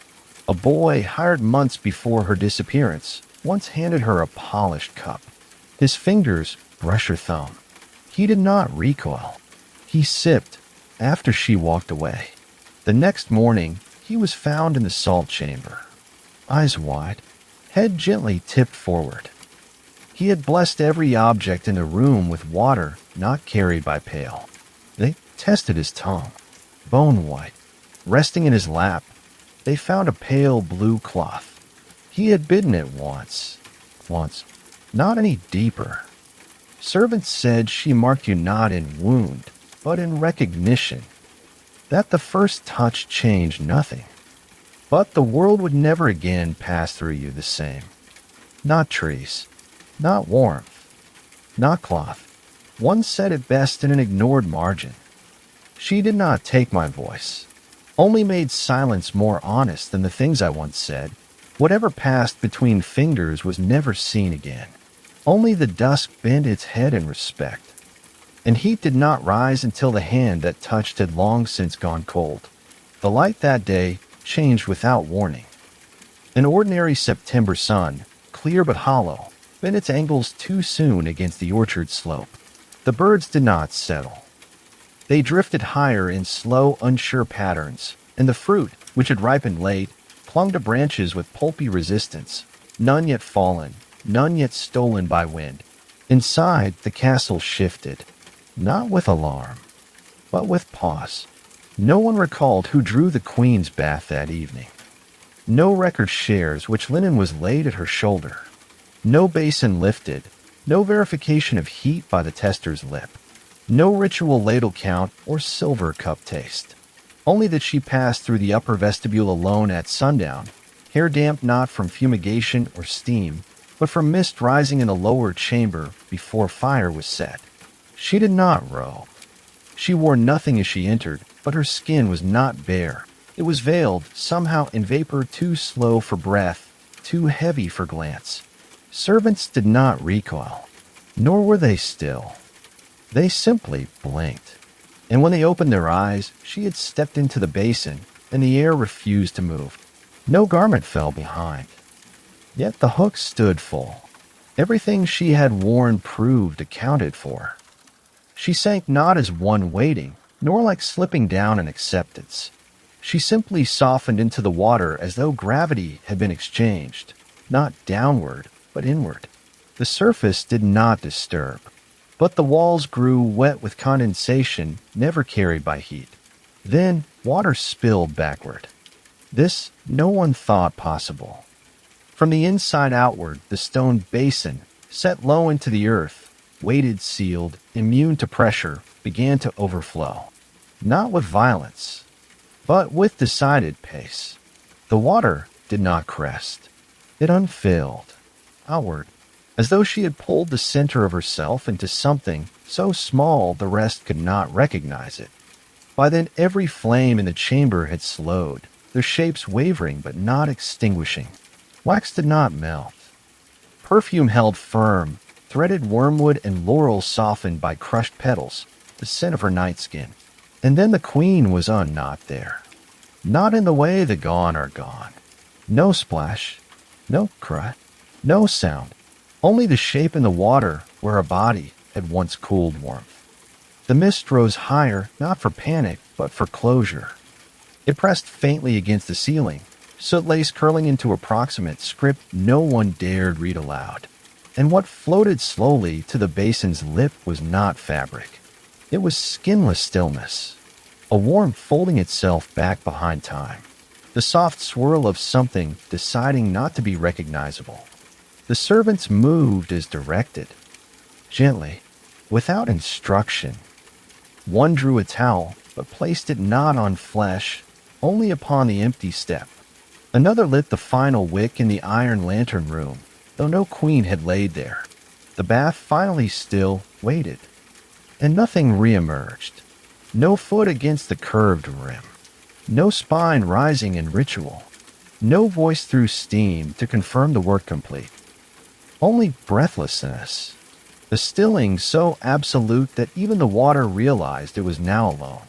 A boy, hired months before her disappearance, once handed her a polished cup. His fingers brushed her thumb. He did not recoil. He sipped after she walked away. The next morning, he was found in the salt chamber, eyes wide, head gently tipped forward. He had blessed every object in the room with water not carried by pail. They tested his tongue, bone white, resting in his lap. They found a pale blue cloth. He had bidden it once, not any deeper. Servants said she marked you not in wound, but in recognition. That the first touch changed nothing. But the world would never again pass through you the same. Not trees, not warmth, not cloth. One said it best in an ignored margin. She did not take my voice, only made silence more honest than the things I once said. Whatever passed between fingers was never seen again. Only the dusk bent its head in respect, and heat did not rise until the hand that touched had long since gone cold. The light that day changed without warning. An ordinary September sun, clear but hollow, bent its angles too soon against the orchard slope. The birds did not settle. They drifted higher in slow, unsure patterns, and the fruit, which had ripened late, clung to branches with pulpy resistance, none yet fallen, none yet stolen by wind. Inside, the castle shifted, not with alarm, but with pause. No one recalled who drew the queen's bath that evening. No record shares which linen was laid at her shoulder. No basin lifted, no verification of heat by the tester's lip. No ritual ladle count or silver cup taste. Only that she passed through the upper vestibule alone at sundown, hair damp not from fumigation or steam, but from mist rising in a lower chamber before fire was set. She did not robe. She wore nothing as she entered, but her skin was not bare. It was veiled, somehow in vapor too slow for breath, too heavy for glance. Servants did not recoil, nor were they still. They simply blinked. And when they opened their eyes, she had stepped into the basin, and the air refused to move. No garment fell behind. Yet the hook stood full. Everything she had worn proved accounted for. She sank not as one waiting, nor like slipping down in acceptance. She simply softened into the water as though gravity had been exchanged, not downward, but inward. The surface did not disturb, but the walls grew wet with condensation never carried by heat. Then water spilled backward. This no one thought possible. From the inside outward, the stone basin, set low into the earth, weighted, sealed, immune to pressure, began to overflow. Not with violence, but with decided pace. The water did not crest. It unfilled, outward, as though she had pulled the center of herself into something so small the rest could not recognize it. By then every flame in the chamber had slowed, their shapes wavering but not extinguishing. Wax did not melt. Perfume held firm, threaded wormwood and laurel softened by crushed petals, the scent of her nightskin. And then the queen was not there. Not in the way the gone are gone. No splash, no cry, no sound. Only the shape in the water where her body had once cooled warmth. The mist rose higher, not for panic, but for closure. It pressed faintly against the ceiling, soot lace curling into approximate script no one dared read aloud. And what floated slowly to the basin's lip was not fabric. It was skinless stillness, a warmth folding itself back behind time. The soft swirl of something deciding not to be recognizable. The servants moved as directed, gently, without instruction. One drew a towel, but placed it not on flesh, only upon the empty step. Another lit the final wick in the iron lantern room, though no queen had laid there. The bath finally still waited, and nothing reemerged. No foot against the curved rim. No spine rising in ritual. No voice through steam to confirm the work complete. Only breathlessness. The stilling so absolute that even the water realized it was now alone.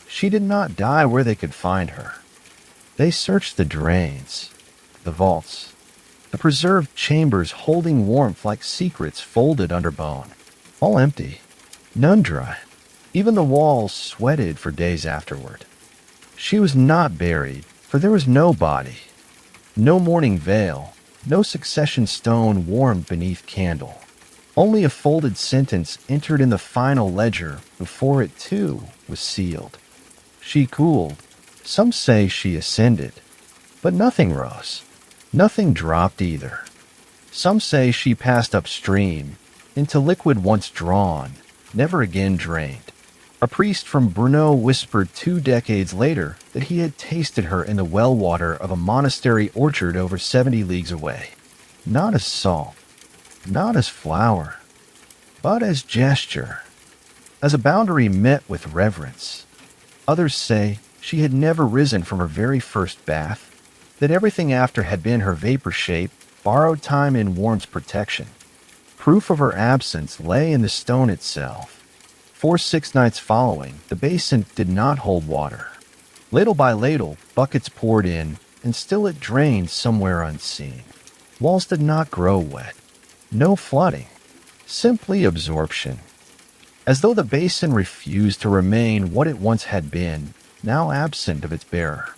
She did not die where they could find her. They searched the drains, the vaults, the preserved chambers holding warmth like secrets folded under bone. All empty, none dry. Even the walls sweated for days afterward. She was not buried, for there was no body, no mourning veil, no succession stone warmed beneath candle. Only a folded sentence entered in the final ledger before it too was sealed. She cooled. Some say she ascended, but nothing rose. Nothing dropped either. Some say she passed upstream, into liquid once drawn, never again drained. A priest from Brno whispered 2 decades later that he had tasted her in the well water of a monastery orchard over 70 leagues away. Not as salt, not as flower, but as gesture, as a boundary met with reverence. Others say she had never risen from her very first bath, that everything after had been her vapor shape, borrowed time in Warren's protection. Proof of her absence lay in the stone itself. For 6 nights following, the basin did not hold water. Ladle by ladle, buckets poured in, and still it drained somewhere unseen. Walls did not grow wet. No flooding. Simply absorption. As though the basin refused to remain what it once had been, now absent of its bearer.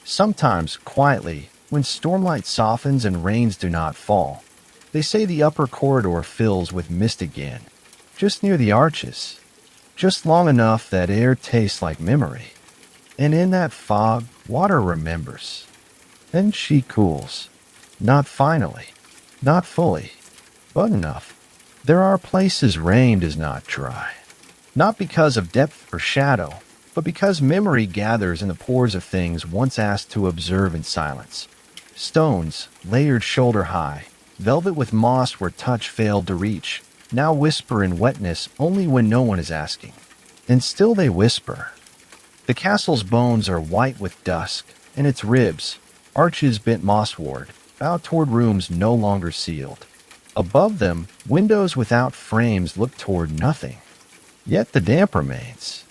Sometimes, quietly, when stormlight softens and rains do not fall, they say the upper corridor fills with mist again, just near the arches, just long enough that air tastes like memory. And in that fog, water remembers. Then she cools. Not finally, not fully, but enough. There are places rain does not dry. Not because of depth or shadow, but because memory gathers in the pores of things once asked to observe in silence. Stones, layered shoulder high, velvet with moss where touch failed to reach, now whisper in wetness only when no one is asking. And still they whisper. The castle's bones are white with dusk, and its ribs, arches bent mossward, bow toward rooms no longer sealed. Above them, windows without frames look toward nothing. Yet the damp remains.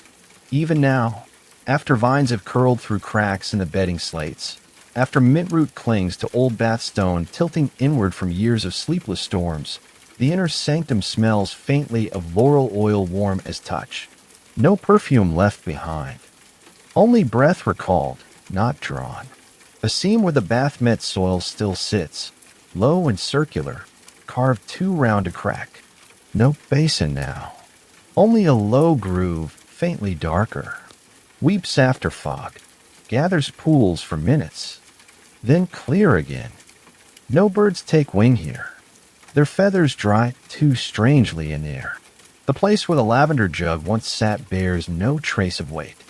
Even now, after vines have curled through cracks in the bedding slates, after mintroot clings to old bath stone tilting inward from years of sleepless storms, the inner sanctum smells faintly of laurel oil warm as touch. No perfume left behind. Only breath recalled, not drawn. A seam where the bath met soil still sits, low and circular, carved too round to crack. No basin now. Only a low groove, faintly darker. Weeps after fog, gathers pools for minutes, then clear again. No birds take wing here. Their feathers dry too strangely in air. The place where the lavender jug once sat bears no trace of weight.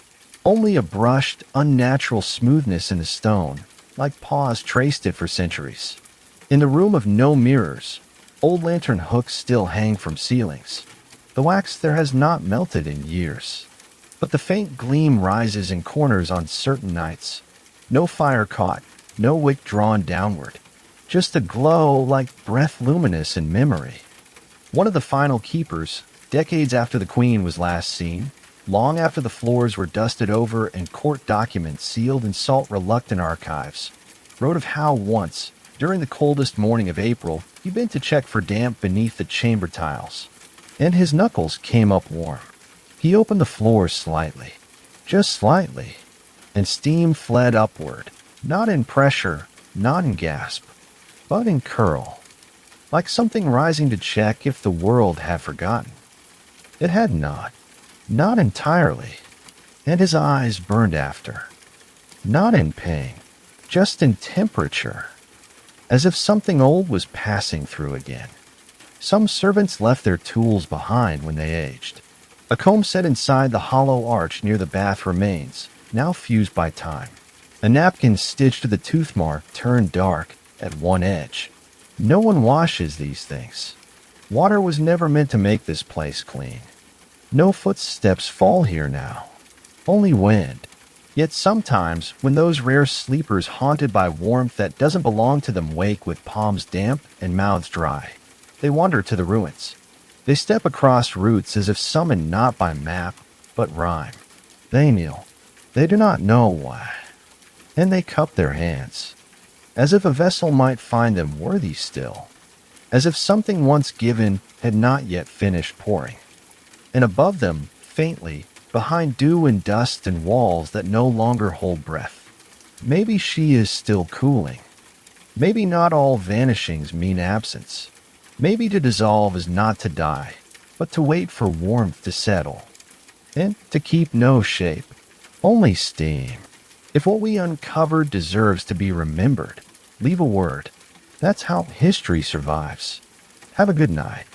Only a brushed, unnatural smoothness in the stone, like paws traced it for centuries. In the room of no mirrors, old lantern hooks still hang from ceilings. The wax there has not melted in years, but the faint gleam rises in corners on certain nights. No fire caught, no wick drawn downward, just a glow like breath luminous in memory. One of the final keepers, decades after the Queen was last seen, long after the floors were dusted over and court documents sealed in salt-reluctant archives, wrote of how once, during the coldest morning of April, he'd been to check for damp beneath the chamber tiles, and his knuckles came up warm. He opened the floor slightly, just slightly, and steam fled upward, not in pressure, not in gasp, but in curl, like something rising to check if the world had forgotten. It had not entirely, and his eyes burned after, not in pain, just in temperature, as if something old was passing through again. Some servants left their tools behind when they aged. A comb set inside the hollow arch near the bath remains, now fused by time. A napkin stitched to the tooth mark turned dark at one edge. No one washes these things. Water was never meant to make this place clean. No footsteps fall here now. Only wind. Yet sometimes, when those rare sleepers haunted by warmth that doesn't belong to them wake with palms damp and mouths dry, they wander to the ruins. They step across roots as if summoned not by map, but rhyme. They kneel. They do not know why. And they cup their hands, as if a vessel might find them worthy still, as if something once given had not yet finished pouring. And above them, faintly, behind dew and dust and walls that no longer hold breath, maybe she is still cooling. Maybe not all vanishings mean absence. Maybe to dissolve is not to die, but to wait for warmth to settle, and to keep no shape, only steam. If what we uncovered deserves to be remembered, leave a word. That's how history survives. Have a good night.